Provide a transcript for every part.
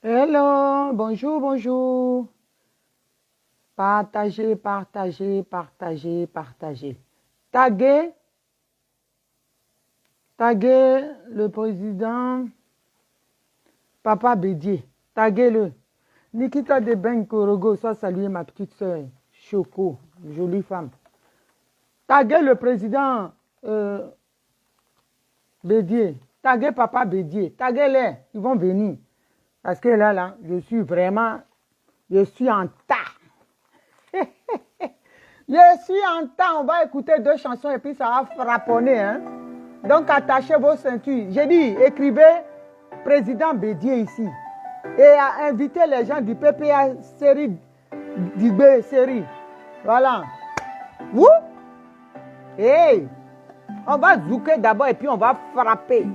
Hello, bonjour, bonjour. Partagez, partagez, partagez, partagez. Taguez, taguez le président Papa Bédié. Taguez-le. Nikita de Benkorogo, soit saluer ma petite soeur. Choco, jolie femme. Taguez le président Bédié. Taguez Papa Bédié. Taguez-les, ils vont venir. Parce que là, je suis en tas. Je suis en temps, on va écouter 2 chansons et puis ça va frapponner. Hein? Donc attachez vos ceintures. J'ai dit, écrivez président Bédié ici. Et invitez les gens du PPA série, d'Igbe série. Voilà. Wouh! Hey! On va zouker d'abord et puis on va frapper.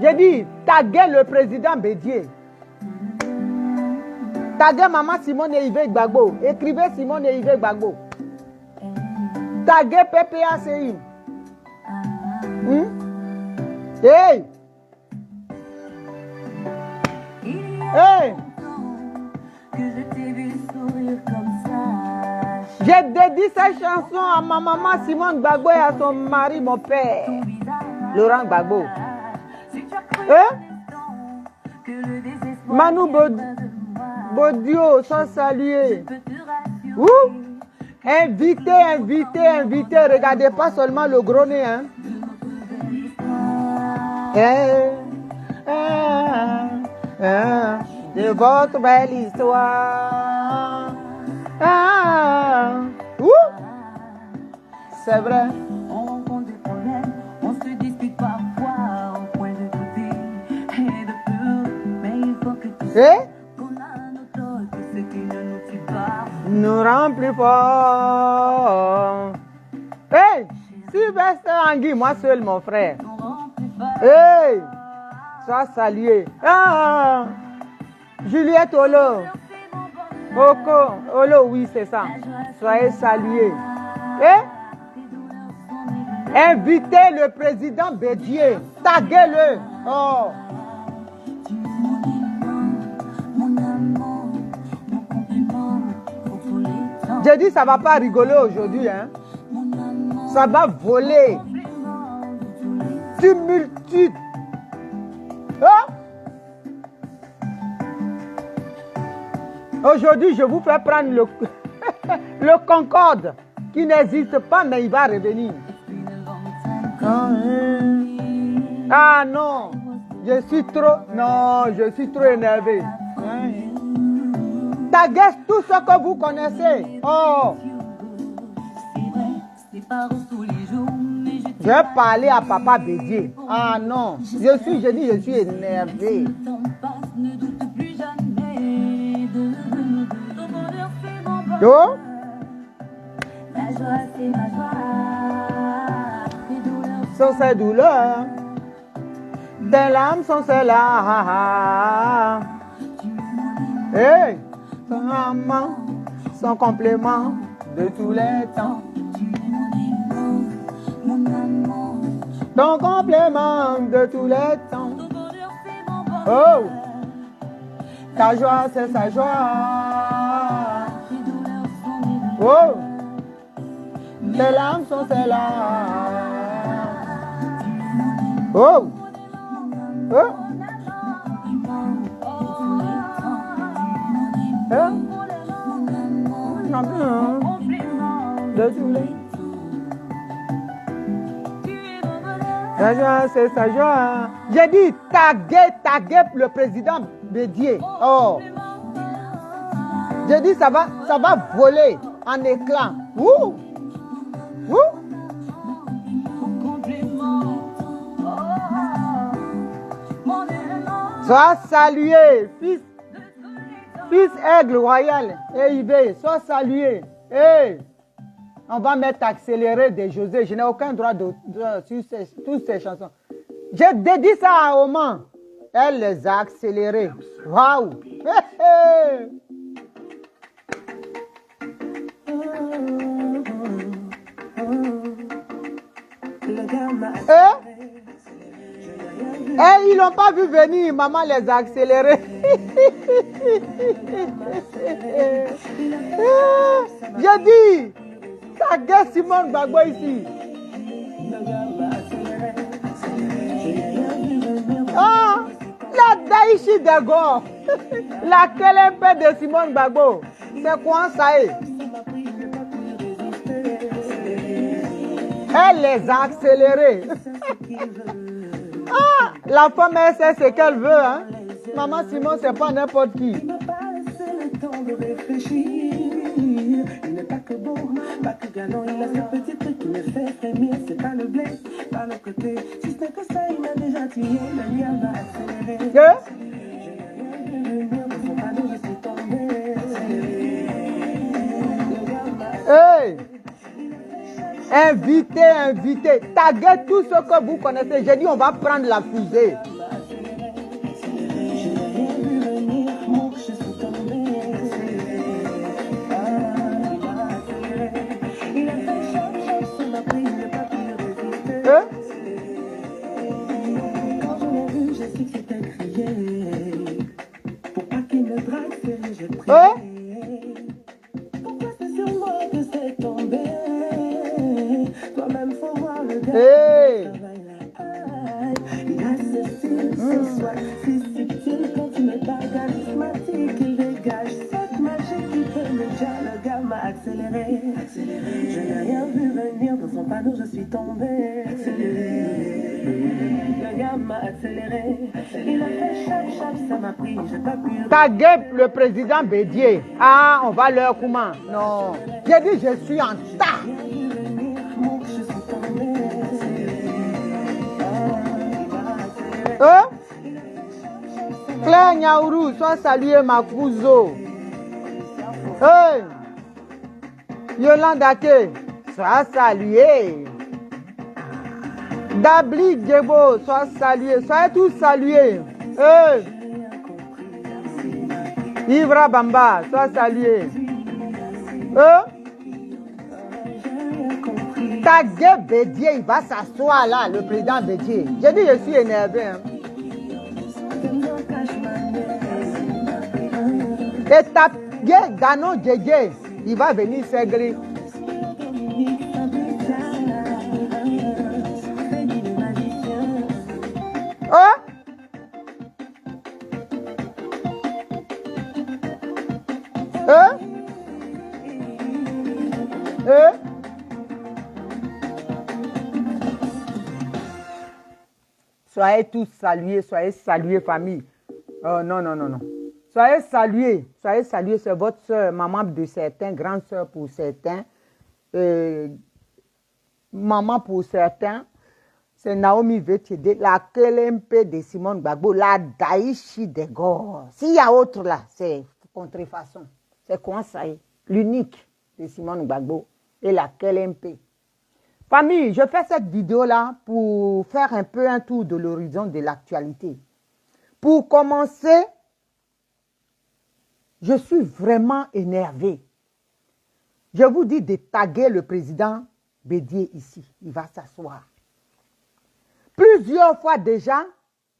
J'ai dit, taguez le président Bédié. Taguez maman Simone et Yves Gbagbo. Écrivez Simone et Yves Gbagbo. Taguez PPACI. Hey! Hey! J'ai dédié cette chanson à ma maman Simone Gbagbo et à son mari, mon père, Laurent Gbagbo. Manu Bodio, sans saluer. Invitez. Regardez pas seulement le gros nez. Hein. De votre belle histoire. C'est vrai. On rencontre des problèmes, on se dispute parfois au point de douter et de peur. Mais il faut que tu sais qu'on a un autre que ce qui ne nous tue pas nous rend plus fort. Hey! Sylvestre Angui, moi seul mon frère. nous rend plus fort. Hey! Sois salué. Juliette Olo. Oko, Olo, oui, c'est ça. Soyez salués. Invitez le président Bédié. Taguez-le. Oh. J'ai dit, ça ne va pas rigoler aujourd'hui. Hein? Ça va voler. Tumultude. Oh? Aujourd'hui, je vous fais prendre le Concorde qui n'existe pas, mais il va revenir. Ah non, je suis trop énervé. Taguez tout ce que vous connaissez. Oh. Je vais parler à Papa Bédié. Ah non, je suis énervé. Oh? La joie, c'est ma joie. Sont ces douleurs, des larmes sont celles-là. Hey, son amant, son complément de tous les temps. Ton complément de tous les temps. Oh, ta joie, c'est sa joie. Oh, tes larmes sont celles-là. Oh, oh, de tous les. Sa joie, c'est sa joie. J'ai dit taguer le président Bédié. Oh. J'ai dit ça va voler en éclat. Ouh. Ouh. Sois salué, fils aigle royal. Et Yves, sois salué. Hey. On va mettre accéléré de José. Je n'ai aucun droit sur toutes ces chansons. J'ai dédié ça à Oman. Elle les a accélérés. Waouh! Et ils n'ont pas vu venir. Maman les a accélérés. J'ai dit, taguez Simone Gbagbo ici. Ah, la Daïchi Dego, la Kelempe de Simone Gbagbo. C'est quoi ça est? Elle les a accélérés. Ah, la femme, elle sait ce qu'elle veut. Hein? Maman Simone, c'est pas n'importe qui. Il n'est pas que beau, pas que galant, il a ce petit truc qui me fait frémir. C'est pas le blé, pas le côté. Si ce n'est que ça, il m'a déjà tué. Le lien m'a accéléré. Hey! Invitez. Taguez tout ce que vous connaissez. J'ai dit, on va prendre la fusée. Hey. Il a ce style, ce soir, si subtil quand tu me parles charismatique, il dégage cette magie qui fait le gars m'a accéléré. Je n'ai rien vu venir, dans son panneau je suis tombé. Le gars m'a accéléré. Il a fait chap, ça m'a pris, j'ai pas pu. Taguez le président Bédié. Ah, on va leur comment? Non. J'ai dit, je suis en tas. Claire Nyaourou, sois salué Makuzo. Hey! Yolanda Ke, sois salué. Dabli Djebo, sois salué. Soyez tous salués. Hey! Ivra Bamba, sois salué. Tagué Bédié, il va s'asseoir là, le président Bédié. J'ai dit, je suis énervé. Hein. Et tagué Gano Djedje, il va venir s'aigrir. Soyez tous salués famille. Non. Soyez salués, c'est votre soeur, maman de certains, grande soeur pour certains, maman pour certains. C'est Naomi Vetchede, la Kelempe de Simone Gbagbo, la Daïchi Dego. S'il y a autre là, c'est contrefaçon. C'est quoi ça est? L'unique de Simone Gbagbo et la Kelempe. Famille, je fais cette vidéo-là pour faire un peu un tour de l'horizon de l'actualité. Pour commencer, je suis vraiment énervé. Je vous dis de taguer le président Bédié ici. Il va s'asseoir. Plusieurs fois déjà,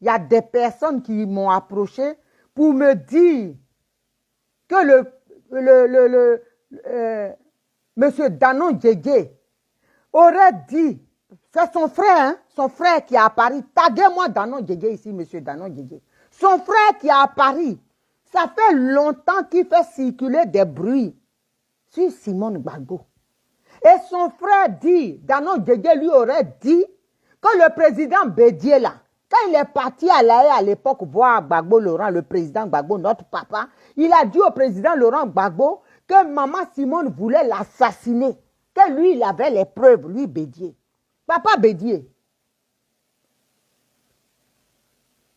il y a des personnes qui m'ont approché pour me dire que monsieur Danon Djedje aurait dit, c'est son frère qui est à Paris. Taguez-moi Danon Djedje ici, monsieur Danon Djedje. Son frère qui est à Paris, ça fait longtemps qu'il fait circuler des bruits sur Simone Gbagbo. Et son frère dit, Danon Djedje lui aurait dit que le président Bédié là, quand il est parti à l'AE à l'époque voir Gbagbo Laurent, le président Gbagbo, notre papa, il a dit au président Laurent Gbagbo que maman Simone voulait l'assassiner. Que lui, il avait les preuves, lui, Bédié. Papa Bédié.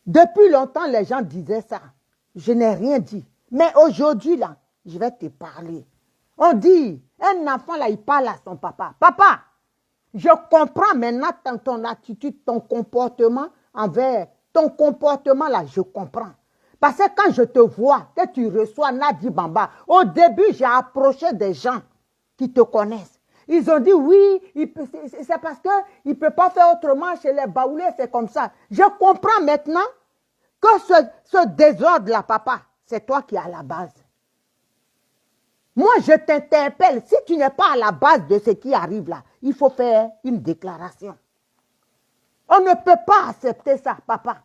Depuis longtemps, les gens disaient ça. Je n'ai rien dit. Mais aujourd'hui, là, je vais te parler. On dit, un enfant, là, il parle à son papa. Papa, je comprends maintenant ton attitude, ton comportement envers... Ton comportement, là, je comprends. Parce que quand je te vois, que tu reçois Nadi Bamba, au début, j'ai approché des gens qui te connaissent. Ils ont dit oui, c'est parce qu'il ne peut pas faire autrement chez les Baoulés, c'est comme ça. Je comprends maintenant que ce désordre-là, papa, c'est toi qui es à la base. Moi, je t'interpelle. Si tu n'es pas à la base de ce qui arrive là, il faut faire une déclaration. On ne peut pas accepter ça, papa.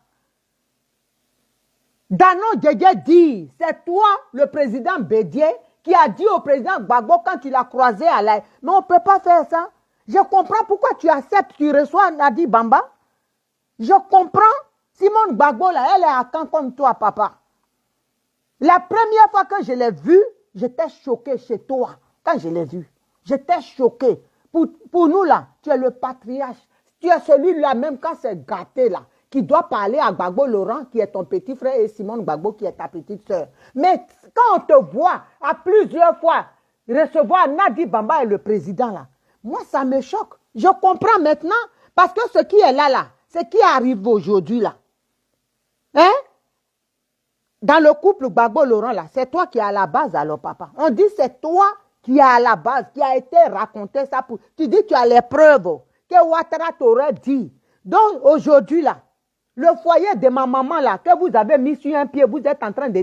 Dano Djedje dit, c'est toi, le président Bédié, qui a dit au président Gbagbo quand tu l'as croisé à l'air. Mais on ne peut pas faire ça. Je comprends pourquoi tu acceptes, tu reçois Nadi Bamba. Je comprends. Simone Gbagbo, là, elle est à Caen comme toi, papa. La première fois que je l'ai vue, j'étais choquée chez toi. Quand je l'ai vue, j'étais choquée. Pour nous, là, tu es le patriarche. Tu es celui-là, même quand c'est gâté, là, qui doit parler à Gbagbo Laurent, qui est ton petit frère, et Simone Gbagbo, qui est ta petite soeur. Mais quand on te voit à plusieurs fois recevoir Nadi Bamba et le président, là, moi, ça me choque. Je comprends maintenant, parce que ce qui est là, ce qui arrive aujourd'hui, là, hein? Dans le couple Gbagbo-Laurent, là, c'est toi qui es à la base, alors, papa. On dit c'est toi qui es à la base, qui a été raconté ça. Tu dis tu as les preuves que Ouattara t'aurait dit. Donc, aujourd'hui, là, le foyer de ma maman, là, que vous avez mis sur un pied, vous êtes en train de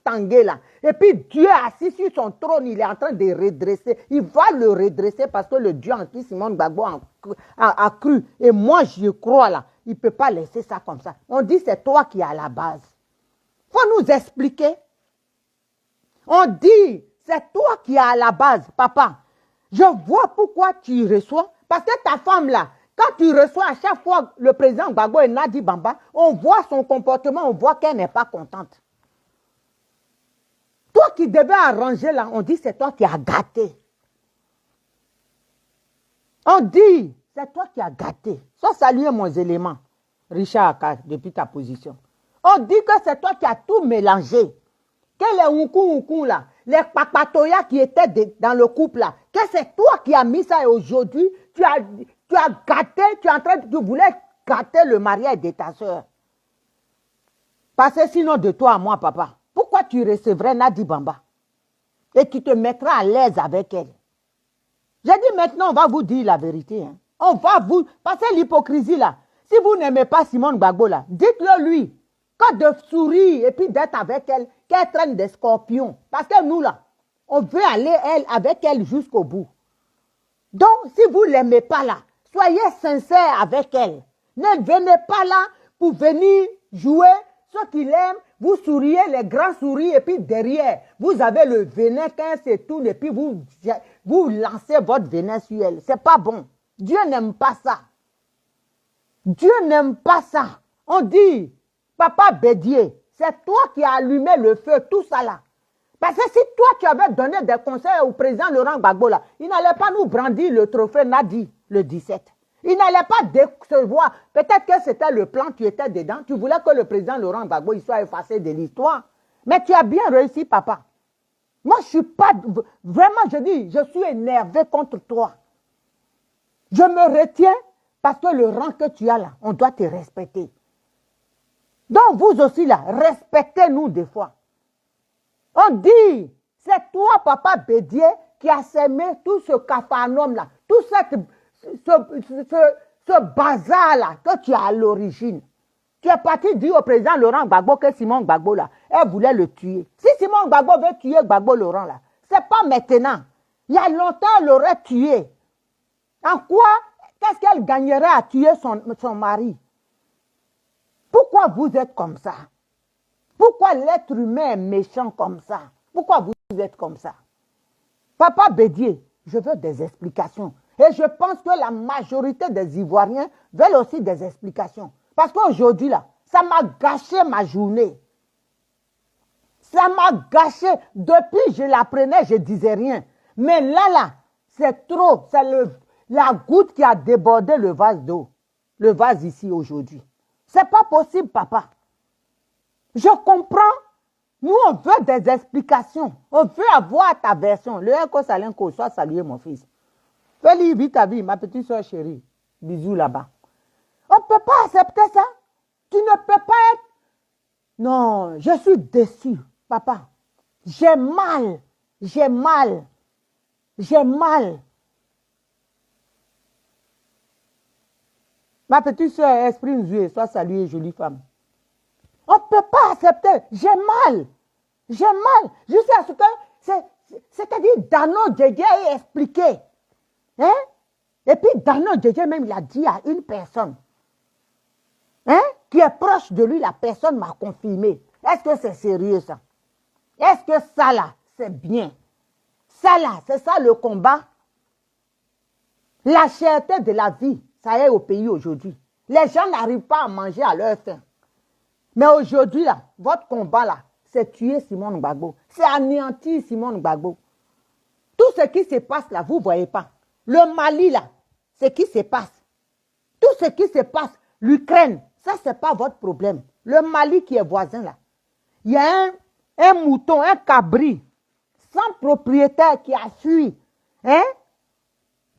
tanguer, là. Et puis, Dieu assis sur son trône, il est en train de redresser. Il va le redresser parce que le Dieu en qui Simone Gbagbo a cru. Et moi, j'y crois, là. Il ne peut pas laisser ça comme ça. On dit c'est toi qui es à la base. Il faut nous expliquer. On dit, c'est toi qui es à la base, papa. Je vois pourquoi tu reçois. Parce que ta femme là, quand tu reçois à chaque fois le président Gbagbo et Nadi Bamba, on voit son comportement, on voit qu'elle n'est pas contente. Toi qui devais arranger là, on dit c'est toi qui as gâté. On dit, c'est toi qui as gâté. Sois salué mon élément, Richard Akar, depuis ta position. On dit que c'est toi qui as tout mélangé. Que les Nkou là, les papatoyas qui étaient dans le couple là, que c'est toi qui as mis ça et aujourd'hui, tu as gâté, tu voulais gâter le mariage de ta soeur. Parce que sinon de toi à moi, papa, pourquoi tu recevrais Nadi Bamba et tu te mettras à l'aise avec elle? J'ai dit maintenant, on va vous dire la vérité. Hein. On va vous... Parce que l'hypocrisie là, si vous n'aimez pas Simone Gbagbo là, dites-le lui. Que de sourire et puis d'être avec elle, qu'elle traîne des scorpions. Parce que nous, là, on veut aller avec elle jusqu'au bout. Donc, si vous ne l'aimez pas là, soyez sincère avec elle. Ne venez pas là pour venir jouer ceux qui l'aiment. Vous souriez, les grands sourires, et puis derrière, vous avez le venin quand elle se tourne, et puis vous lancez votre venin sur elle. C'est pas bon. Dieu n'aime pas ça. Dieu n'aime pas ça. On dit... Papa Bédié, c'est toi qui as allumé le feu, tout ça là. Parce que si toi tu avais donné des conseils au président Laurent Gbagbo là, il n'allait pas nous brandir le trophée Nadi le 17. Il n'allait pas décevoir. Peut-être que c'était le plan, tu étais dedans. Tu voulais que le président Laurent Gbagbo il soit effacé de l'histoire. Mais tu as bien réussi, papa. Moi, je ne suis pas... Vraiment, je dis, je suis énervé contre toi. Je me retiens parce que le rang que tu as là, on doit te respecter. Donc vous aussi là, respectez-nous des fois. On dit, c'est toi, papa Bédié, qui a sémé tout ce capharnaüm là, tout ce bazar là que tu as à l'origine. Tu es parti dire au président Laurent Gbagbo que Simone Gbagbo là, elle voulait le tuer. Si Simone Gbagbo veut tuer Gbagbo Laurent là, c'est pas maintenant. Il y a longtemps, elle l'aurait tué. En quoi, qu'est-ce qu'elle gagnerait à tuer son mari? Pourquoi vous êtes comme ça? Pourquoi l'être humain est méchant comme ça? Pourquoi vous êtes comme ça? Papa Bédié, je veux des explications. Et je pense que la majorité des Ivoiriens veulent aussi des explications. Parce qu'aujourd'hui, là, ça m'a gâché ma journée. Ça m'a gâché. Depuis, je l'apprenais, je ne disais rien. Mais là, c'est trop. C'est la goutte qui a débordé le vase d'eau. Le vase ici aujourd'hui. C'est pas possible, papa. Je comprends. Nous, on veut des explications. On veut avoir ta version. Le Eko Salenko, sois salué, mon fils. Fais-lui vite ta vie, ma petite soeur chérie. Bisous là-bas. On ne peut pas accepter ça. Tu ne peux pas être... Non, je suis déçu, papa. J'ai mal. J'ai mal. J'ai mal. Ma petite soeur, Esprit Nzoué, sois saluée, jolie femme. On ne peut pas accepter. J'ai mal. J'ai mal. Jusqu'à ce que, c'est-à-dire, Dano Djedje a expliqué. Hein? Et puis, Dano Djedje même, il a dit à une personne, hein, qui est proche de lui, la personne m'a confirmé. Est-ce que c'est sérieux, ça? Est-ce que ça, là, c'est bien? Ça, là, c'est ça le combat? La cherté de la vie, ça y est au pays aujourd'hui. Les gens n'arrivent pas à manger à leur faim. Mais aujourd'hui, là, votre combat, là, c'est tuer Simone Gbagbo. C'est anéantir Simone Gbagbo. Tout ce qui se passe là, vous ne voyez pas. Le Mali, là, ce qui se passe. Tout ce qui se passe, l'Ukraine, ça, ce n'est pas votre problème. Le Mali qui est voisin, là. Il y a un mouton, un cabri, sans propriétaire qui a fui. Hein?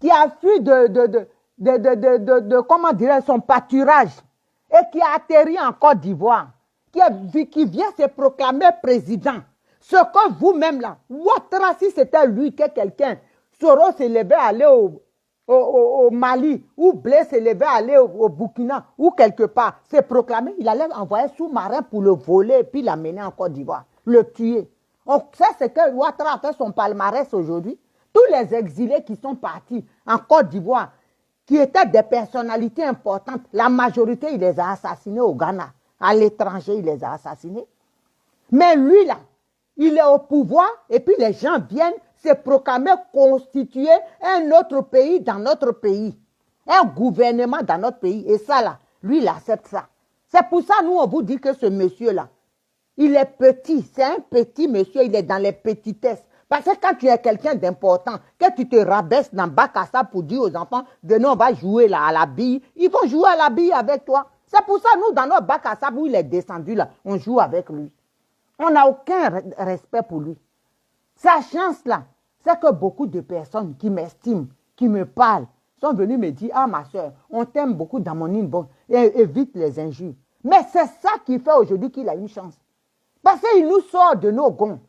Qui a fui de comment dirais son pâturage et qui a atterri en Côte d'Ivoire, qui vient se proclamer président. Ce que vous-même là, Ouattara, si c'était lui que quelqu'un, Soro se levait aller au Mali, ou Blé se levait aller au Burkina, ou quelque part, se proclamer, il allait envoyer sous-marin pour le voler et puis l'amener en Côte d'Ivoire, le tuer. On sait ce que Ouattara a fait son palmarès aujourd'hui. Tous les exilés qui sont partis en Côte d'Ivoire, qui étaient des personnalités importantes, la majorité, il les a assassinés au Ghana. À l'étranger, il les a assassinés. Mais lui, là, il est au pouvoir et puis les gens viennent se proclamer constituer un autre pays dans notre pays. Un gouvernement dans notre pays. Et ça, là, lui, il accepte ça. C'est pour ça, nous, on vous dit que ce monsieur-là, il est petit. C'est un petit monsieur, il est dans les petitesses. Parce que quand tu es quelqu'un d'important, que tu te rabaisses dans Bakassa pour dire aux enfants, venez, on va jouer là, à la bille, ils vont jouer à la bille avec toi. C'est pour ça, nous, dans notre Bakassa, où il est descendu là, on joue avec lui. On n'a aucun respect pour lui. Sa chance là, c'est que beaucoup de personnes qui m'estiment, qui me parlent, sont venues me dire, ah ma soeur, on t'aime beaucoup dans mon inbox, et évite les injures. Mais c'est ça qui fait aujourd'hui qu'il a une chance. Parce qu'il nous sort de nos gonds.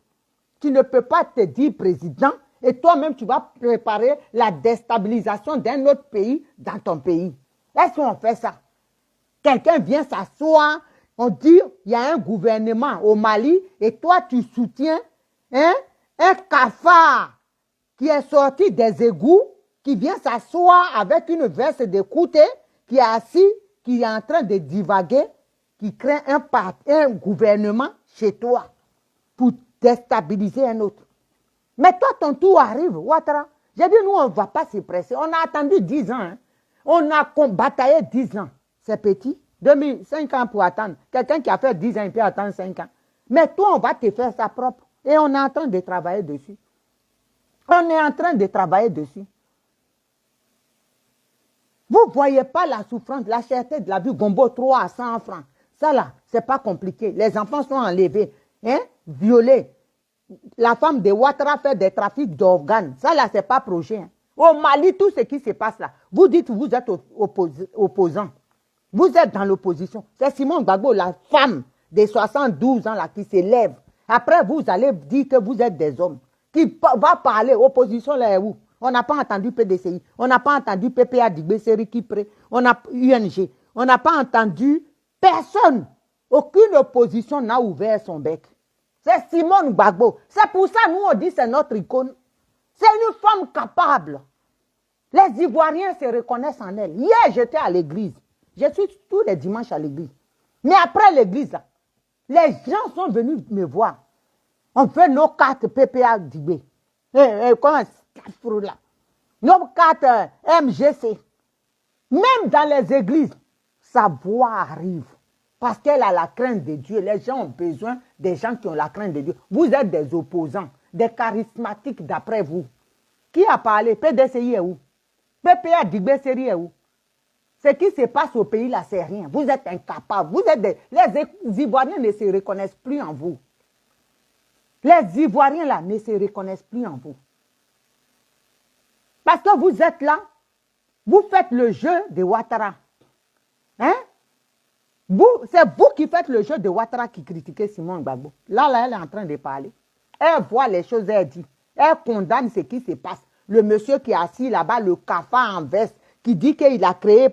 Tu ne peux pas te dire président et toi-même tu vas préparer la déstabilisation d'un autre pays dans ton pays. Est-ce qu'on fait ça? Quelqu'un vient s'asseoir, on dit il y a un gouvernement au Mali et toi tu soutiens un cafard qui est sorti des égouts, qui vient s'asseoir avec une veste de côté, qui est assis, qui est en train de divaguer, qui crée un gouvernement chez toi pour déstabiliser un autre. Mais toi, ton tour arrive, Ouattara. J'ai dit, nous, on ne va pas se presser. On a attendu 10 ans. Hein. On a bataillé 10 ans. C'est petit. 5 ans pour attendre. Quelqu'un qui a fait 10 ans, il peut attendre 5 ans. Mais toi, on va te faire ça propre. Et on est en train de travailler dessus. On est en train de travailler dessus. Vous ne voyez pas la souffrance, la cherté de la vie. Gombo 3 à 100 francs. Ça là, ce n'est pas compliqué. Les enfants sont enlevés. Hein, violé. La femme de Ouattara fait des trafics d'organes. Ça là, ce n'est pas projet. Hein. Au Mali, tout ce qui se passe là, vous dites que vous êtes opposant. Vous êtes dans l'opposition. C'est Simone Gbagbo, la femme de 72 ans là, qui se lève. Après, vous allez dire que vous êtes des hommes. Qui va parler, opposition là est où? On n'a pas entendu PDCI. On n'a pas entendu PPA Digbé, Série Kipré. On a UNG. On n'a pas entendu personne. Aucune opposition n'a ouvert son bec. C'est Simone Gbagbo. C'est pour ça nous on dit c'est notre icône. C'est une femme capable. Les Ivoiriens se reconnaissent en elle. Hier, j'étais à l'église. Je suis tous les dimanches à l'église. Mais après l'église, les gens sont venus me voir. On fait nos cartes PPA Digbé. Comment là? Nos cartes MGC. Même dans les églises, sa voix arrive. Parce qu'elle a la crainte de Dieu. Les gens ont besoin des gens qui ont la crainte de Dieu. Vous êtes des opposants, des charismatiques d'après vous. Qui a parlé? PDCI est où? PPA Digbé Série est où? Ce qui se passe au pays là, c'est rien. Vous êtes incapables. Les Ivoiriens ne se reconnaissent plus en vous. Les Ivoiriens là ne se reconnaissent plus en vous. Parce que vous êtes là, vous faites le jeu de Ouattara. Hein? C'est vous qui faites le jeu de Ouattara qui critiquait Simone Gbagbo. Là, elle est en train de parler. Elle voit les choses, elle dit. Elle condamne ce qui se passe. Le monsieur qui est assis là-bas, le cafard en veste, qui dit qu'il a créé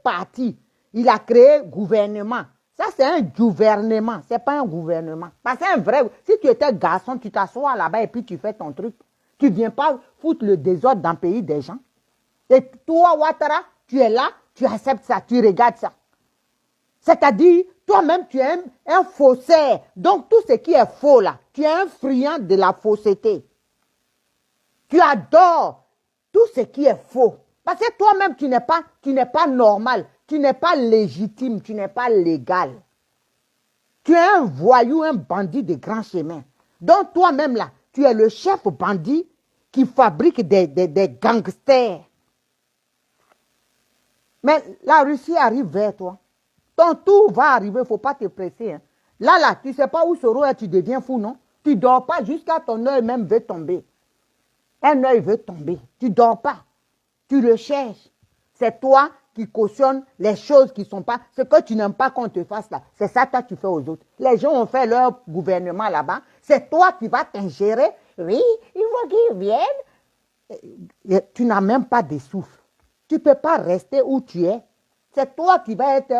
parti, il a créé gouvernement. Ça, c'est un gouvernement. Ce n'est pas un gouvernement. Parce que c'est un vrai... Si tu étais garçon, tu t'assois là-bas et puis tu fais ton truc. Tu ne viens pas foutre le désordre dans le pays des gens. Et toi, Ouattara, tu es là, tu acceptes ça, tu regardes ça. C'est-à-dire, toi-même, tu es un faussaire. Donc, tout ce qui est faux là, tu es un friand de la fausseté. Tu adores tout ce qui est faux. Parce que toi-même, tu n'es pas normal, tu n'es pas légitime, tu n'es pas légal. Tu es un voyou, un bandit de grand chemin. Donc, toi-même là, tu es le chef bandit qui fabrique des gangsters. Mais la Russie arrive vers toi. Ton tour va arriver, il ne faut pas te presser. Hein. Là, tu ne sais pas où Soro est, tu deviens fou, non? Tu ne dors pas jusqu'à ton œil même veut tomber. Un œil veut tomber. Tu ne dors pas. Tu le cherches. C'est toi qui cautionnes les choses qui ne sont pas... Ce que tu n'aimes pas qu'on te fasse là, c'est ça que tu fais aux autres. Les gens ont fait leur gouvernement là-bas. C'est toi qui vas t'ingérer. Oui, il faut qu'ils viennent. Tu n'as même pas de souffle. Tu ne peux pas rester où tu es. C'est toi qui vas être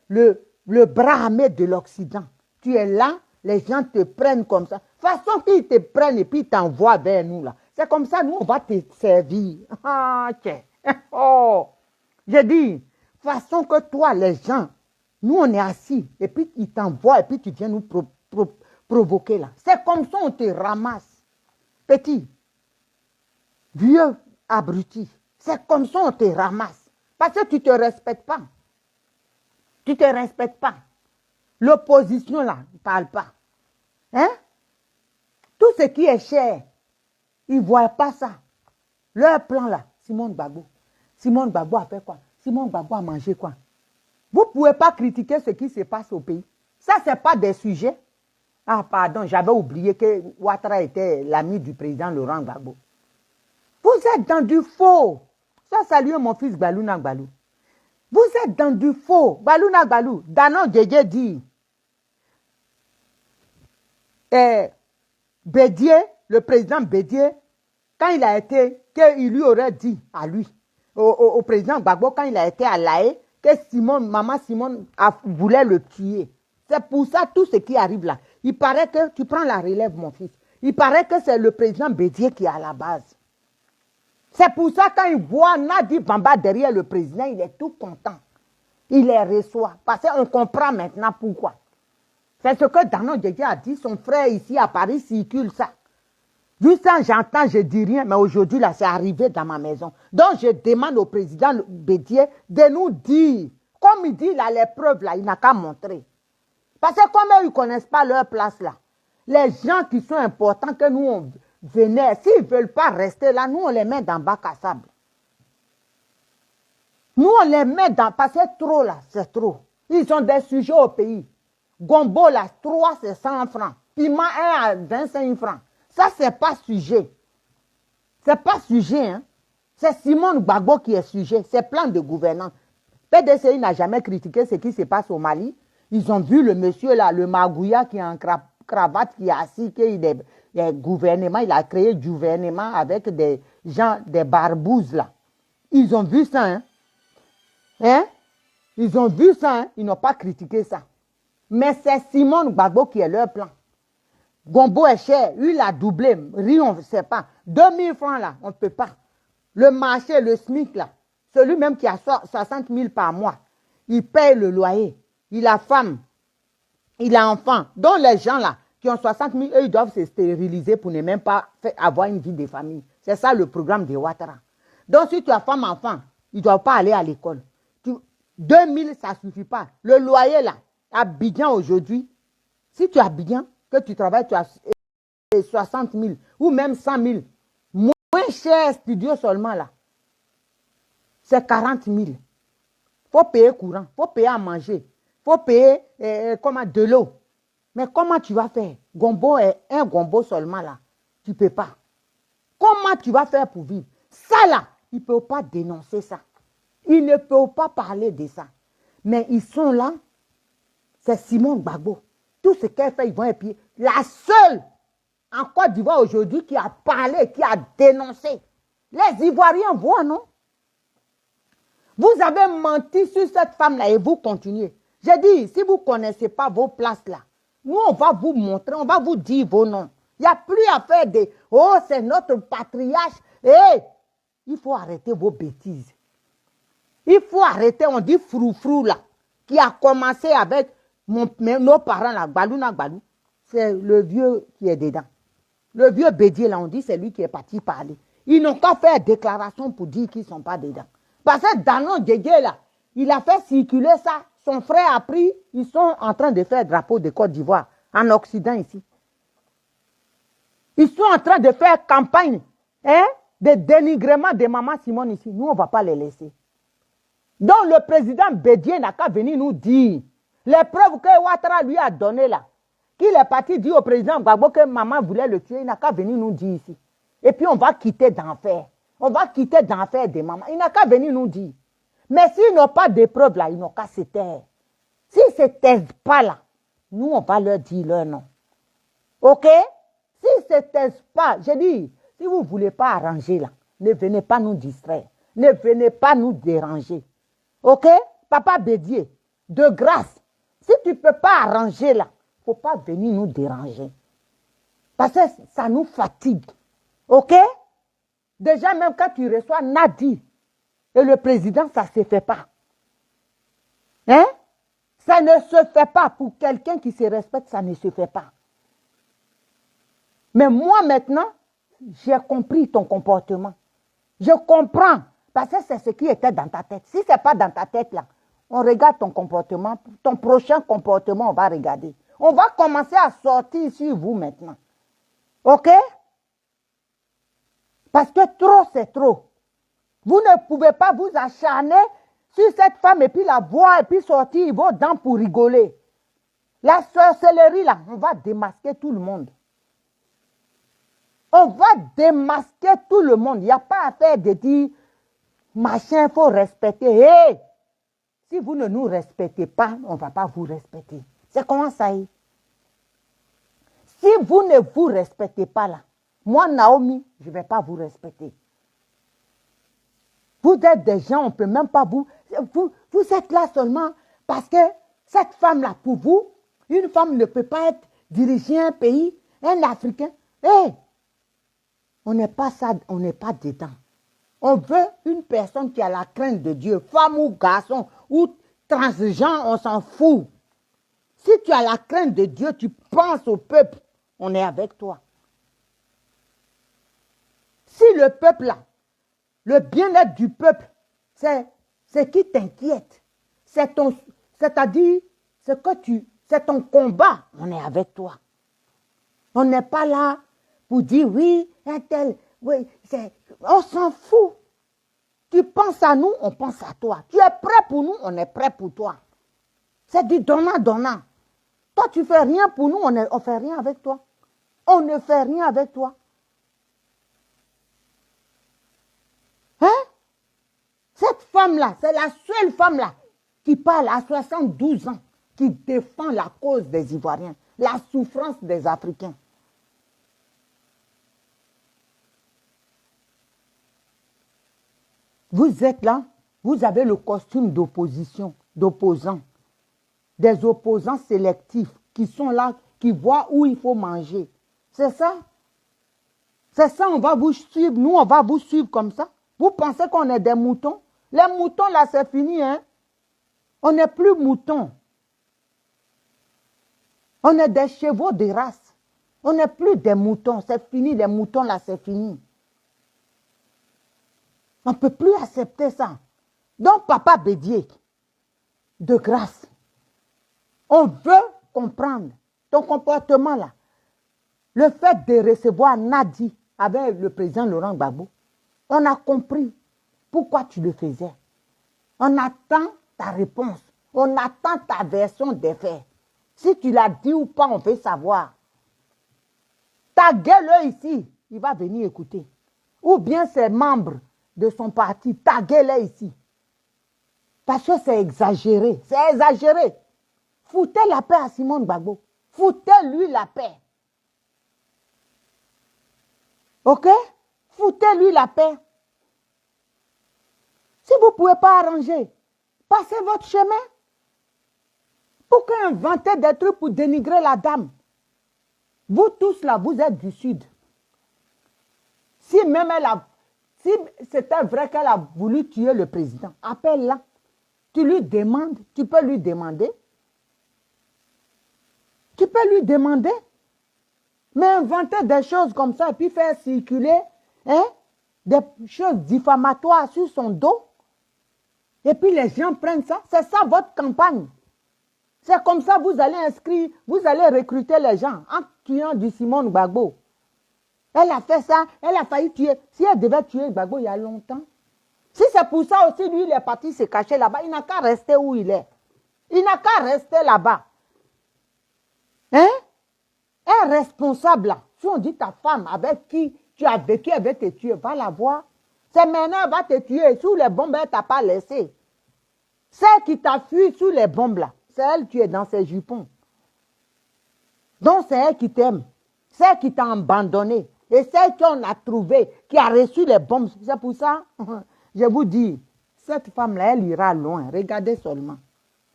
le bras armé de l'Occident. Tu es là, les gens te prennent comme ça. De toute façon, qu'ils te prennent et puis t'envoient vers nous là. C'est comme ça, nous, on va te servir. Ah, tiens. Oh, j'ai dit, de façon que toi, les gens, nous, on est assis et puis ils t'envoient et puis tu viens nous provoquer là. C'est comme ça, on te ramasse. Petit, vieux, abruti. C'est comme ça, on te ramasse. Parce que tu ne te respectes pas. Tu ne te respectes pas. L'opposition, là, ne parle pas. Hein? Tout ce qui est cher, ils ne voient pas ça. Leur plan, là, Simone Gbagbo. Simone Gbagbo a fait quoi? Simone Gbagbo a mangé quoi? Vous ne pouvez pas critiquer ce qui se passe au pays. Ça, ce n'est pas des sujets. Ah, pardon, j'avais oublié que Ouattara était l'ami du président Laurent Gbagbo. Vous êtes dans du faux. Ça, salut mon fils Gbalouna Gbalou. Vous êtes dans du faux. Gbalouna Gbalou. Danon Djedje dit. Bédié, le président Bédié, quand il a été, qu'il lui aurait dit à lui, au président Gbagbo, quand il a été à l'AE, que maman Simone voulait le tuer. C'est pour ça tout ce qui arrive là. Il paraît que, tu prends la relève mon fils, il paraît que c'est le président Bédié qui est à la base. C'est pour ça quand il voit Nadi Bamba derrière le président, il est tout content. Il les reçoit. Parce qu'on comprend maintenant pourquoi. C'est ce que Danon Djedje a dit, son frère ici à Paris circule ça. Juste quand j'entends, je ne dis rien, mais aujourd'hui, là, c'est arrivé dans ma maison. Donc, je demande au président Bédié de nous dire, comme il dit, il a les preuves, là, il n'a qu'à montrer. Parce que comme eux, ils ne connaissent pas leur place, là, les gens qui sont importants, que nous, on venait, s'ils ne veulent pas rester là, nous, on les met dans bac à sable. Nous, on les met dans, parce que trop, là, c'est trop. Ils ont des sujets au pays. Gombo, là, 3, c'est 100 francs. Piment, 1 à 25 francs. Ça, ce n'est pas sujet. Ce n'est pas sujet. Hein? C'est Simone Gbagbo qui est sujet. C'est plan de gouvernance. PDCI n'a jamais critiqué ce qui se passe au Mali. Ils ont vu le monsieur là, le Magouya qui est en cravate, qui est assis, qui est gouvernement. Il a créé du gouvernement avec des gens, des barbouzes là. Ils ont vu ça. Hein? Ils ont vu ça. Hein? Ils n'ont pas critiqué ça. Mais c'est Simone Gbagbo qui est leur plan. Gombo est cher, il a doublé, riz on ne sait pas. 2000 francs là, on ne peut pas. Le marché, le SMIC là, celui même qui a 60 000 par mois, il paye le loyer, il a femme, il a enfant. Donc les gens là, qui ont 60 000, eux, ils doivent se stériliser pour ne même pas avoir une vie de famille. C'est ça le programme de Ouattara. Donc si tu as femme, enfant, ils ne doivent pas aller à l'école. 2000, ça ne suffit pas. Le loyer là, à Abidjan aujourd'hui, si tu es à Abidjan, que tu travailles, tu as 60 000 ou même 100 000. Moins cher studio seulement là. C'est 40 000. Il faut payer courant, il faut payer à manger, il faut payer de l'eau. Mais comment tu vas faire? Gombo est un gombo seulement là. Tu ne peux pas. Comment tu vas faire pour vivre? Ça là, ils ne peuvent pas dénoncer ça. Ils ne peuvent pas parler de ça. Mais ils sont là. C'est Simone Gbagbo. Tout ce qu'elle fait, ils vont épier. La seule en Côte d'Ivoire aujourd'hui qui a parlé, qui a dénoncé. Les Ivoiriens voient, non? Vous avez menti sur cette femme-là et vous continuez. J'ai dit, si vous ne connaissez pas vos places là, nous, on va vous montrer, on va vous dire vos noms. Il n'y a plus à faire des, oh, c'est notre patriarche. Hé, il faut arrêter vos bêtises. Il faut arrêter, on dit froufrou là, qui a commencé avec nos parents là, Gbalouna Gbalou. C'est le vieux qui est dedans. Le vieux Bédier là, on dit c'est lui qui est parti parler. Ils n'ont qu'à faire déclaration pour dire qu'ils ne sont pas dedans. Parce que Danon Djedje là, il a fait circuler ça. Son frère a pris, ils sont en train de faire drapeau de Côte d'Ivoire, en Occident ici. Ils sont en train de faire campagne de dénigrement de Maman Simone ici. Nous, on ne va pas les laisser. Donc, le président Bédier n'a qu'à venir nous dire les preuves que Ouattara lui a données là. Qu'il est parti dire au président Gbagbo que maman voulait le tuer, il n'a qu'à venir nous dire ici. Et puis, on va quitter d'enfer. On va quitter d'enfer des mamans. Il n'a qu'à venir nous dire. Mais s'ils n'ont pas de preuves là, ils n'ont qu'à se taire. S'ils ne se taisent pas là, nous, on va leur dire leur nom. OK? S'ils ne se taisent pas, je dis, si vous ne voulez pas arranger là, ne venez pas nous distraire. Ne venez pas nous déranger. OK? Papa Bédier, de grâce, si tu ne peux pas arranger là, il ne faut pas venir nous déranger. Parce que ça nous fatigue. OK? Déjà, même quand tu reçois Nadi et le président, ça ne se fait pas. Hein? Ça ne se fait pas. Pour quelqu'un qui se respecte, ça ne se fait pas. Mais moi, maintenant, j'ai compris ton comportement. Je comprends. Parce que c'est ce qui était dans ta tête. Si ce n'est pas dans ta tête, là, on regarde ton comportement. Ton prochain comportement, on va regarder. On va commencer à sortir sur vous maintenant. OK? Parce que trop, c'est trop. Vous ne pouvez pas vous acharner sur cette femme et puis la voir et puis sortir vos dents pour rigoler. La sorcellerie, là, on va démasquer tout le monde. On va démasquer tout le monde. Il n'y a pas à faire de dire, machin, il faut respecter. Hey! Si vous ne nous respectez pas, on ne va pas vous respecter. C'est comment ça y est? Si vous ne vous respectez pas là, moi, Naomi, je ne vais pas vous respecter. Vous êtes des gens, on ne peut même pas vous... Vous êtes là seulement parce que cette femme-là, pour vous, une femme ne peut pas être diriger un pays, un Africain. Hey, on n'est pas ça, on n'est pas dedans. On veut une personne qui a la crainte de Dieu, femme ou garçon, ou transgenre, on s'en fout. Si tu as la crainte de Dieu, tu penses au peuple, on est avec toi. Si le peuple là, le bien-être du peuple, c'est ce qui t'inquiète, c'est-à-dire, c'est ton combat, on est avec toi. On n'est pas là pour dire oui, un tel, oui, on s'en fout. Tu penses à nous, on pense à toi. Tu es prêt pour nous, on est prêt pour toi. C'est du donnant-donnant. Toi, tu ne fais rien pour nous, on ne fait rien avec toi. On ne fait rien avec toi. Hein? Cette femme-là, c'est la seule femme-là qui parle à 72 ans, qui défend la cause des Ivoiriens, la souffrance des Africains. Vous êtes là, vous avez le costume d'opposition, d'opposants, des opposants sélectifs qui sont là, qui voient où il faut manger. C'est ça? C'est ça, on va vous suivre, nous on va vous suivre comme ça. Vous pensez qu'on est des moutons? Les moutons là, c'est fini, hein? On n'est plus moutons. On est des chevaux de race. On n'est plus des moutons, c'est fini, les moutons là, c'est fini. On ne peut plus accepter ça. Donc, Papa Bédier, de grâce, on veut comprendre ton comportement là. Le fait de recevoir Nadi avec le président Laurent Gbagbo, on a compris pourquoi tu le faisais. On attend ta réponse. On attend ta version des faits. Si tu l'as dit ou pas, on veut savoir. Ta gueule ici, il va venir écouter. Ou bien ses membres de son parti, taguez-les ici. Parce que c'est exagéré. C'est exagéré. Foutez la paix à Simone Gbagbo. Foutez-lui la paix. OK? Foutez-lui la paix. Si vous ne pouvez pas arranger, passez votre chemin. Pourquoi inventer des trucs pour dénigrer la dame? Vous tous là, vous êtes du Sud. Si c'était vrai qu'elle a voulu tuer le président, appelle-la. Tu lui demandes, tu peux lui demander. Tu peux lui demander. Mais inventer des choses comme ça et puis faire circuler des choses diffamatoires sur son dos. Et puis les gens prennent ça. C'est ça votre campagne. C'est comme ça que vous allez inscrire, vous allez recruter les gens en tuant du Simone Gbagbo. Elle a fait ça, elle a failli tuer. Si elle devait tuer Gbagbo il y a longtemps. Si c'est pour ça aussi, lui, il est parti se cacher là-bas, il n'a qu'à rester où il est. Il n'a qu'à rester là-bas. Hein? Elle est responsable là. Si on dit ta femme avec qui tu as vécu, elle va te tuer, va la voir. C'est maintenant, elle va te tuer. Sous les bombes, elle ne t'a pas laissé. Celle qui t'a fui sous les bombes là, c'est elle qui est dans ses jupons. Donc c'est elle qui t'aime. Celle qui t'a abandonné. Et celle qu'on a trouvée, qui a reçu les bombes. C'est pour ça, je vous dis, cette femme-là, elle ira loin. Regardez seulement.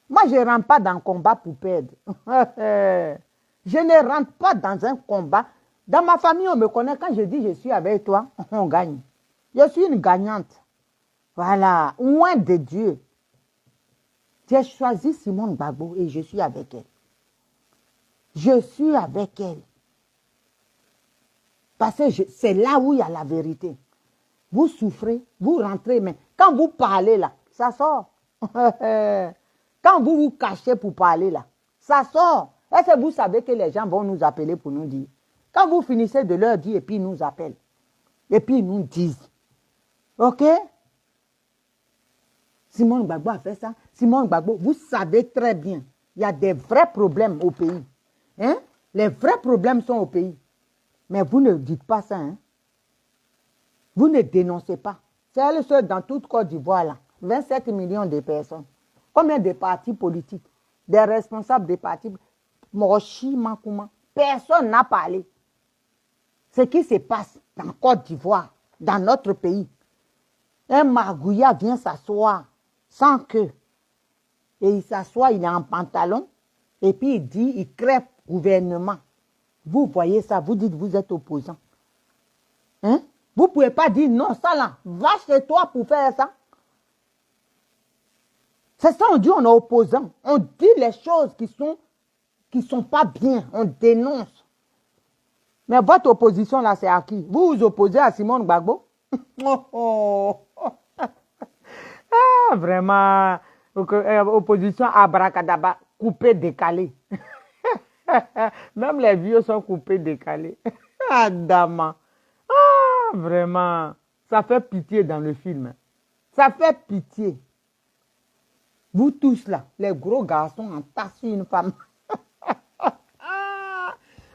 Moi, je ne rentre pas dans le combat pour perdre. Je ne rentre pas dans un combat. Dans ma famille, on me connaît. Quand je dis je suis avec toi, on gagne. Je suis une gagnante. Voilà, loin de Dieu. J'ai choisi Simone Gbagbo et je suis avec elle. Je suis avec elle. Parce que c'est là où il y a la vérité. Vous souffrez, vous rentrez, mais quand vous parlez là, ça sort. Quand vous vous cachez pour parler là, ça sort. Est-ce que vous savez que les gens vont nous appeler pour nous dire? Quand vous finissez de leur dire et puis ils nous appellent. Et puis ils nous disent. Ok? Simone Gbagbo a fait ça. Simone Gbagbo, vous savez très bien, il y a des vrais problèmes au pays. Hein? Les vrais problèmes sont au pays. Mais vous ne dites pas ça. Hein? Vous ne dénoncez pas. C'est elle seule dans toute Côte d'Ivoire, là. 27 millions de personnes. Combien de partis politiques? Des responsables des partis. Moshi, Makouma. Personne n'a parlé. Ce qui se passe dans Côte d'Ivoire, dans notre pays. Un Magouya vient s'asseoir sans queue. Et il s'assoit, il est en pantalon. Et puis il dit, il crève gouvernement. Vous voyez ça, vous dites vous êtes opposant. Hein? Vous ne pouvez pas dire non, ça là, va chez toi pour faire ça. C'est ça, on dit on est opposant. On dit les choses qui sont pas bien, on dénonce. Mais votre opposition là, c'est à qui? Vous vous opposez à Simone Gbagbo? Ah, vraiment, opposition abracadabra, coupé, décalé. Même les vieux sont coupés, décalés. Ah, dama. Ah, vraiment, ça fait pitié dans le film. Ça fait pitié. Vous tous là, les gros garçons entassent une femme.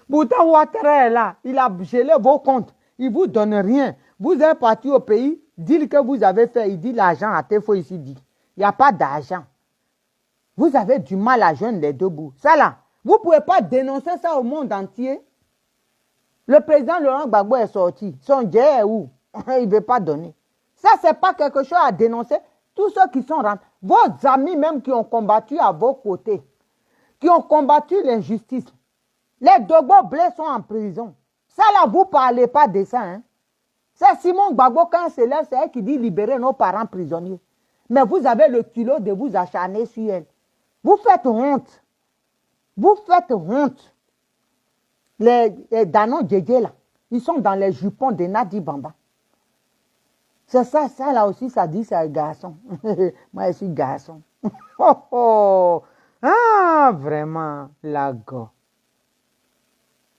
Pourtant, Ouattara est là, il a gelé vos comptes, il ne vous donne rien. Vous êtes parti au pays, dites que vous avez fait, il dit l'argent à Tefo ici dit. Il n'y a pas d'argent. Vous avez du mal à joindre les deux bouts. Ça là, vous ne pouvez pas dénoncer ça au monde entier. Le président Laurent Gbagbo est sorti. Son Dieu est où? Il ne veut pas donner. Ça, ce n'est pas quelque chose à dénoncer. Tous ceux qui sont rentrés, vos amis même qui ont combattu à vos côtés, qui ont combattu l'injustice, les Dogo Blés sont en prison. Ça là, vous ne parlez pas de ça. Hein? C'est Simone Gbagbo, quand elle se lève, c'est elle qui dit libérer nos parents prisonniers. Mais vous avez le culot de vous acharner sur elle. Vous faites honte. Vous faites honte. Les Danon Djedje là, ils sont dans les jupons de Nadi Bamba. C'est ça, ça là aussi, ça dit c'est un garçon. Moi, je suis garçon. Oh, oh. Ah, vraiment, la go.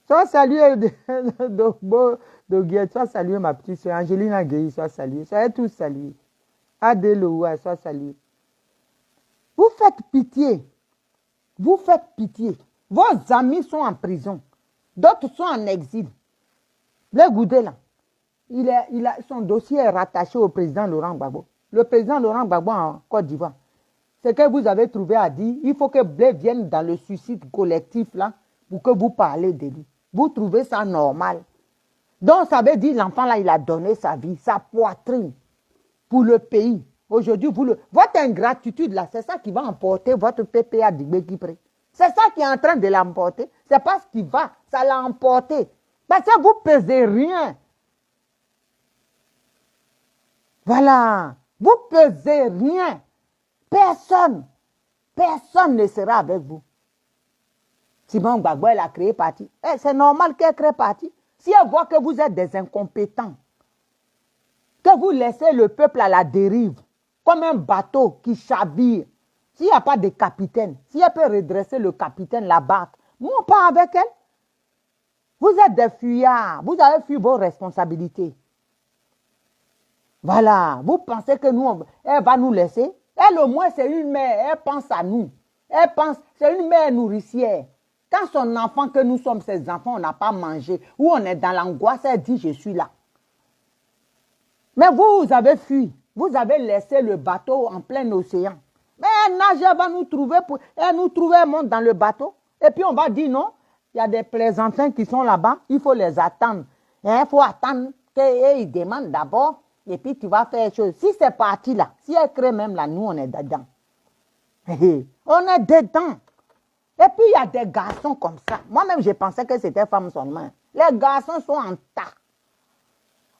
Sois salué de Guillette, sois salué ma petite soeur Angelina Gueye, sois salué. Soyez tous salués. Adéloua, sois salué. Vous faites pitié. Vous faites pitié. Vos amis sont en prison. D'autres sont en exil. Le Goudé là, son dossier est rattaché au président Laurent Gbagbo. Le président Laurent Gbagbo en Côte d'Ivoire. C'est que vous avez trouvé à dire, il faut que Blé vienne dans le suicide collectif là pour que vous parlez de lui. Vous trouvez ça normal. Donc ça veut dire l'enfant là, il a donné sa vie, sa poitrine pour le pays. Aujourd'hui, votre ingratitude là, c'est ça qui va emporter votre PPA d'Igbekipré. C'est ça qui est en train de l'emporter. C'est pas ce qui va, ça l'a emporté. Parce que vous pesez rien. Voilà. Vous pesez rien. Personne ne sera avec vous. Simone Gbagbo, elle a créé parti. C'est normal qu'elle crée parti. Si elle voit que vous êtes des incompétents, que vous laissez le peuple à la dérive, comme un bateau qui chavire, s'il n'y a pas de capitaine, si elle peut redresser le capitaine, la barque, nous on part avec elle. Vous êtes des fuyards, vous avez fui vos responsabilités. Voilà, vous pensez que nous, elle va nous laisser? Elle au moins c'est une mère, elle pense à nous. Elle pense, c'est une mère nourricière. Quand son enfant, que nous sommes ses enfants, on n'a pas mangé, ou on est dans l'angoisse, elle dit je suis là. Mais vous avez fui, vous avez laissé le bateau en plein océan. Mais un nageur va nous trouver, elle monte dans le bateau. Et puis on va dire non, il y a des plaisantins qui sont là-bas, il faut les attendre. Il faut attendre qu'ils demandent d'abord, et puis tu vas faire chose. Si c'est parti là, si elle crée même là, nous on est dedans. On est dedans. Et puis il y a des garçons comme ça. Moi-même, je pensais que c'était femme seulement. Les garçons sont en tas.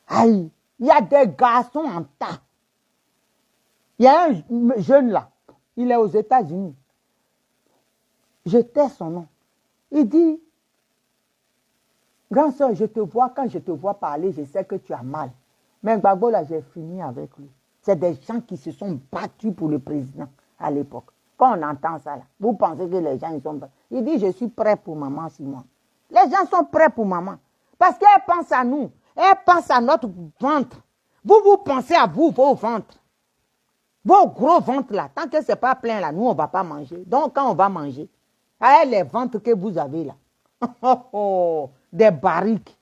Aïe, il y a des garçons en tas. Il y a un jeune là, il est aux États-Unis. Je tais son nom. Il dit, grand soeur, je te vois, quand je te vois parler, je sais que tu as mal. Mais Gbagbo là, j'ai fini avec lui. C'est des gens qui se sont battus pour le président à l'époque. Quand on entend ça, là, vous pensez que les gens, ils sont prêts. Il dit, je suis prêt pour maman Simon. Les gens sont prêts pour maman. Parce qu'elle pense à nous. Elle pense à notre ventre. Vous pensez à vous, vos ventres. Vos gros ventres là. Tant que ce n'est pas plein là, nous, on ne va pas manger. Donc, quand on va manger, avec les ventres que vous avez là. Des barriques.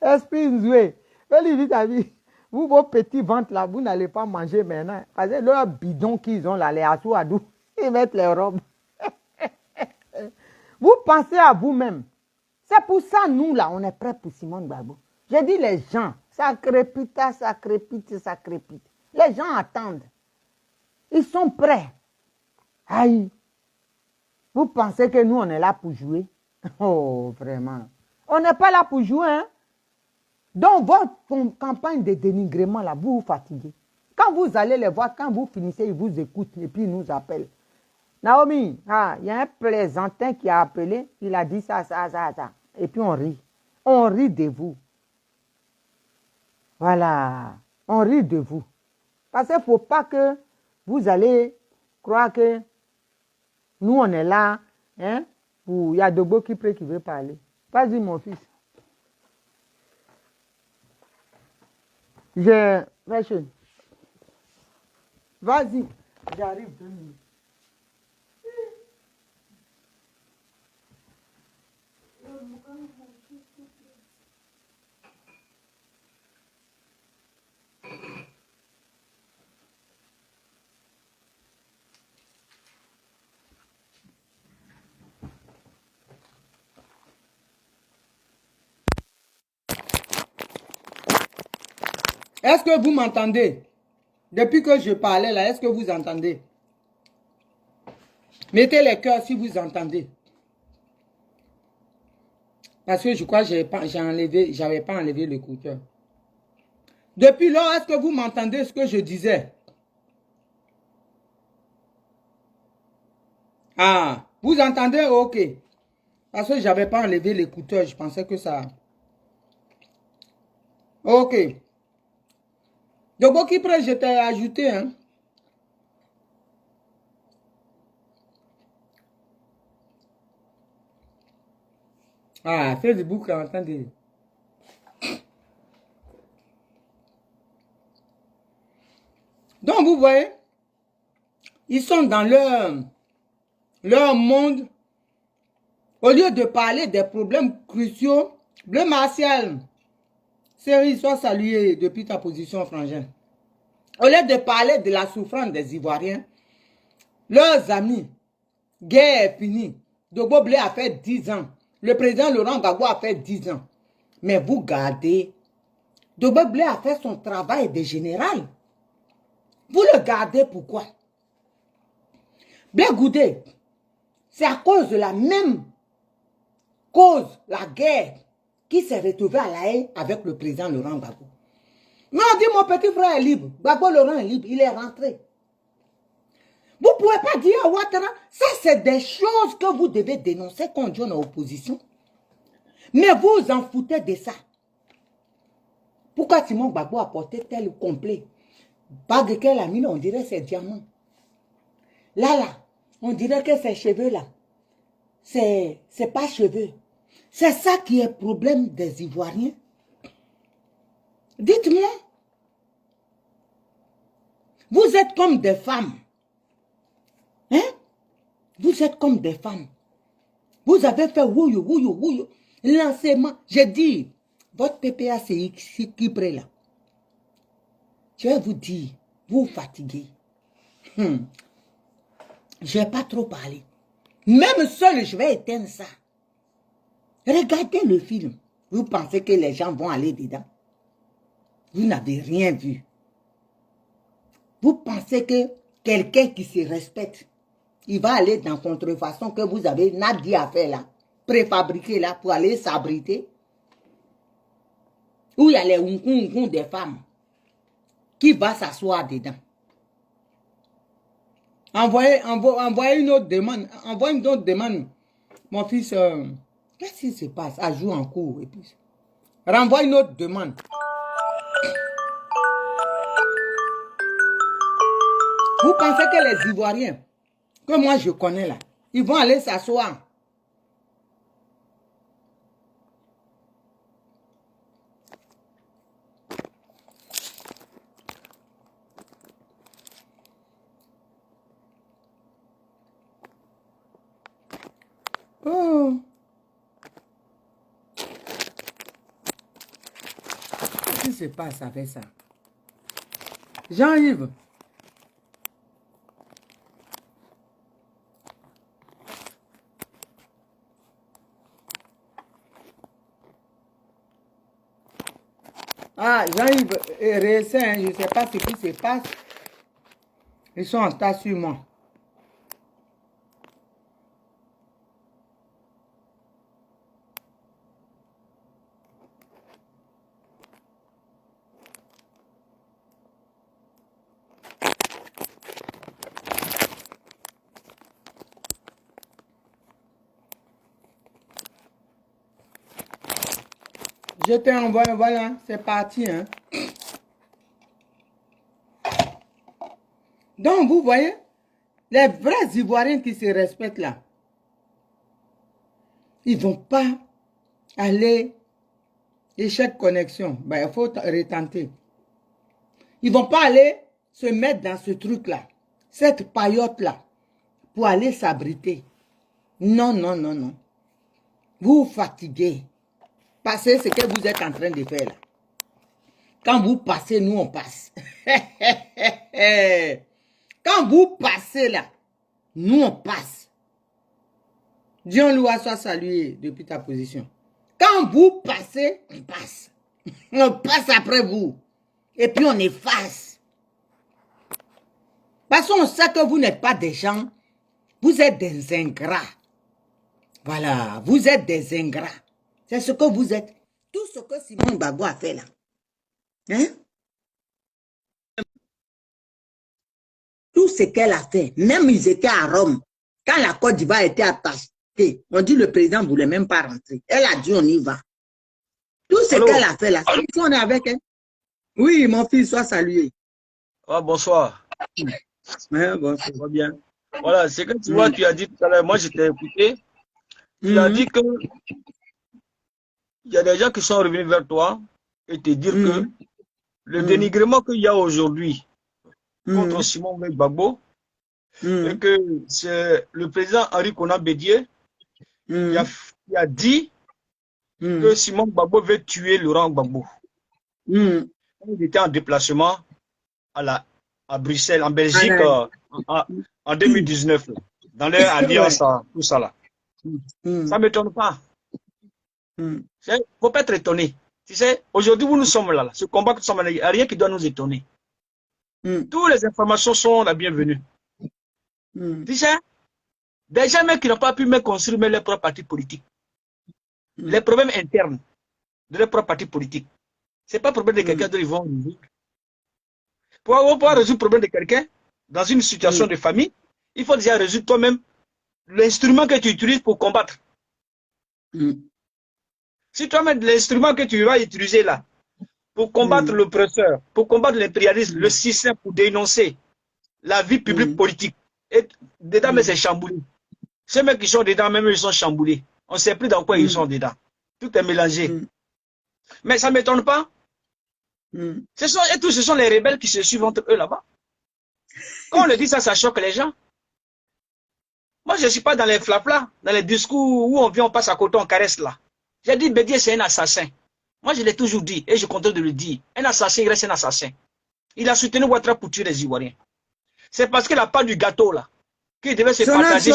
Esprit Nzoué. Lui dit à vie. Vous, vos petits ventres là, vous n'allez pas manger maintenant. Parce que leur bidon qu'ils ont là, les assouadous, ils mettent les robes. Vous pensez à vous-même. C'est pour ça, nous là, on est prêts pour Simone Gbagbo. J'ai dit les gens, ça crépite, ça crépite, ça crépite. Les gens attendent. Ils sont prêts. Aïe. Vous pensez que nous, on est là pour jouer? Oh, vraiment. On n'est pas là pour jouer, hein? Donc, votre campagne de dénigrement, là, vous vous fatiguez. Quand vous allez les voir, quand vous finissez, ils vous écoutent et puis ils nous appellent. Naomi, il y a un plaisantin qui a appelé, il a dit ça. Et puis on rit. On rit de vous. Voilà. On rit de vous. Parce qu'il ne faut pas que vous allez croire que nous, on est là. Hein, il y a Dogbo qui veut parler. Vas-y, mon fils. Vas-y, j'arrive 2 minutes. Est-ce que vous m'entendez? Depuis que je parlais là, est-ce que vous entendez? Mettez les cœurs si vous entendez. Parce que je crois que j'avais pas enlevé l'écouteur. Depuis lors, est-ce que vous m'entendez ce que je disais? Ah, vous entendez? Ok. Parce que j'avais pas enlevé l'écouteur, je pensais que ça... Ok. Donc, qui près, je t'ai ajouté, hein? Ah, Facebook, entendez. Donc, vous voyez, ils sont dans leur monde. Au lieu de parler des problèmes cruciaux, Bleu Martial, Série, sois salué depuis ta position, frangin. Au lieu de parler de la souffrance des Ivoiriens, leurs amis, guerre est finie. Dogbo Blé a fait 10 ans. Le président Laurent Gbagbo a fait 10 ans. Mais vous gardez. Dogbo Blé a fait son travail de général. Vous le gardez pourquoi? Blaise Goudé, c'est à cause de la même cause, la guerre, qui s'est retrouvé à La Haye avec le président Laurent Gbagbo. Mais on dit mon petit frère est libre. Gbagbo Laurent est libre, il est rentré. Vous ne pouvez pas dire à Ouattara, ça c'est des choses que vous devez dénoncer quand on est en opposition. Mais vous en foutez de ça. Pourquoi Simon Gbagbo a porté tel complet? Bague qu'elle a mis, on dirait c'est diamant. Là, on dirait que ces cheveux-là, c'est pas cheveux. C'est ça qui est le problème des Ivoiriens. Dites-moi. Vous êtes comme des femmes. Hein? Vous êtes comme des femmes. Vous avez fait wouyo. Lancement. J'ai dit, votre PPA, c'est équilibré là. Je vais vous dire, vous fatiguez. Je ne vais pas trop parler. Même seul, je vais éteindre ça. Regardez le film. Vous pensez que les gens vont aller dedans? Vous n'avez rien vu. Vous pensez que quelqu'un qui se respecte, il va aller dans contrefaçon que vous avez Nadi à faire là, préfabriqué là pour aller s'abriter? Où il y a les ounkoun des femmes qui va s'asseoir dedans? Envoyez une autre demande. Envoyez une autre demande. Mon fils, qu'est-ce qui se passe? À jouer en cours. Et puis, renvoie une autre demande. Vous pensez que les Ivoiriens, que moi je connais là, ils vont aller s'asseoir? Oh. Qu'est-ce qui se passe avec ça? Jean-Yves. Ah, Jean-Yves et Récin, je ne sais pas ce qui se passe. Ils sont en tas sur moi. Je t'ai envoyé, voilà, c'est parti. Hein. Donc, vous voyez, les vrais Ivoiriens qui se respectent là, ils ne vont pas aller échec connexion. Ben, il faut retenter. Ils ne vont pas aller se mettre dans ce truc-là, cette paillote-là, pour aller s'abriter. Non. Vous vous fatiguez. Passez ce que vous êtes en train de faire là. Quand vous passez, nous on passe. Quand vous passez là, nous on passe. Dieu loué soit salué depuis ta position. Quand vous passez, on passe. On passe après vous. Et puis on efface. Parce qu'on sait que vous n'êtes pas des gens. Vous êtes des ingrats. Voilà, vous êtes des ingrats. C'est ce que vous êtes. Tout ce que Simon Gbagbo a fait là. Hein? Tout ce qu'elle a fait. Même ils étaient à Rome. Quand la Côte d'Ivoire était attachée, on dit le président ne voulait même pas rentrer. Elle a dit on y va. Tout ce qu'elle a fait là, si on est avec elle. Oui, mon fils, sois salué. Ah, bonsoir. Bonsoir. Ça va bien. Voilà, c'est que tu vois, tu as dit tout à l'heure, moi je t'ai écouté. Tu as dit que il y a des gens qui sont revenus vers toi et te dire que le dénigrement qu'il y a aujourd'hui contre Simon Gbagbo, et que c'est le président Henri Konan Bédié qui a dit que Simon Gbagbo veut tuer Laurent Gbagbo. Il était en déplacement à Bruxelles, en Belgique, en 2019, dans leur alliance, tout ça là. Ça ne m'étonne pas. Il ne faut pas être étonné. Tu sais, aujourd'hui où nous sommes là, ce combat que nous sommes là, il n'y a rien qui doit nous étonner. Toutes les informations sont la bienvenue. Tu sais, des gens même qui n'ont pas pu même construire même leur propre parti politique. Les problèmes internes de leur propre parti politique. Ce n'est pas le problème de quelqu'un dont ils vont résoudre. Pour pouvoir résoudre le problème de quelqu'un dans une situation de famille, il faut déjà résoudre toi-même l'instrument que tu utilises pour combattre. Si toi-même, l'instrument que tu vas utiliser là, pour combattre l'oppresseur, pour combattre l'impérialisme, le système, pour dénoncer la vie publique politique, et dedans, mais c'est chamboulé. Ceux mecs qui sont dedans, même ils sont chamboulés. On ne sait plus dans quoi ils sont dedans. Tout est mélangé. Mais ça ne m'étonne pas. Ce sont les rebelles qui se suivent entre eux là-bas. Quand on le dit ça, ça choque les gens. Moi, je ne suis pas dans les flaplas, dans les discours où on vient, on passe à côté, on caresse là. J'ai dit, Bédié, c'est un assassin. Moi, je l'ai toujours dit, et je continue de le dire. Un assassin, il reste un assassin. Il a soutenu Ouattara pour tuer les Ivoiriens. C'est parce qu'il n'a pas du gâteau là, qu'ils devaient se partager.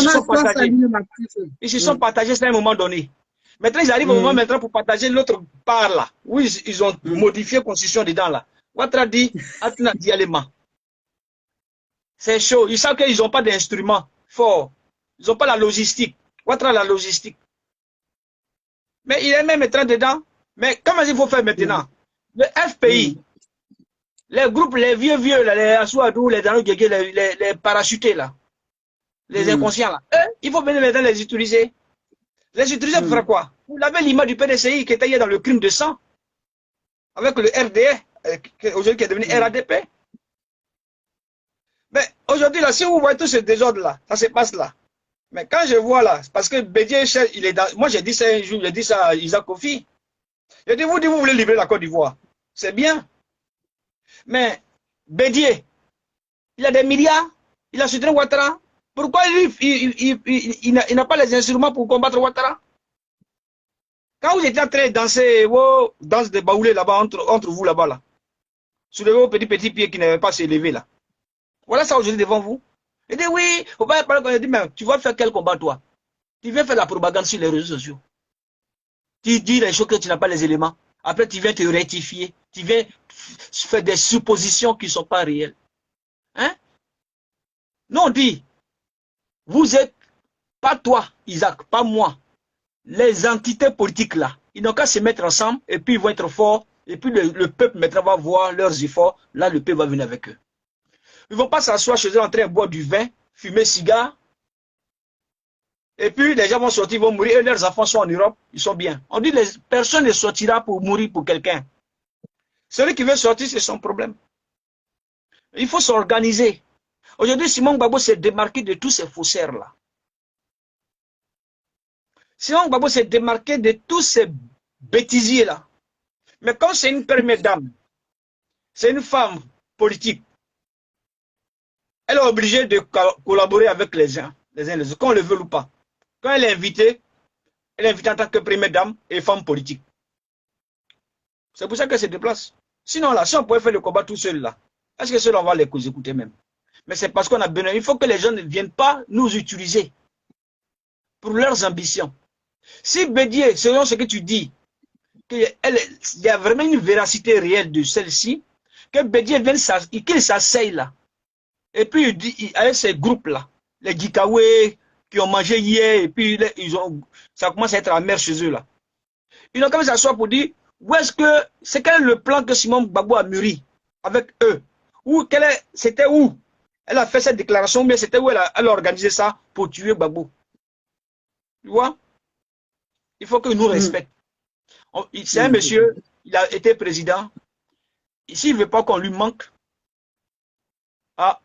Ils se sont partagés à un moment donné. Maintenant, ils arrivent au moment maintenant pour partager l'autre part là, où ils ont modifié la constitution dedans là. Ouattara dit, Atina Dialema. C'est chaud. Ils savent qu'ils n'ont pas d'instruments forts. Ils n'ont pas la logistique. Ouattara la logistique. Mais il est même entré dedans. Mais comment il faut faire maintenant? Le FPI, les groupes, les vieux, là, les Assouadou, les Danou Guégué, les parachutés là, les inconscients là, eux, il faut venir maintenant les utiliser. Les utiliser pour faire quoi? Vous avez l'image du PDCI qui était hier dans le crime de sang, avec le RDE, aujourd'hui qui est devenu RADP. Mais aujourd'hui là, si vous voyez tout ce désordre là, ça se passe là. Mais quand je vois là, parce que Bédié, il est dans. Moi j'ai dit ça un jour, j'ai dit ça à Isaac Kofi. J'ai dit, vous voulez libérer la Côte d'Ivoire. C'est bien. Mais Bédié, il a des milliards, il a soutenu Ouattara. Pourquoi il n'a pas les instruments pour combattre Ouattara? Quand vous étiez en train de danser, danse de baoulé là-bas, entre vous là-bas, là, soulevez vos petits pieds qui n'avaient pas s'élever là. Voilà ça aujourd'hui devant vous. Il dit oui, faut pas parler. Il dit, mais tu vas faire quel combat toi? Tu viens faire la propagande sur les réseaux sociaux. Tu dis les choses que tu n'as pas les éléments. Après, tu viens te rectifier. Tu viens faire des suppositions qui ne sont pas réelles. Hein? Non, on dit, vous êtes, pas toi, Isaac, pas moi, les entités politiques là, ils n'ont qu'à se mettre ensemble et puis ils vont être forts. Et puis le peuple maintenant va voir leurs efforts. Là, le peuple va venir avec eux. Ils ne vont pas s'asseoir chez eux en train de boire du vin, fumer cigare. Et puis les gens vont sortir, ils vont mourir. Et leurs enfants sont en Europe, ils sont bien. On dit personne ne sortira pour mourir pour quelqu'un. Celui qui veut sortir, c'est son problème. Il faut s'organiser. Aujourd'hui, Simon Gbagbo s'est démarqué de tous ces faussaires-là. Simon Gbagbo s'est démarqué de tous ces bêtisiers-là. Mais quand c'est une première dame, c'est une femme politique, elle est obligée de collaborer avec les uns les autres, qu'on le veut ou pas. Quand elle est invitée en tant que première dame et femme politique. C'est pour ça qu'elle se déplace. Sinon, là, si on pouvait faire le combat tout seul, là, est-ce que cela on va les écouter même? Mais c'est parce qu'on a besoin. Il faut que les gens ne viennent pas nous utiliser pour leurs ambitions. Si Bédié, selon ce que tu dis, qu'il y a vraiment une véracité réelle de celle-ci, que Bédié vienne, qu'il s'asseye là. Et puis, il dit, avec ces groupes-là, les Gikawe qui ont mangé hier, et puis ça commence à être amer chez eux là. Ils ont quand même s'asseoir pour dire, où est-ce que, c'est quel est le plan que Simon Gbagbo a mûri avec eux? C'était où? Elle a fait cette déclaration, mais c'était où elle a organisé ça pour tuer Gbagbo. Tu vois? Il faut que nous respectent. C'est un monsieur, il a été président. S'il ne veut pas qu'on lui manque,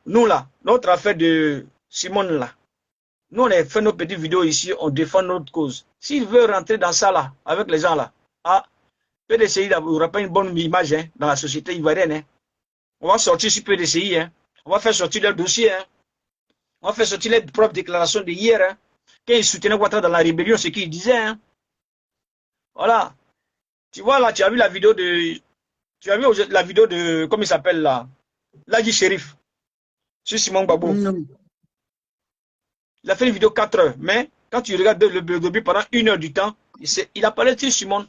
nous là, notre affaire de Simone là, nous on a fait nos petites vidéos ici, on défend notre cause. S'il veut rentrer dans ça là, avec les gens là, PDCI n'aura pas une bonne image dans la société ivoirienne. Hein. On va sortir sur PDCI, hein. On va faire sortir leur dossier, hein. On va faire sortir les propres déclarations de hier. Hein. Quand ils soutenaient Ouattara dans la rébellion, ce qu'ils disaient. Hein. Voilà. Tu vois là, tu as vu la vidéo de... Tu as vu la vidéo de... Comment il s'appelle là? Ladji Chérif. Sur Simon Gbagbo. Il a fait une vidéo 4 heures. Mais quand tu regardes le début pendant 1 heure du temps, il a parlé de Simon.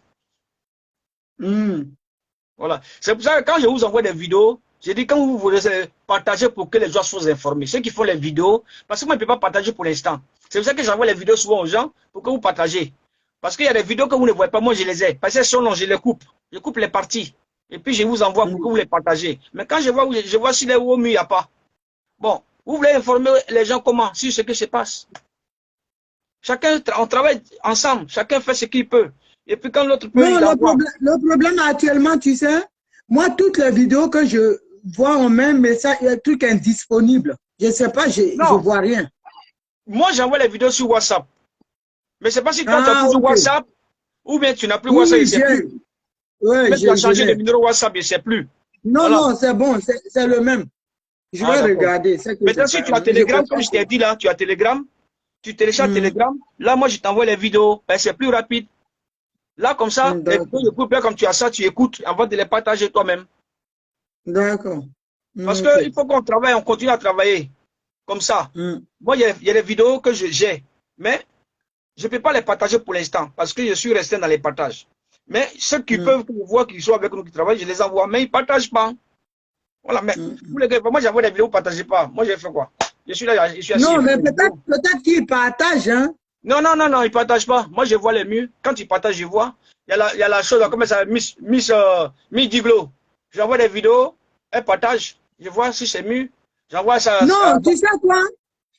Voilà. C'est pour ça que quand je vous envoie des vidéos, J'ai dit, quand vous voulez partager pour que les gens soient informés, ceux qui font les vidéos, parce que moi, je ne peux pas partager pour l'instant. C'est pour ça que j'envoie les vidéos souvent aux gens pour que vous partagez. Parce qu'il y a des vidéos que vous ne voyez pas, moi, je les ai. Parce qu'elles sont longues, je les coupe. Je coupe les parties. Et puis, je vous envoie pour que vous les partagez. Mais quand je vois si les hauts, il n'y a pas. Bon, vous voulez informer les gens comment, sur ce qui se passe. Chacun, on travaille ensemble. Chacun fait ce qu'il peut. Et puis, quand l'autre peut, Non, il envoie. le problème actuellement, tu sais, moi, toutes les vidéos que je vois en même message, il y a un truc indisponible. Je ne sais pas, je ne vois rien. Moi, j'envoie les vidéos sur WhatsApp. Mais c'est pas si toi, tu as toujours ok. WhatsApp, ou bien tu n'as plus Oui, WhatsApp, je ne sais plus. Ouais, Mais tu as changé de numéro WhatsApp, je ne sais plus. Non, Voilà. non, c'est bon, c'est le même. Je vais regarder. Maintenant, si tu as Telegram, comme je t'ai dit là, tu as Telegram, tu télécharges Telegram. Là, moi, je t'envoie les vidéos. Ben, c'est plus rapide. Là, comme ça, les vidéos de couple, comme tu as ça, tu écoutes avant de les partager toi-même. D'accord. Parce qu'il faut qu'on travaille, on continue à travailler. Comme ça. Moi, il y a des vidéos que j'ai. Mais je ne peux pas les partager pour l'instant. Parce que je suis resté dans les partages. Mais ceux qui peuvent voir, qui sont avec nous, qui travaillent, je les envoie. Mais ils ne partagent pas. Voilà, mais vous les gars, moi j'envoie des vidéos, vous ne partagez pas. Moi j'ai fait quoi? Je suis là, je suis assis. Non, mais peut-être qu'ils partagent, hein? Non, non, non, non, ils ne partagent pas. Moi je vois les mieux. Quand ils partagent, je vois. Il y a la chose, comment ça, Miss Diglo. J'envoie des vidéos, elle partage. Je vois si c'est mieux. J'envoie ça. Non, tu sais quoi?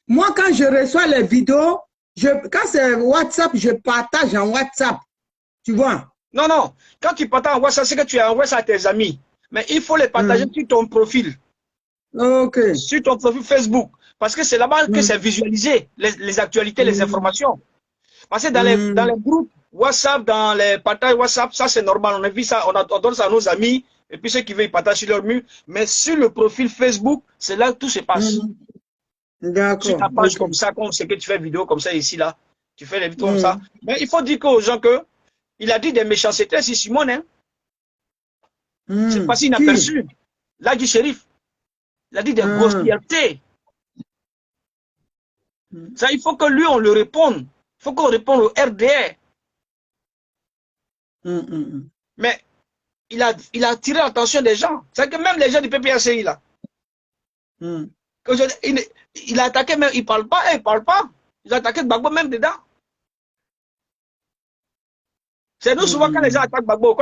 Moi, quand je reçois les vidéos, quand c'est WhatsApp, je partage en WhatsApp. Tu vois? Non, non. Quand tu partages en WhatsApp, c'est que tu envoies ça à tes amis. Mais il faut les partager sur ton profil. Ok. Sur ton profil Facebook. Parce que c'est là-bas que c'est visualisé, les actualités, les informations. Parce que dans les groupes WhatsApp, dans les partages WhatsApp, ça c'est normal. On a vu ça, on donne ça à nos amis. Et puis ceux qui veulent, ils partagent sur leur mur. Mais sur le profil Facebook, c'est là que tout se passe. D'accord. Sur ta page comme ça, comme c'est que tu fais vidéo comme ça ici, là. Tu fais les vidéos comme ça. Mais il faut dire aux gens que il a dit des méchancetés, c'est Simone, hein. C'est pas si inaperçu. Là, du shérif. Il a dit des grossièretés. Ça, il faut que lui, on le réponde. Il faut qu'on réponde au RDR. Mais il a attiré l'attention des gens. C'est que même les gens du PPRCI, là. Il a attaqué, même, il ne parle pas, il ne parle pas. Il a attaqué Gbagbo même dedans. C'est nous, souvent, quand les gens attaquent Gbagbo,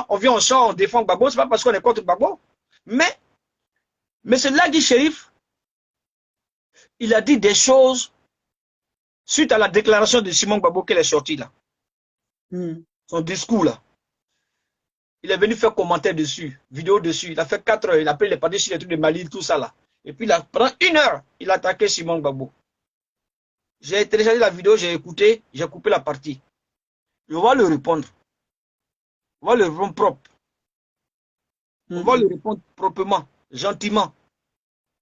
on vient, on sort, on défend Gbagbo, ce n'est pas parce qu'on est contre Gbagbo. Mais ce Lagui Shérif, il a dit des choses suite à la déclaration de Simon Gbagbo qu'elle est sortie là. Son discours là. Il est venu faire commentaire dessus, vidéo dessus. Il a fait 4 heures, il a pris les parties sur les trucs de Mali, tout ça là. Et puis pendant 1 heure, il a attaqué Simon Gbagbo. J'ai téléchargé la vidéo, j'ai écouté, j'ai coupé la partie. On va le répondre. On va le répondre propre. On va le répondre proprement, gentiment.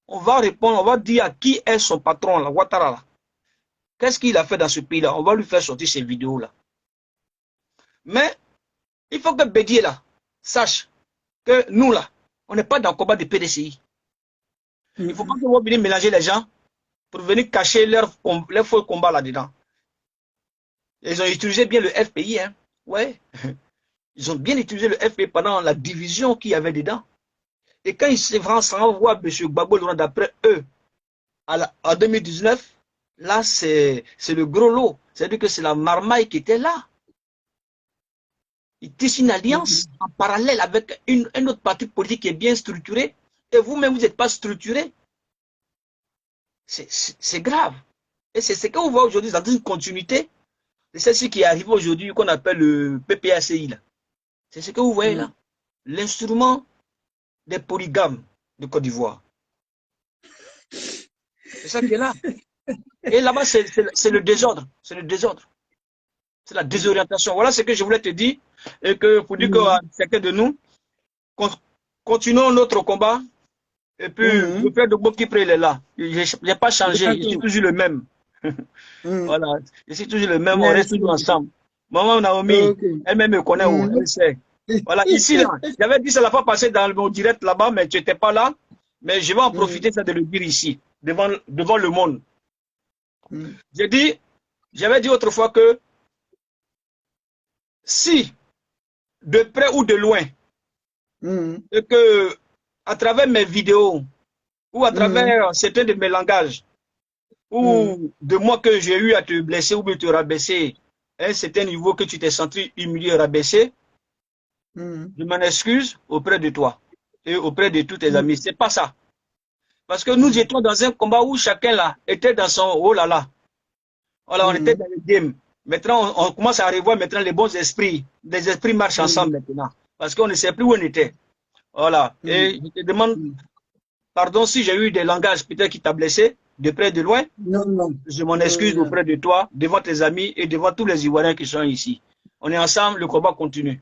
On va répondre, on va dire à qui est son patron, là, Ouattara. Là. Qu'est-ce qu'il a fait dans ce pays-là? On va lui faire sortir ces vidéos-là. Mais, il faut que Bédier, là, sache que nous, là, on n'est pas dans le combat de PDCI. Il ne faut pas qu'on va venir mélanger les gens pour venir cacher leur faux combat là-dedans. Ils ont utilisé bien le FPI, hein. Ouais. Ils ont bien utilisé le FPI pendant la division qu'il y avait dedans. Et quand ils se renvoient M. Gbagbo d'après eux, en 2019, là, c'est le gros lot. C'est-à-dire que c'est la marmaille qui était là. Ils tissent une alliance en parallèle avec un autre parti politique qui est bien structuré. Et vous-même, vous n'êtes pas structuré. C'est grave. Et c'est ce qu'on voit aujourd'hui dans une continuité. C'est ce qui est arrivé aujourd'hui qu'on appelle le PPACI. C'est ce que vous voyez là. L'instrument des polygames de Côte d'Ivoire. C'est ça qui est là. Et là-bas, c'est le désordre. C'est le désordre. C'est la désorientation. Voilà ce que je voulais te dire. Et que pour dire que chacun de nous, continuons notre combat. Et puis, le père de Bob Kipré, il est là. Je n'ai pas changé. Je suis toujours le même. Voilà. Je suis toujours le même. On reste toujours ensemble. Maman Naomi, elle-même me connaît. Elle sait. Voilà, ici, là, j'avais dit ça la fois passée dans mon direct là-bas, mais tu n'étais pas là. Mais je vais en profiter ça de le dire ici, devant le monde. J'avais dit autrefois que si, de près ou de loin, et que à travers mes vidéos, ou à travers certains de mes langages, ou de moi que j'ai eu à te blesser ou te rabaisser à un certain niveau que tu t'es senti humilié, rabaissé, je m'en excuse auprès de toi et auprès de tous tes amis. C'est pas ça. Parce que nous étions dans un combat où chacun là était dans son oh là là. Voilà, on était dans le game. Maintenant, on commence à revoir maintenant les bons esprits. Les esprits marchent ensemble maintenant. Parce qu'on ne sait plus où on était. Voilà. Et je te demande pardon si j'ai eu des langages peut-être qui t'a blessé, de près, de loin. Non, non. Je m'en excuse auprès de toi, devant tes amis et devant tous les Ivoiriens qui sont ici. On est ensemble, le combat continue.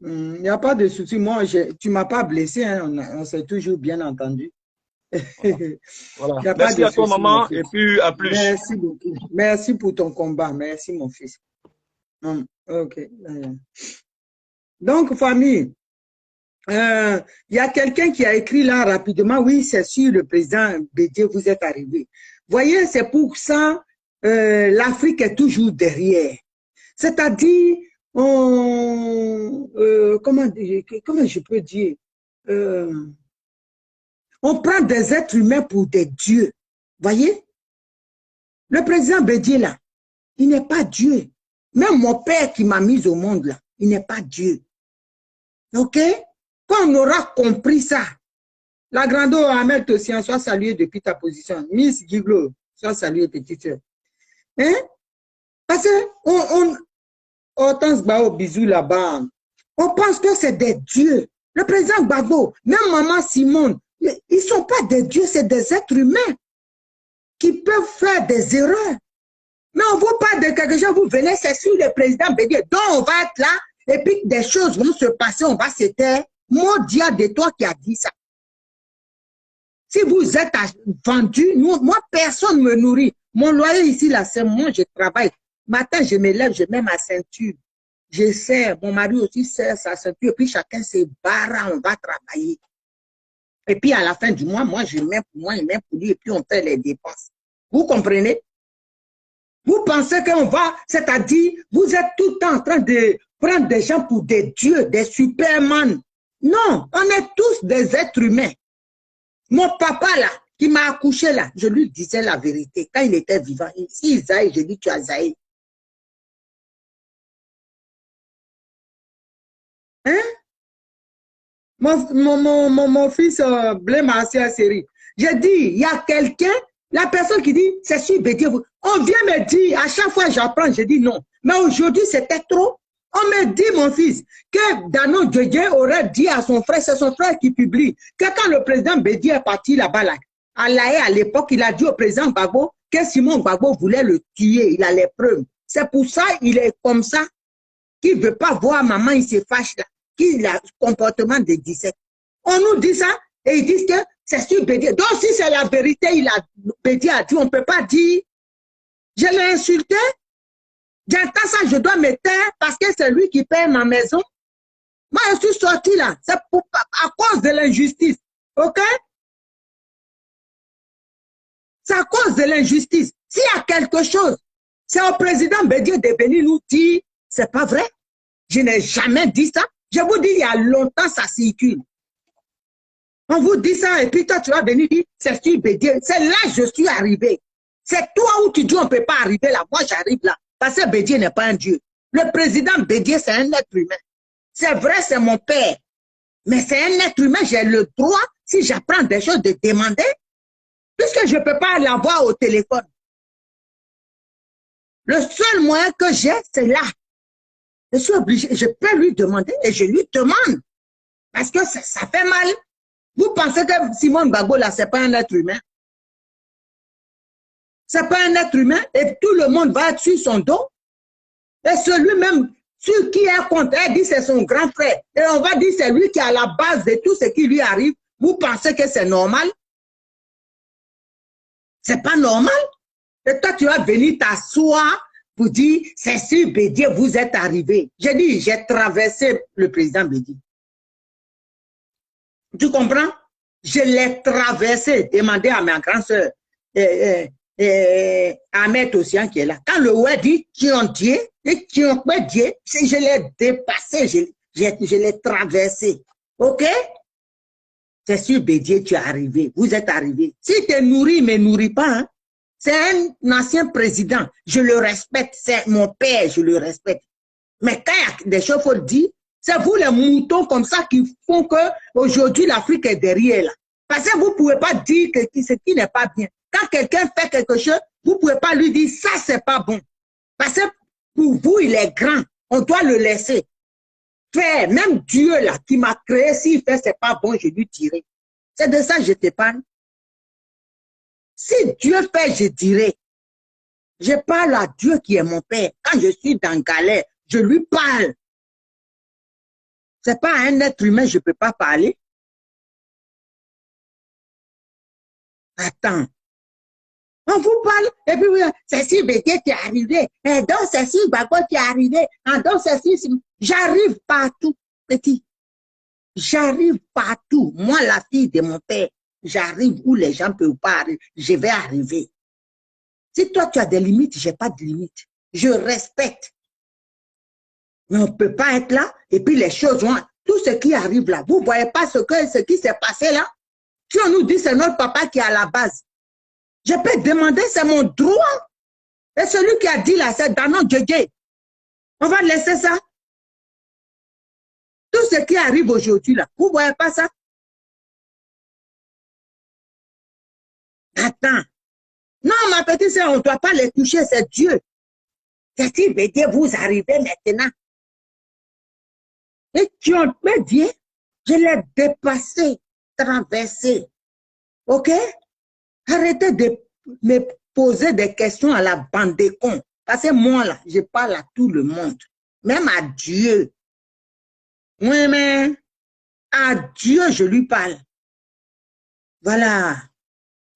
Il n'y a pas de souci. Moi, tu ne m'as pas blessé. Hein. On s'est toujours bien entendu. Voilà. Merci à toi, maman, et puis à plus. Merci beaucoup. Merci pour ton combat. Merci, mon fils. Ok. Donc, famille, il y a quelqu'un qui a écrit là rapidement. Oui, c'est sûr, le président Bédié, vous êtes arrivé. Voyez, c'est pour ça l'Afrique est toujours derrière. C'est-à-dire, comment je peux dire, on prend des êtres humains pour des dieux. Voyez? Le président Bédié là, il n'est pas Dieu. Même mon père qui m'a mis au monde là, il n'est pas Dieu. Ok? Quand on aura compris ça, la grandeur Ahmed Tossian, soit saluée depuis ta position. Miss Giglo, soit saluée petite soeur. Hein? Parce que autant se bat au bisou là-bas. On pense que c'est des dieux. Le président Gbagbo, même maman Simone, ils ne sont pas des dieux, c'est des êtres humains qui peuvent faire des erreurs. Mais on vous parle de quelque chose, vous venez, c'est sur le président Bédié. Donc on va être là, et puis des choses vont se passer, on va se taire. Maudit de toi qui a dit ça. Si vous êtes vendu, moi personne ne me nourrit. Mon loyer ici, là, c'est moi, je travaille. Matin, je me lève, je mets ma ceinture. Je sers, mon mari aussi sert sa ceinture, et puis chacun se barre, on va travailler. Et puis à la fin du mois, moi je mets pour moi, il met pour lui, et puis on fait les dépenses. Vous comprenez? Vous pensez qu'on va, c'est-à-dire, vous êtes tout le temps en train de prendre des gens pour des dieux, des superman. Non, on est tous des êtres humains. Mon papa là, qui m'a accouché là, je lui disais la vérité. Quand il était vivant, si Isaïe, je dis tu as Isaïe. Hein? Mon fils blâme à la série. J'ai dit, il y a quelqu'un, la personne qui dit, c'est sur Bédié. On vient me dire, à chaque fois j'apprends, je dis non. Mais aujourd'hui, c'était trop. On me dit, mon fils, que Dano Djedje aurait dit à son frère, c'est son frère qui publie, que quand le président Bédié est parti là-bas, là, à l'AE, à l'époque, il a dit au président Gbagbo que Simon Gbagbo voulait le tuer. Il a les preuves. C'est pour ça qu'il est comme ça, qu'il ne veut pas voir maman, il se fâche là, qu'il a le comportement de 17. On nous dit ça, et ils disent que c'est sur Bédié. Donc, si c'est la vérité, Bédié a dit, on ne peut pas dire, je l'ai insulté. J'entends ça, je dois me taire parce que c'est lui qui paye ma maison. Moi, je suis sorti là. C'est à cause de l'injustice. OK? C'est à cause de l'injustice. S'il y a quelque chose, c'est au président Bédié de venir nous dire, c'est pas vrai. Je n'ai jamais dit ça. Je vous dis, il y a longtemps, ça circule. On vous dit ça et puis toi, tu vas venir dire, c'est sur Bédié. C'est là que je suis arrivé. C'est toi où tu dis, on ne peut pas arriver là. Moi, j'arrive là. Parce que Bédié n'est pas un dieu. Le président Bédié, c'est un être humain. C'est vrai, c'est mon père. Mais c'est un être humain. J'ai le droit, si j'apprends des choses, de demander. Puisque je ne peux pas l'avoir au téléphone. Le seul moyen que j'ai, c'est là. Je suis obligé. Je peux lui demander et je lui demande. Parce que ça fait mal. Vous pensez que Simon Gbagbo, là, ce n'est pas un être humain? Ce n'est pas un être humain et tout le monde va être sur son dos. Et celui-même, sur qui est contre, elle dit c'est son grand frère. Et on va dire c'est lui qui est à la base de tout ce qui lui arrive. Vous pensez que c'est normal? C'est pas normal. Et toi, tu vas venir t'asseoir pour dire c'est sur Bédié, vous êtes arrivé. J'ai dit, j'ai traversé le président Bédié. Tu comprends? Je l'ai traversé. Demandez à ma grande soeur. Ahmed Tossian qui est là. Quand le oué dit qui ont Dieu, et qui ont quoi Dieu, je l'ai dépassé, je l'ai traversé. OK? C'est sûr, Bédié, tu es arrivé. Vous êtes arrivé. Si tu es nourri, mais nourris pas, hein, c'est un ancien président. Je le respecte. C'est mon père, je le respecte. Mais quand il y a des choses, il faut le dire, c'est vous les moutons comme ça qui font que aujourd'hui l'Afrique est derrière là. Parce que vous ne pouvez pas dire que ce qui n'est pas bien. Quand quelqu'un fait quelque chose, vous ne pouvez pas lui dire ça, c'est pas bon. Parce que pour vous, il est grand. On doit le laisser faire. Même Dieu là, qui m'a créé, s'il fait c'est pas bon, je lui dirai. C'est de ça que je te parle. Si Dieu fait, je dirai. Je parle à Dieu qui est mon père. Quand je suis dans galère, je lui parle. C'est pas à un être humain, je ne peux pas parler. Attends. On vous parle, et puis Cécile Bédié qui est arrivé, et donc Cécile Gbagbo qui est arrivé, et donc Cécile, j'arrive partout, petit. J'arrive partout. Moi, la fille de mon père, j'arrive où les gens ne peuvent pas arriver. Je vais arriver. Si toi, tu as des limites, je n'ai pas de limites. Je respecte. Mais on ne peut pas être là, et puis les choses vont, tout ce qui arrive là, vous ne voyez pas ce qui s'est passé là? Si on nous dit c'est notre papa qui est à la base, je peux demander, c'est mon droit. Et celui qui a dit là, c'est Danon Djedje. On va laisser ça. Tout ce qui arrive aujourd'hui là, vous ne voyez pas ça? Attends. Non, ma petite sœur, on ne doit pas les toucher, c'est Dieu. C'est-à-dire, Bédié, vous arrivez maintenant. Et tu en peux dire, je l'ai dépassé, traversé. OK? Arrêtez de me poser des questions à la bande des cons. Parce que moi, là, je parle à tout le monde. Même à Dieu. Oui, mais à Dieu, je lui parle. Voilà.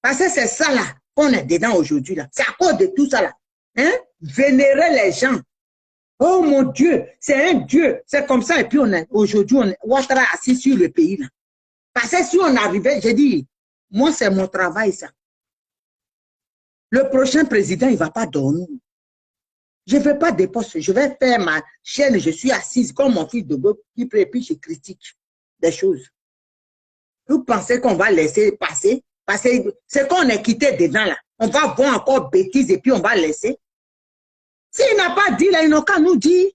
Parce que c'est ça, là, qu'on est dedans aujourd'hui, là. C'est à cause de tout ça, là. Hein? Vénérer les gens. Oh mon Dieu, c'est un Dieu. C'est comme ça. Et puis, aujourd'hui, on est Ouattara assis sur le pays, là. Parce que si on arrivait, j'ai dit, moi, c'est mon travail, ça. Le prochain président, il ne va pas dormir. Je ne fais pas de poste. Je vais faire ma chaîne. Je suis assise comme mon fils de Bob qui prie, puis je critique des choses. Vous pensez qu'on va laisser passer? Parce que c'est qu'on est quitté dedans, là. On va voir encore bêtises et puis on va laisser. S'il n'a pas dit, là, il n'a qu'à nous dire.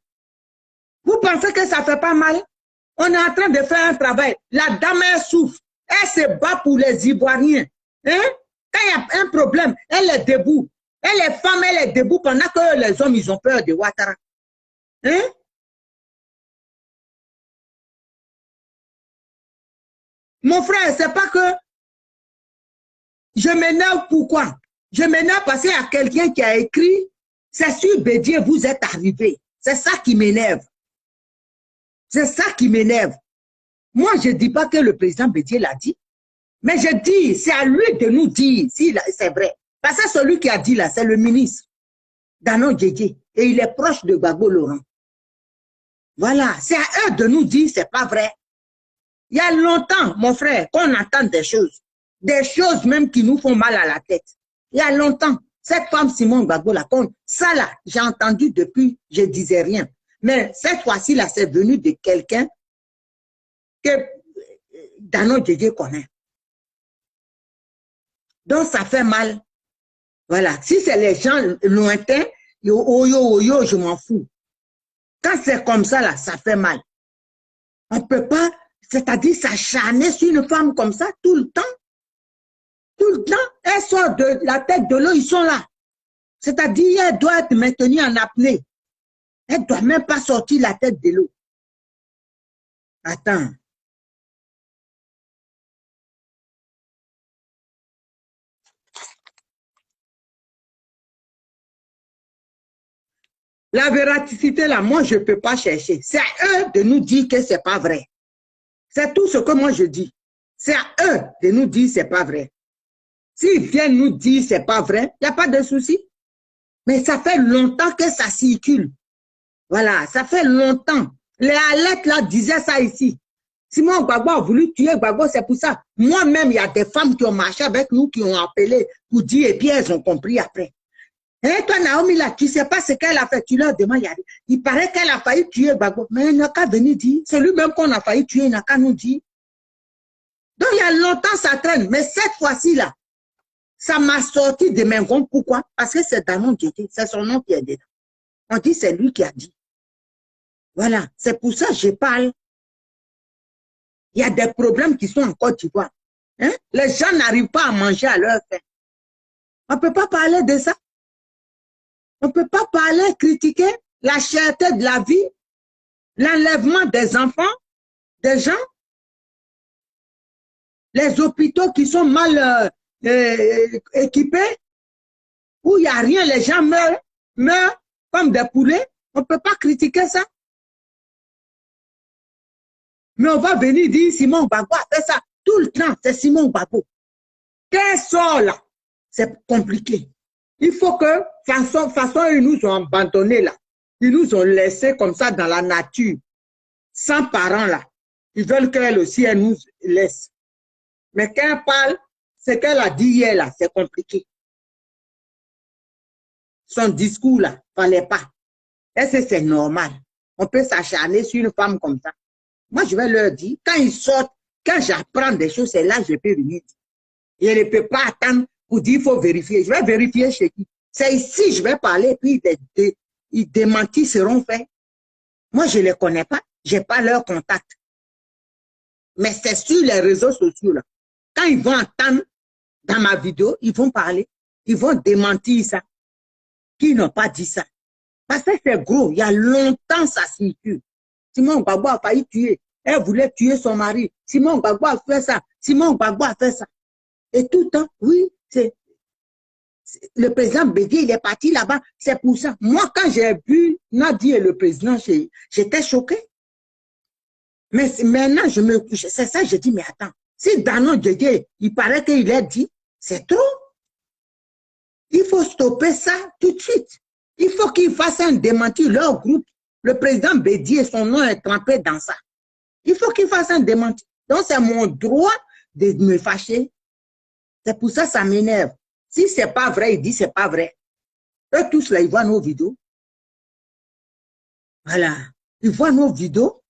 Vous pensez que ça ne fait pas mal? On est en train de faire un travail. La dame, elle souffre. Elle se bat pour les Ivoiriens. Hein? Quand il y a un problème, elle est debout. Elle est femme, elle est debout pendant que les hommes, ils ont peur de Ouattara. Hein? Mon frère, c'est pas que je m'énerve pourquoi? Je m'énerve parce qu'il y a quelqu'un qui a écrit, c'est sur Bédié, vous êtes arrivé. C'est ça qui m'énerve. C'est ça qui m'énerve. Moi, je ne dis pas que le président Bédié l'a dit, mais je dis, c'est à lui de nous dire si c'est vrai. Parce que celui qui a dit là, c'est le ministre Danon Djedje, et il est proche de Gbagbo Laurent. Voilà, c'est à eux de nous dire c'est pas vrai. Il y a longtemps, mon frère, qu'on entend des choses même qui nous font mal à la tête. Il y a longtemps, cette femme Simone Gbagbo là, ça là, j'ai entendu depuis, je disais rien. Mais cette fois-ci là, c'est venu de quelqu'un que Danon Djedje connaît. Donc ça fait mal. Voilà, si c'est les gens lointains, je m'en fous. Quand c'est comme ça là, ça fait mal. On ne peut pas, c'est-à-dire s'acharner sur une femme comme ça tout le temps. Tout le temps, elle sort de la tête de l'eau, ils sont là. C'est-à-dire, elle doit être maintenue en apnée. Elle ne doit même pas sortir la tête de l'eau. Attends. La véracité, là, moi, je ne peux pas chercher. C'est à eux de nous dire que ce n'est pas vrai. C'est tout ce que moi, je dis. C'est à eux de nous dire que ce n'est pas vrai. S'ils viennent nous dire que ce n'est pas vrai, il n'y a pas de souci. Mais ça fait longtemps que ça circule. Voilà, ça fait longtemps. Les alertes, là, disaient ça ici. Simon Gbagbo a voulu tuer Gbagbo, c'est pour ça. Moi-même, il y a des femmes qui ont marché avec nous, qui ont appelé pour dire, et puis elles ont compris après. Et toi, Naomi, là, tu ne sais pas ce qu'elle a fait. Tu leur demandes, il paraît qu'elle a failli tuer Gbagbo. Mais il n'a qu'à venir dire. C'est lui-même qu'on a failli tuer, il n'a qu'à nous dire. Donc, il y a longtemps, ça traîne. Mais cette fois-ci, là, ça m'a sorti de mes gonds. Pourquoi? Parce que c'est Danon Djedje. C'est son nom qui est dedans. On dit c'est lui qui a dit. Voilà. C'est pour ça que je parle. Il y a des problèmes qui sont en Côte d'Ivoire. Hein? Les gens n'arrivent pas à manger à leur faim. On ne peut pas parler de ça. On ne peut pas parler, critiquer la cherté de la vie, l'enlèvement des enfants, des gens, les hôpitaux qui sont mal équipés, où il n'y a rien, les gens meurent comme des poulets. On ne peut pas critiquer ça. Mais on va venir dire Simon Gbagbo a fait ça. Tout le temps, c'est Simon Gbagbo. Qu'un sort là, c'est compliqué. Il faut que, façon, ils nous ont abandonnés là. Ils nous ont laissés comme ça dans la nature, sans parents là. Ils veulent qu'elle aussi, elle nous laisse. Mais quand elle parle, ce qu'elle a dit hier là, c'est compliqué. Son discours là, fallait pas. Est-ce que c'est normal? On peut s'acharner sur une femme comme ça. Moi, je vais leur dire, quand ils sortent, quand j'apprends des choses, c'est là que je peux venir. Je ne peux pas attendre pour dire qu'il faut vérifier. Je vais vérifier chez qui. C'est ici, je vais parler, puis ils démentis seront faits. Moi, je ne les connais pas. Je n'ai pas leur contact. Mais c'est sur les réseaux sociaux, là. Quand ils vont entendre dans ma vidéo, ils vont parler. Ils vont démentir ça. Qui n'ont pas dit ça. Parce que c'est gros. Il y a longtemps, ça circule. Simon Gbagbo a failli tuer. Elle voulait tuer son mari. Simon Gbagbo a fait ça. Simon Gbagbo a fait ça. Et tout le temps, oui, c'est le président Bédié, il est parti là-bas. C'est pour ça. Moi, quand j'ai vu Nadi et le président, j'étais choqué. Mais maintenant, c'est ça, je dis, mais attends. Si Danon Djedje, il paraît qu'il a dit, c'est trop. Il faut stopper ça tout de suite. Il faut qu'ils fassent un démenti, leur groupe. Le président Bédié, son nom est trempé dans ça. Il faut qu'il fasse un démenti. Donc, c'est mon droit de me fâcher. C'est pour ça que ça m'énerve. Si ce n'est pas vrai, il dit c'est pas vrai. Eux tous là, ils voient nos vidéos. Voilà. Ils voient nos vidéos.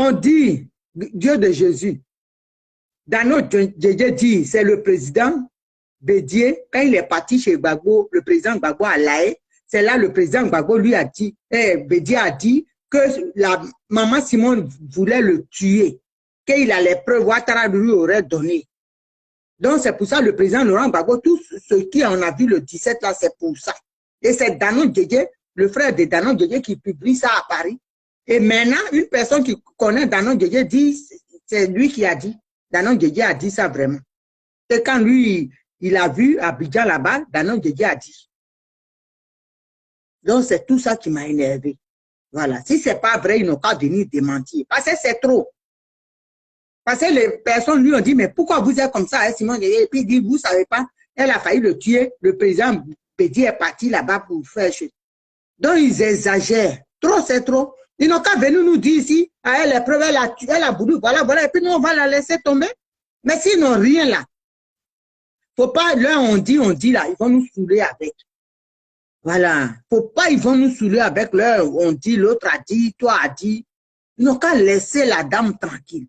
On dit, Dieu de Jésus, Danon Djedje dit, c'est le président Bédié, quand il est parti chez Gbagbo, le président Gbagbo à l'AE, c'est là le président Gbagbo lui a dit, Bédié a dit que la maman Simone voulait le tuer, qu'il allait prévoir, Ouattara lui aurait donné. Donc c'est pour ça le président Laurent Gbagbo, tout ce qui on a vu le 17 là, c'est pour ça. Et c'est Danon Djedje, le frère de Danon Djedje qui publie ça à Paris. Et maintenant, une personne qui connaît Danon Djedje dit, c'est lui qui a dit. Danon Djedje a dit ça vraiment. Et quand lui, il a vu Abidjan là-bas, Danon Djedje a dit. Donc c'est tout ça qui m'a énervé. Voilà. Si c'est pas vrai, ils n'ont qu'à venir démentir. Parce que c'est trop. Parce que les personnes lui ont dit, mais pourquoi vous êtes comme ça, hein, Simon Djedje? Et puis il dit, vous savez pas, elle a failli le tuer. Le président Bédié est parti là-bas pour faire chose. Donc ils exagèrent. Trop, c'est trop. Ils n'ont qu'à venir nous dire ici, à elle, l'épreuve, elle a voulu, voilà, voilà, et puis nous, on va la laisser tomber. Mais s'ils n'ont rien là, faut pas, là, on dit là, ils vont nous saouler avec. Voilà. Faut pas, ils vont nous saouler avec leur, on dit, l'autre a dit, toi a dit. Ils n'ont qu'à laisser la dame tranquille.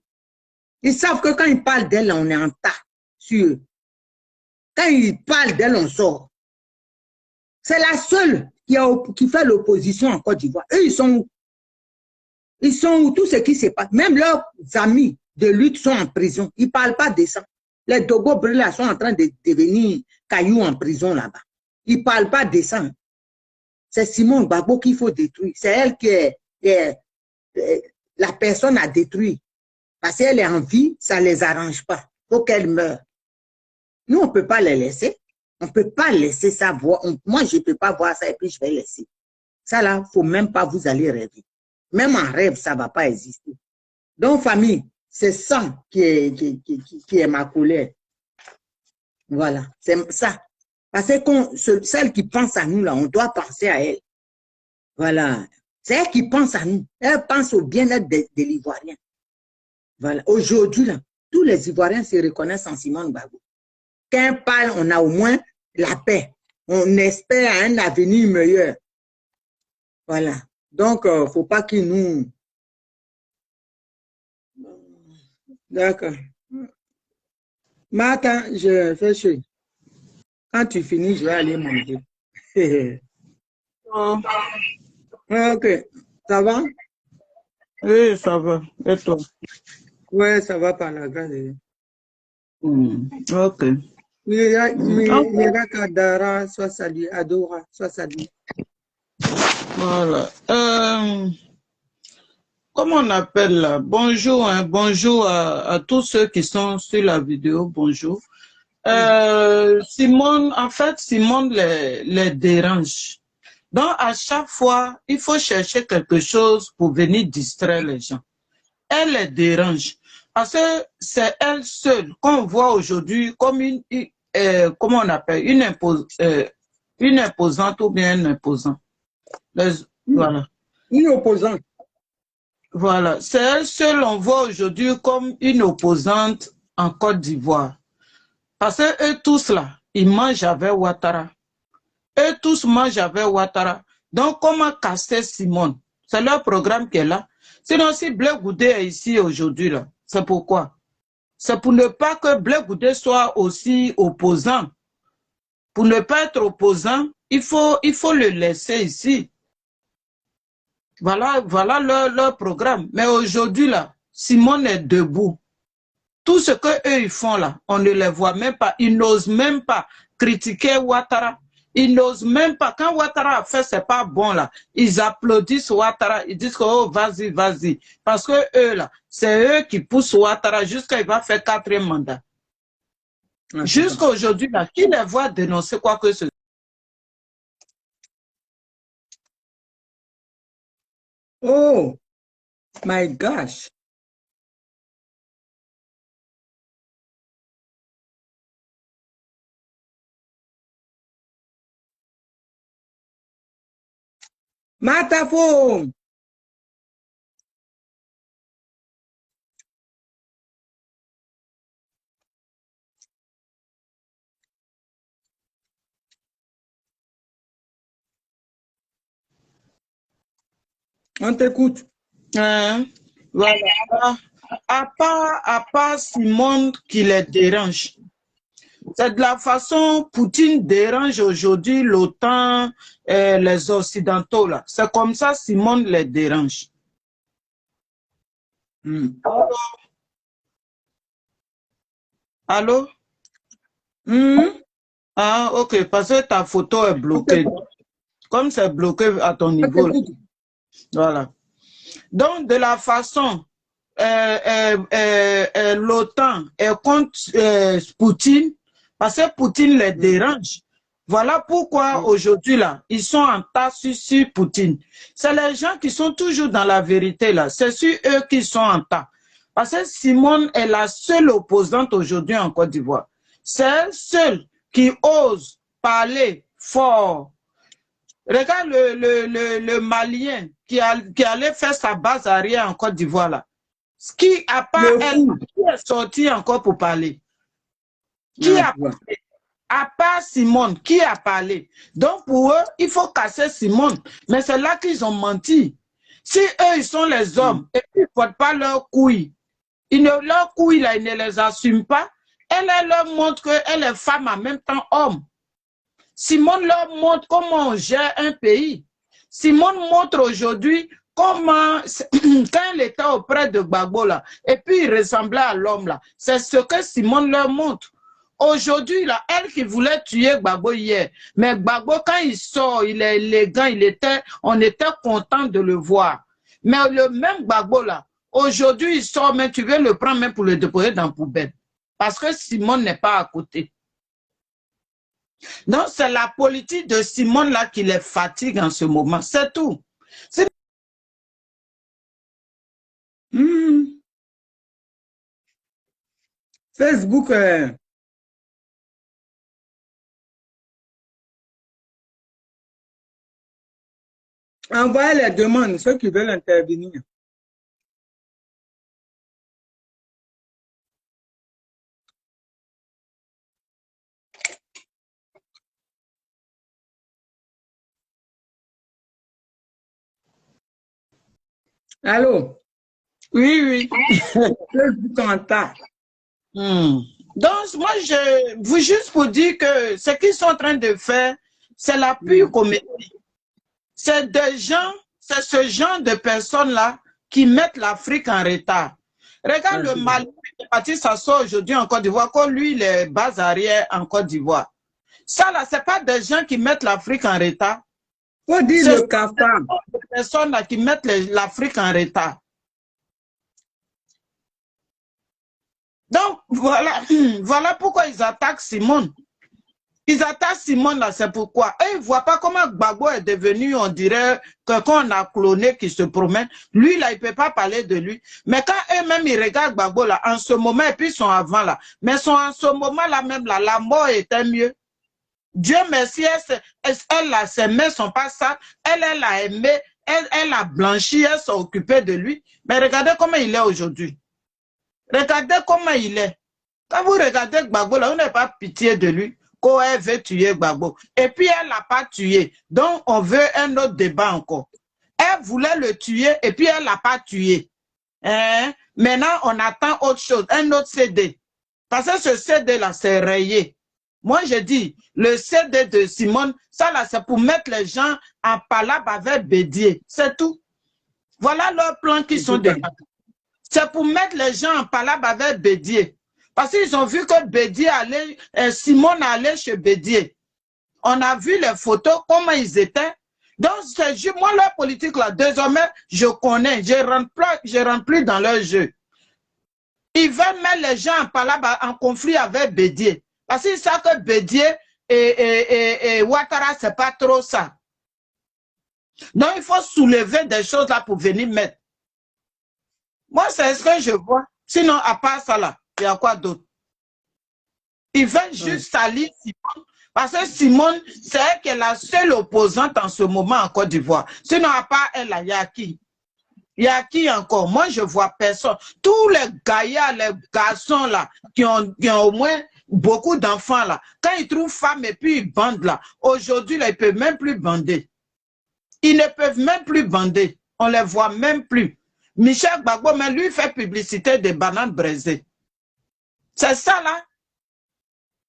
Ils savent que quand ils parlent d'elle, on est en tas sur eux. Quand ils parlent d'elle, on sort. C'est la seule qui fait l'opposition en Côte d'Ivoire. Eux, ils sont où? Ils sont où? Tout ce qui se passe. Même leurs amis de lutte sont en prison. Ils ne parlent pas de ça. Les Dogo Brilla sont en train de devenir cailloux en prison là-bas. Ils ne parlent pas de ça. C'est Simone Gbagbo qu'il faut détruire. C'est elle qui est la personne à détruire. Parce qu'elle est en vie, ça ne les arrange pas. Il faut qu'elle meure. Nous, on ne peut pas les laisser. On ne peut pas laisser ça voir. Moi, je ne peux pas voir ça et puis je vais laisser. Ça là, il ne faut même pas vous aller rêver. Même en rêve, ça ne va pas exister. Donc, famille, c'est ça qui est ma colère. Voilà, c'est ça. Parce que celle qui pense à nous, là, on doit penser à elle. Voilà. C'est elle qui pense à nous. Elle pense au bien-être de l'Ivoirien. Voilà. Aujourd'hui, là, tous les Ivoiriens se reconnaissent en Simone Gbagbo. qu'un pas, on a au moins la paix. On espère un avenir meilleur. Voilà. Donc, faut pas qu'ils nous... D'accord. Martin, je fais chaud. Quand tu finis, je vais aller manger. Oh, Ok. Ça va? oui, ça va. Et toi? Ouais, ça va par la grâce de Dieu. Ok. Ok. Mira Kadara, soit salut. Adora, soit salut. Voilà. Comment on appelle là? Bonjour, hein, bonjour à tous ceux qui sont sur la vidéo. Bonjour. Simone, en fait, Simone les dérange. Donc, à chaque fois, il faut chercher quelque chose pour venir distraire les gens. Elle les dérange. Parce que c'est elle seule qu'on voit aujourd'hui comme comment on appelle, une imposante ou bien un imposant. Voilà. Une opposante. Voilà. C'est elle seule on voit aujourd'hui comme une opposante en Côte d'Ivoire. Parce que eux tous là, ils mangent avec Ouattara. Eux tous mangent avec Ouattara. Donc, comment casser Simone? C'est leur programme qui est là. Sinon, si Blé Goudé est ici aujourd'hui, là, c'est pourquoi? C'est pour ne pas que Blé Goudé soit aussi opposant. Pour ne pas être opposant, il faut le laisser ici. Voilà leur programme. Mais aujourd'hui, là, Simone est debout. Tout ce qu'eux, ils font là, on ne les voit même pas. Ils n'osent même pas critiquer Ouattara. Ils n'osent même pas. Quand Ouattara a fait, c'est pas bon là. Ils applaudissent Ouattara. Ils disent que oh, vas-y, vas-y. Parce que eux là, c'est eux qui poussent Ouattara jusqu'à il va faire 4e mandat. Jusqu'à aujourd'hui là, qui les voit dénoncer quoi que ce soit? Oh, my gosh. Matafo. On t'écoute. Voilà. À part Simone qui les dérange. C'est de la façon Poutine dérange aujourd'hui l'OTAN, les Occidentaux là. C'est comme ça Simone les dérange. Allô? Ah, ok, parce que ta photo est bloquée. Comme c'est bloqué à ton niveau. Là. Voilà. Donc, de la façon, l'OTAN est contre Poutine, parce que Poutine les dérange. Voilà pourquoi aujourd'hui, là, ils sont en tas sur Poutine. C'est les gens qui sont toujours dans la vérité, là. C'est sur eux qui sont en tas. Parce que Simone est la seule opposante aujourd'hui en Côte d'Ivoire. C'est elle seule qui ose parler fort. Regarde le Malien qui allait faire sa base arrière en Côte d'Ivoire, là. Qui a pas elle, qui est sorti encore pour parler? Qui a parlé? À part Simone, qui a parlé? Donc pour eux, il faut casser Simone. Mais c'est là qu'ils ont menti. Si eux, ils sont les hommes et qu'ils ne portent pas leurs couilles, leurs couilles, là, ils ne les assument pas, elle leur montre qu'elle est femme en même temps homme. Simone leur montre comment on gère un pays. Simone montre aujourd'hui comment, quand elle était auprès de Gbagbo, là, et puis il ressemblait à l'homme, là, c'est ce que Simone leur montre. Aujourd'hui, là, elle qui voulait tuer Gbagbo hier, mais Gbagbo, quand il sort, il est élégant, on était content de le voir. Mais le même Gbagbo, là, aujourd'hui, il sort, mais tu veux le prendre même pour le déposer dans la poubelle. Parce que Simone n'est pas à côté. Donc, c'est la politique de Simone là qui les fatigue en ce moment. C'est tout. Facebook, envoyez les demandes, ceux qui veulent intervenir. Allô? Oui, oui. Je vous entends. Donc, moi, je vous juste pour dire que ce qu'ils sont en train de faire, c'est la pure comédie. C'est des gens, c'est ce genre de personnes-là qui mettent l'Afrique en retard. Regarde le Mali qui est parti s'asseoir aujourd'hui en Côte d'Ivoire, comme lui, les bases arrière en Côte d'Ivoire. Ça, là, c'est pas des gens qui mettent l'Afrique en retard. Faut dire C'est le cafard. des personnes là qui mettent l'Afrique en retard. Donc, voilà, voilà pourquoi ils attaquent Simone. Ils attaquent Simone là, c'est pourquoi. Et ils ne voient pas comment Gbagbo est devenu, on dirait, quelqu'un a cloné qui se promène. Lui, là, il ne peut pas parler de lui. Mais quand eux-mêmes, ils regardent Gbagbo là, en ce moment, et puis ils sont avant là. Mais en ce moment-là même, là, la mort était mieux. Dieu merci, elle là, ses mains ne sont pas sales. Elle a aimé, elle a blanchi, elle s'est occupée de lui. Mais regardez comment il est aujourd'hui. Regardez comment il est. Quand vous regardez Gbagbo, là, vous n'avez pas pitié de lui. Quand elle veut tuer Gbagbo. Et puis, elle ne l'a pas tué. Donc, on veut un autre débat encore. Elle voulait le tuer et puis elle ne l'a pas tué. Hein? Maintenant, on attend autre chose, un autre CD. Parce que ce CD-là, c'est rayé. Moi, je dis, le CD de Simone, ça là, c'est pour mettre les gens en palabre avec Bédier. C'est tout. Voilà leurs plans qui sont derrière. C'est pour mettre les gens en palabre avec Bédier. Parce qu'ils ont vu que Bédier allait, Simone allait chez Bédier. On a vu les photos, comment ils étaient. Donc, moi, leur politique, là, désormais, je connais. Je ne rentre plus dans leur jeu. Ils veulent mettre les gens en palabre, en conflit avec Bédier. Parce qu'ils savent que Bédier et Ouattara, ce n'est pas trop ça. Donc, il faut soulever des choses là pour venir mettre. Moi, c'est ce que je vois. Sinon, à part ça, là, il y a quoi d'autre? Ils veulent juste salir Simone. Parce que Simone, c'est elle qui est la seule opposante en ce moment en Côte d'Ivoire. Sinon, à part elle, il y a qui? Il y a qui encore? Moi, je ne vois personne. Tous les gaillards, les garçons là, qui ont au moins beaucoup d'enfants là, quand ils trouvent femme et puis ils bandent là, aujourd'hui, là, ils ne peuvent même plus bander. Ils ne peuvent même plus bander. On ne les voit même plus. Michel Gbagbo, mais lui, fait publicité des bananes braisées. C'est ça, là.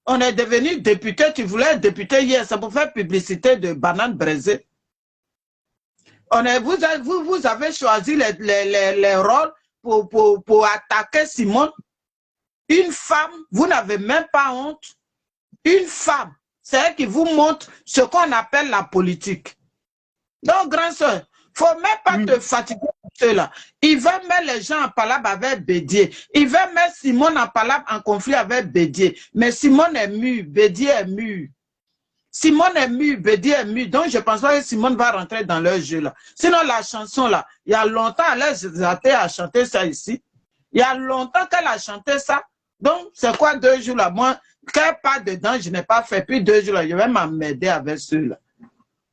On est devenu député. Tu voulais être député hier, c'est pour faire publicité de bananes braisées. Vous avez choisi les rôles pour attaquer Simone. Une femme, vous n'avez même pas honte. Une femme, c'est elle qui vous montre ce qu'on appelle la politique. Donc, grand soeur, il ne faut même pas te fatiguer pour cela. Ils veulent mettre les gens en palabre avec Bédier. Ils veulent mettre Simone en palabre en conflit avec Bédier. Mais Simone est mûre, Bédier est mûr. Simone est mûre, Bédier est mûr. Donc, je ne pense pas que Simone va rentrer dans leur jeu là. Sinon, la chanson là, il y a longtemps, elle a chanté ça ici. Il y a longtemps qu'elle a chanté ça. Donc, c'est quoi 2 jours là? Moi, quand elle part dedans, je n'ai pas fait. Puis 2 jours là, je vais m'emmerder avec ceux-là.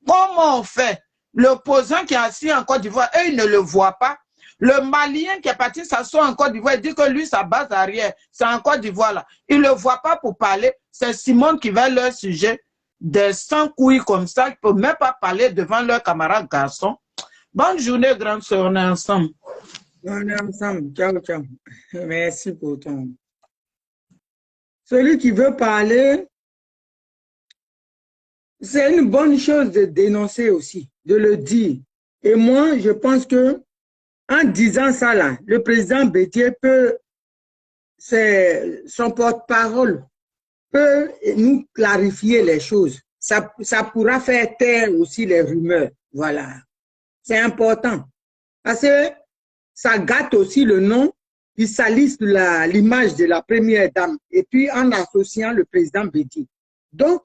Comment on fait? L'opposant qui est assis en Côte d'Ivoire, eux, ils ne le voient pas. Le Malien qui est parti s'asseoir en Côte d'Ivoire, il dit que lui, sa base arrière, c'est en Côte d'Ivoire là. Il ne le voit pas pour parler. C'est Simone qui va leur sujet. Des sans-couilles comme ça, ils ne peuvent même pas parler devant leurs camarades garçons. Bonne journée, grande soeur, on est ensemble. On est ensemble. Ciao, ciao. Merci pour ton... Celui qui veut parler, c'est une bonne chose de dénoncer aussi, de le dire. Et moi, je pense que en disant ça là, le président Bédier peut, son porte-parole peut nous clarifier les choses. Ça pourra faire taire aussi les rumeurs. Voilà. C'est important. Parce que ça gâte aussi le nom, ils salissent l'image de la première dame. Et puis en associant le président Bédier. Donc,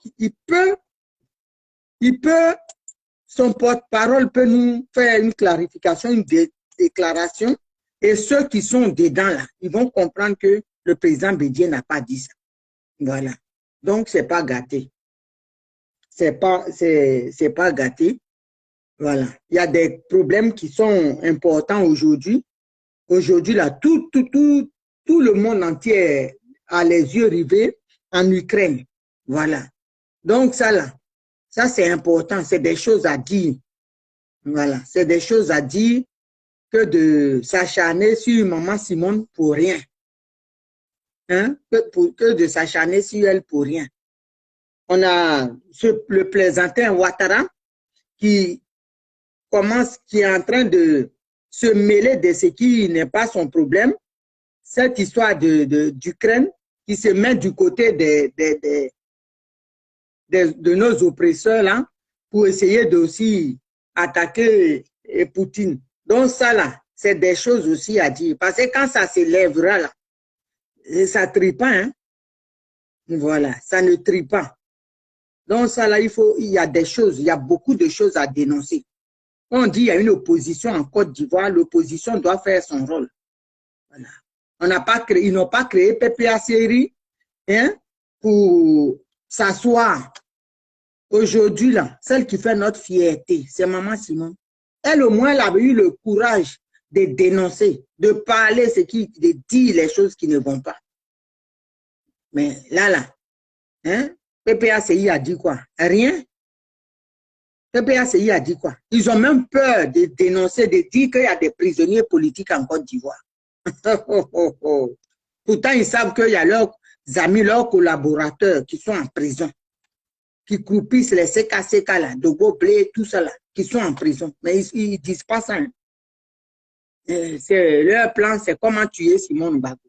son porte-parole peut nous faire une clarification, une déclaration. Et ceux qui sont dedans là, ils vont comprendre que le président Bédier n'a pas dit ça. Voilà. Donc, c'est pas gâté. C'est pas gâté. Voilà. Il y a des problèmes qui sont importants aujourd'hui. Aujourd'hui, là, tout le monde entier a les yeux rivés en Ukraine. Voilà. Donc, ça là, ça c'est important. C'est des choses à dire. Voilà. C'est des choses à dire. que de s'acharner sur Maman Simone pour rien. Hein? Que de s'acharner sur elle pour rien. On a le plaisantin Ouattara qui est en train de se mêler de ce qui n'est pas son problème. Cette histoire d'Ukraine qui se met du côté de nos oppresseurs là, pour essayer de aussi attaquer Poutine. Donc ça là, c'est des choses aussi à dire. Parce que quand ça s'élèvera là, ça ne trie pas. Hein? Voilà, ça ne trie pas. Donc ça là, il y a des choses, il y a beaucoup de choses à dénoncer. On dit qu'il y a une opposition en Côte d'Ivoire, l'opposition doit faire son rôle. Voilà. Ils n'ont pas créé PPA série hein, pour s'asseoir. Aujourd'hui, là, celle qui fait notre fierté, c'est Maman Simone. Elle, au moins, elle avait eu le courage de dénoncer, de parler, de dire les choses qui ne vont pas. Mais là, hein, PPACI a dit quoi? Rien. PPACI a dit quoi? Ils ont même peur de dénoncer, de dire qu'il y a des prisonniers politiques en Côte d'Ivoire. Pourtant, ils savent qu'il y a leurs amis, leurs collaborateurs qui sont en prison, qui croupissent les CKCK là, de Goblé, tout ça là, qui sont en prison. Mais ils ne disent pas ça. Hein. Leur plan, c'est comment tuer Simone Gbagbo.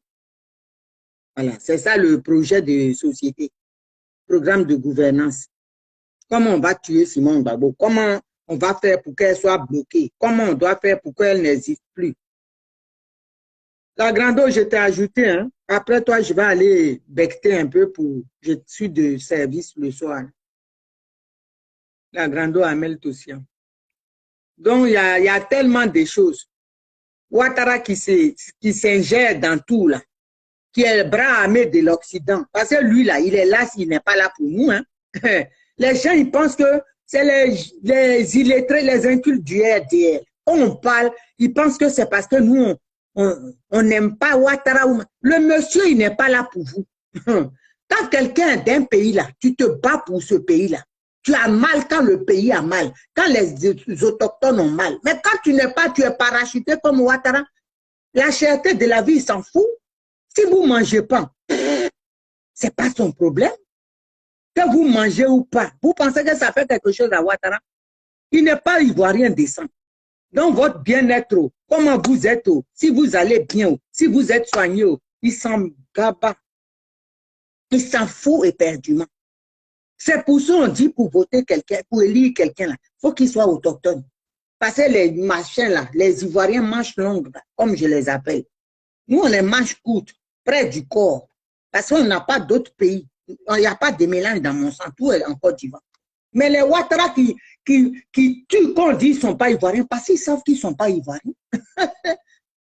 Voilà, c'est ça le projet de société, programme de gouvernance. Comment on va tuer Simone Gbagbo? Comment on va faire pour qu'elle soit bloquée? Comment on doit faire pour qu'elle n'existe plus? La grande, je t'ai ajouté. Hein? Après toi, je vais aller becter un peu pour... Je suis de service le soir. La grande Amel Tossian. Donc, il y a tellement de choses. Ouattara qui s'ingère dans tout, là. Qui est le bras armé de l'Occident. Parce que lui, là, il est là, il n'est pas là pour nous. Hein? Les gens, ils pensent que c'est les illettrés, les incultes du RDL. Quand on parle, ils pensent que c'est parce que nous, on n'aime pas Ouattara. Le monsieur, il n'est pas là pour vous. Quand quelqu'un d'un pays là, tu te bats pour ce pays là, tu as mal quand le pays a mal, quand les autochtones ont mal. Mais quand tu n'es pas, tu es parachuté comme Ouattara, la cherté de la vie, il s'en fout. Si vous ne mangez pas, ce n'est pas son problème. Que vous mangez ou pas, vous pensez que ça fait quelque chose à Ouattara? Il n'est pas ivoirien décent. Donc, votre bien-être, comment vous êtes, si vous allez bien, si vous êtes soigné, il s'en gaba. Il s'en fout éperdument. C'est pour ça qu'on dit pour voter quelqu'un, pour élire quelqu'un, il faut qu'il soit autochtone. Parce que les machins là, les Ivoiriens manches longues, comme je les appelle. Nous, on les manches courtes, près du corps. Parce qu'on n'a pas d'autres pays. Il n'y a pas de mélange dans mon sang, tout est en Côte d'Ivoire. Mais les Ouattara qui tuent, qu'on dit qu'ils ne sont pas ivoiriens, parce qu'ils savent qu'ils ne sont pas ivoiriens.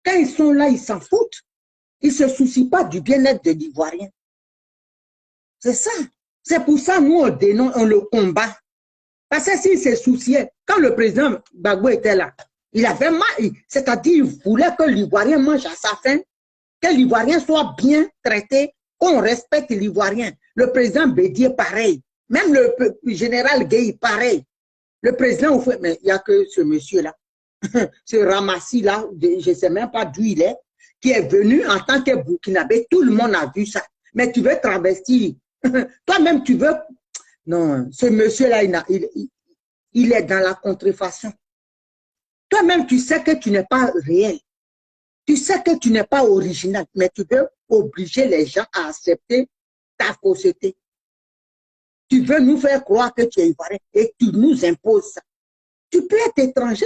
Quand ils sont là, ils s'en foutent. Ils ne se soucient pas du bien-être de l'Ivoirien. C'est ça. C'est pour ça, nous, on le combat. Parce que s'il se souciait, quand le président Gbagbo était là, il avait mal, c'est-à-dire il voulait que l'Ivoirien mange à sa faim, que l'Ivoirien soit bien traité, qu'on respecte l'Ivoirien. Le président Bédié, pareil. Même le général Gueye, pareil. Le président, mais il n'y a que ce monsieur-là, ce Ramassi-là, je ne sais même pas d'où il est, qui est venu en tant que Burkinabé. Tout le monde a vu ça. Mais tu veux travestir. Toi-même, tu veux... Non, ce monsieur-là, il est dans la contrefaçon. Toi-même, tu sais que tu n'es pas réel. Tu sais que tu n'es pas original, mais tu veux obliger les gens à accepter ta fausseté. Tu veux nous faire croire que tu es ivoirien et tu nous imposes ça. Tu peux être étranger,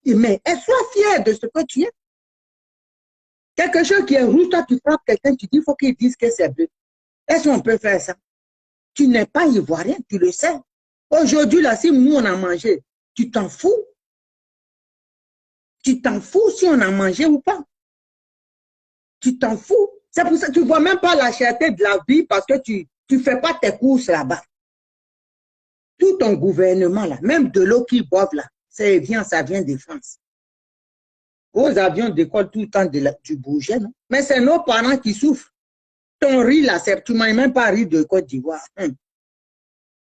mais sois fier de ce que tu es. Quelque chose qui est rouge, toi tu frappes quelqu'un, tu dis il faut qu'il dise que c'est bleu. Est-ce qu'on peut faire ça? Tu n'es pas ivoirien, tu le sais. Aujourd'hui, là, si nous on a mangé, tu t'en fous? Tu t'en fous si on a mangé ou pas? Tu t'en fous? C'est pour ça que tu ne vois même pas la cherté de la vie parce que tu ne fais pas tes courses là-bas. Tout ton gouvernement, là, même de l'eau qu'ils boivent là, ça vient de France. Vos avions décollent tout le temps du bouger, non? Mais c'est nos parents qui souffrent. Ton riz là, tu ne manges même pas riz de Côte d'Ivoire.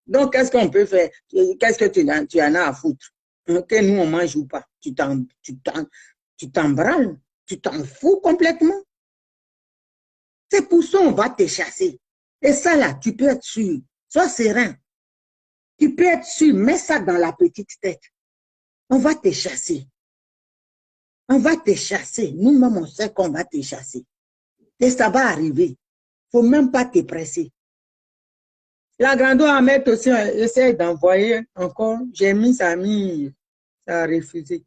Donc, qu'est-ce qu'on peut faire? Qu'est-ce que tu en as à foutre? Que nous, on mange ou pas? tu t'embrales, tu t'en fous complètement. C'est pour ça qu'on va te chasser. Et ça là, tu peux être sûr. Sois serein. Tu peux être sûr, mets ça dans la petite tête. On va te chasser. On va te chasser. Nous-mêmes, on sait qu'on va te chasser. Et ça va arriver. Il ne faut même pas te presser. La grandeur Ahmed aussi essaie d'envoyer encore. J'ai mis, ça a refusé.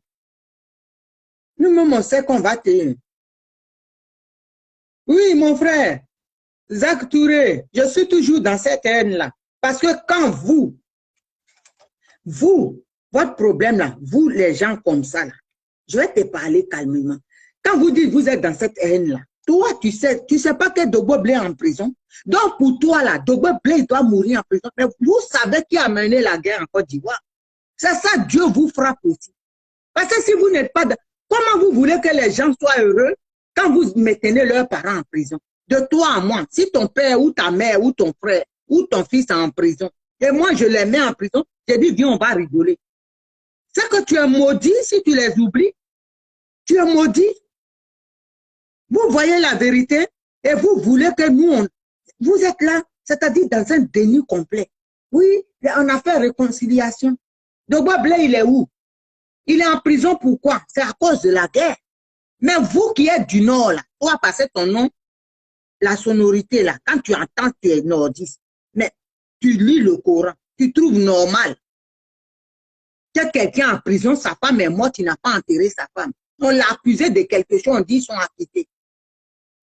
Nous-mêmes, on sait qu'on va te... Oui, mon frère, Zach Touré, je suis toujours dans cette haine-là. Parce que quand vous, votre problème là, vous les gens comme ça là, je vais te parler calmement. Quand vous dites vous êtes dans cette haine-là, toi, tu sais pas que Dogbo Blé est en prison. Donc, pour toi, là, Dogbo Blé, il doit mourir en prison. Mais vous savez qui a mené la guerre en Côte d'Ivoire. C'est ça, Dieu vous frappe aussi. Parce que si vous n'êtes pas... Comment vous voulez que les gens soient heureux quand vous maintenez leurs parents en prison? De toi à moi, si ton père ou ta mère ou ton frère ou ton fils est en prison, et moi, je les mets en prison, j'ai dit, viens, on va rigoler. C'est que tu es maudit si tu les oublies. Tu es maudit. Vous voyez la vérité et vous voulez que nous, vous êtes là, c'est-à-dire dans un déni complet. Oui, on a fait réconciliation. Dogbo Blé, il est où? Il est en prison, pourquoi? C'est à cause de la guerre. Mais vous qui êtes du Nord, là, toi, passer ton nom, la sonorité, là, quand tu entends, tu es nordiste. Mais tu lis le Coran, tu trouves normal que quelqu'un en prison, sa femme est morte, il n'a pas enterré sa femme. On l'a accusé de quelque chose, on dit qu'ils sont acquittés.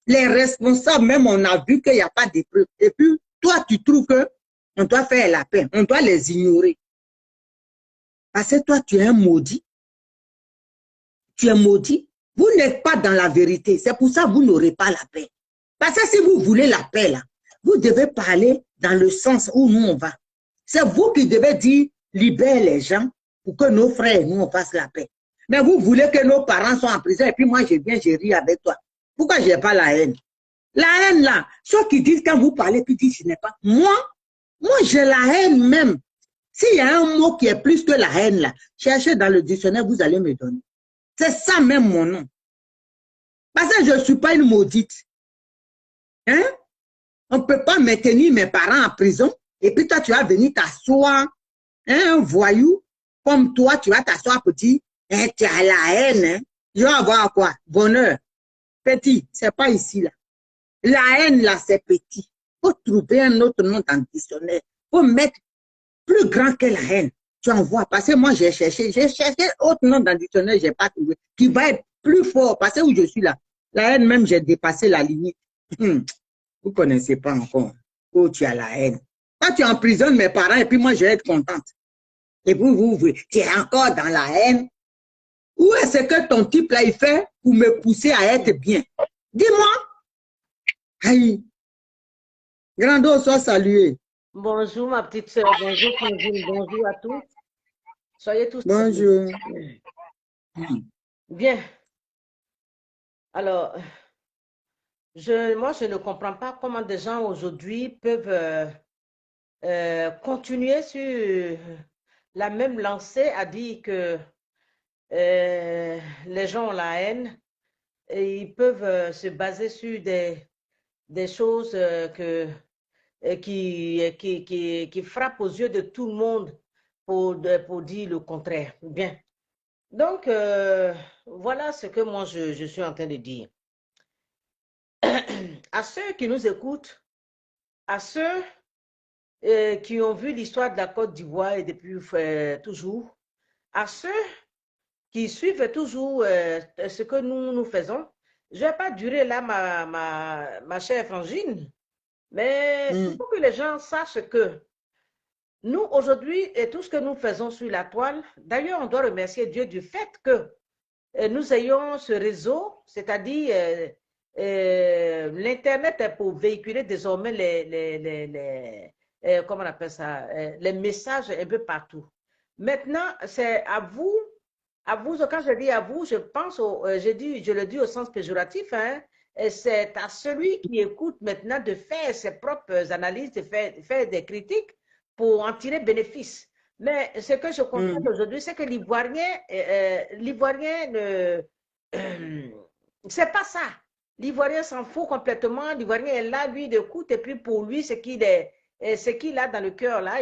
Les responsables, même, on a vu qu'il n'y a pas de preuves. Et puis, toi, tu trouves qu'on doit faire la paix, on doit les ignorer. Parce que toi, tu es un maudit. Tu es maudit. Vous n'êtes pas dans la vérité. C'est pour ça que vous n'aurez pas la paix. Parce que si vous voulez la paix, là, vous devez parler dans le sens où nous, on va. C'est vous qui devez dire, libère les gens pour que nos frères et nous, on fasse la paix. Mais vous voulez que nos parents soient en prison et puis moi, je viens, je ris avec toi. Pourquoi je n'ai pas la haine? La haine, là, ceux qui disent quand vous parlez, puis disent, je n'ai pas. Moi, j'ai la haine même. S'il y a un mot qui est plus que la haine, là, cherchez dans le dictionnaire, vous allez me donner. C'est ça même mon nom. Parce que je ne suis pas une maudite. Hein? On ne peut pas maintenir mes parents en prison et puis toi, tu vas venir t'asseoir, hein, un voyou, comme toi, tu vas t'asseoir pour dire, hein, tu as la haine, hein? Je vais avoir quoi? Bonheur. Petit, c'est pas ici, là. La haine, là, c'est petit. Il faut trouver un autre nom dans le dictionnaire. Il faut mettre plus grand que la haine. Tu en vois. Parce que moi, j'ai cherché autre nom dans le dictionnaire, je n'ai pas trouvé. Qui va être plus fort. Parce que où je suis là, la haine, même, j'ai dépassé la limite. Vous ne connaissez pas encore. Oh, tu as la haine. Quand tu emprisonnes mes parents et puis moi, je vais être contente. Et vous, tu es encore dans la haine. Où est-ce que ton type là, il fait pour me pousser à être bien? Dis-moi. Aïe. Grando, sois salué. Bonjour ma petite soeur, bonjour Claudine, bonjour à tous. Soyez tous bonjour. Bien. Alors, moi, je ne comprends pas comment des gens aujourd'hui peuvent continuer sur la même lancée à dire que les gens ont la haine et ils peuvent se baser sur des choses qui frappent aux yeux de tout le monde pour dire le contraire. Bien. Donc, voilà ce que moi, je suis en train de dire. À ceux qui nous écoutent, à ceux qui ont vu l'histoire de la Côte d'Ivoire et depuis toujours, à ceux qui suivent toujours ce que nous faisons, je ne vais pas durer là, ma chère Frangine, mais il faut que les gens sachent que nous, aujourd'hui, et tout ce que nous faisons sur la toile, d'ailleurs, on doit remercier Dieu du fait que nous ayons ce réseau, c'est-à-dire l'Internet pour véhiculer désormais comment on appelle ça, les messages un peu partout. Maintenant, c'est à vous, quand je dis à vous, je pense, je le dis au sens péjoratif, hein, c'est à celui qui écoute maintenant de faire ses propres analyses, de faire des critiques pour en tirer bénéfice. Mais ce que je constate aujourd'hui, c'est que l'Ivoirien c'est pas ça. L'Ivoirien s'en fout complètement. L'Ivoirien est là, lui, de coûte. Et puis pour lui, ce qu'il a dans le cœur, là,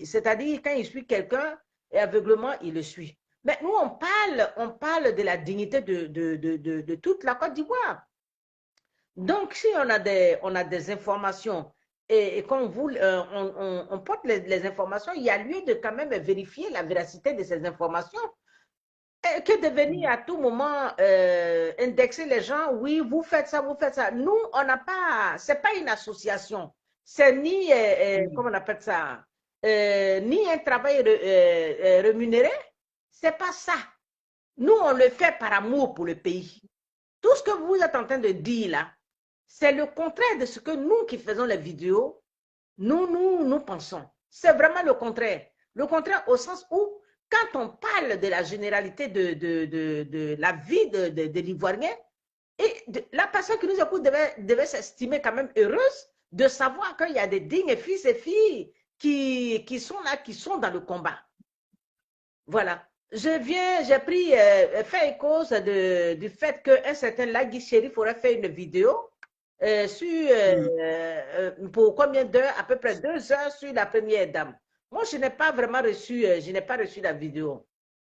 c'est-à-dire quand il suit quelqu'un, et aveuglement, il le suit. Mais nous, on parle de la dignité de toute la Côte d'Ivoire. Donc, si on a des informations et qu'on on porte les informations, il y a lieu de quand même vérifier la véracité de ces informations. Et que de venir à tout moment indexer les gens, oui, vous faites ça, vous faites ça. Nous, on n'a pas, c'est pas une association, c'est ni, comment on appelle ça, ni un travail rémunéré, c'est pas ça. Nous, on le fait par amour pour le pays. Tout ce que vous êtes en train de dire là, c'est le contraire de ce que nous qui faisons les vidéos, nous pensons. C'est vraiment le contraire. Le contraire au sens où, quand on parle de la généralité de la vie de l'Ivoirien, et la personne qui nous écoute devait s'estimer quand même heureuse de savoir qu'il y a des dignes fils et filles qui sont là, qui sont dans le combat. Voilà. J'ai pris fait écho du fait qu'un certain Lagui Chérif aurait fait une vidéo pour combien d'heures? À peu près 2 heures sur la première dame. Moi, je n'ai pas vraiment reçu, la vidéo.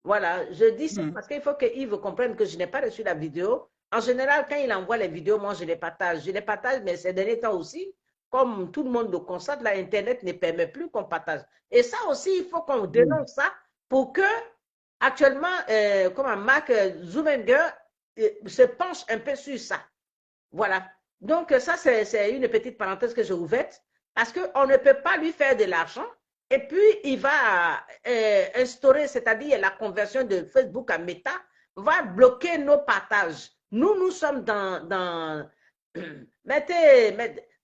Voilà, je dis ça parce qu'il faut que Yves comprenne que je n'ai pas reçu la vidéo. En général, quand il envoie les vidéos, moi, je les partage. Je les partage, mais ces derniers temps aussi, comme tout le monde le constate, là, Internet ne permet plus qu'on partage. Et ça aussi, il faut qu'on dénonce ça pour que, actuellement, comme Mark Zuckerberg se penche un peu sur ça. Voilà. Donc, ça, c'est une petite parenthèse que j'ai ouverte parce qu'on ne peut pas lui faire de l'argent et puis il va instaurer, c'est-à-dire la conversion de Facebook à Meta, va bloquer nos partages. Nous sommes dans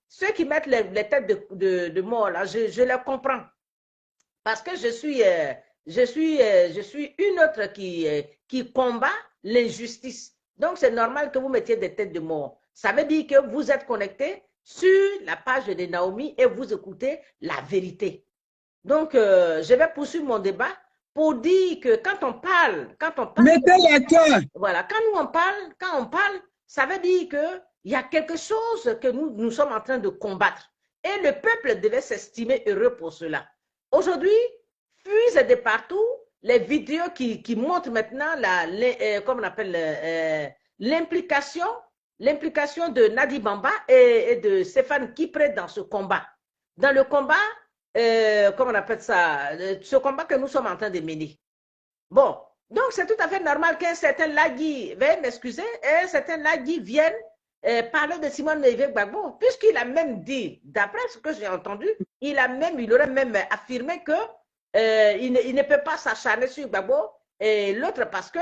ceux qui mettent les têtes de mort, là, je les comprends parce que je suis une autre qui combat l'injustice. Donc, c'est normal que vous mettiez des têtes de mort. Ça veut dire que vous êtes connecté sur la page de Naomi et vous écoutez la vérité. Donc, je vais poursuivre mon débat pour dire que quand on parle, mettez les cœurs. Voilà, quand on parle, ça veut dire qu'il y a quelque chose que nous sommes en train de combattre. Et le peuple devait s'estimer heureux pour cela. Aujourd'hui, fusent de partout les vidéos qui montrent maintenant comment on appelle l'implication de Nadi Bamba et de Stéphane Kipré dans ce combat. Dans le combat, comment on appelle ça, ce combat que nous sommes en train de mener. Bon, donc c'est tout à fait normal qu'un certain Lagui, veuillez m'excuser, un certain Lagui vienne parler de Simone Veil Gbagbo, puisqu'il a même dit, d'après ce que j'ai entendu, il aurait même affirmé que il ne peut pas s'acharner sur Gbagbo et l'autre parce que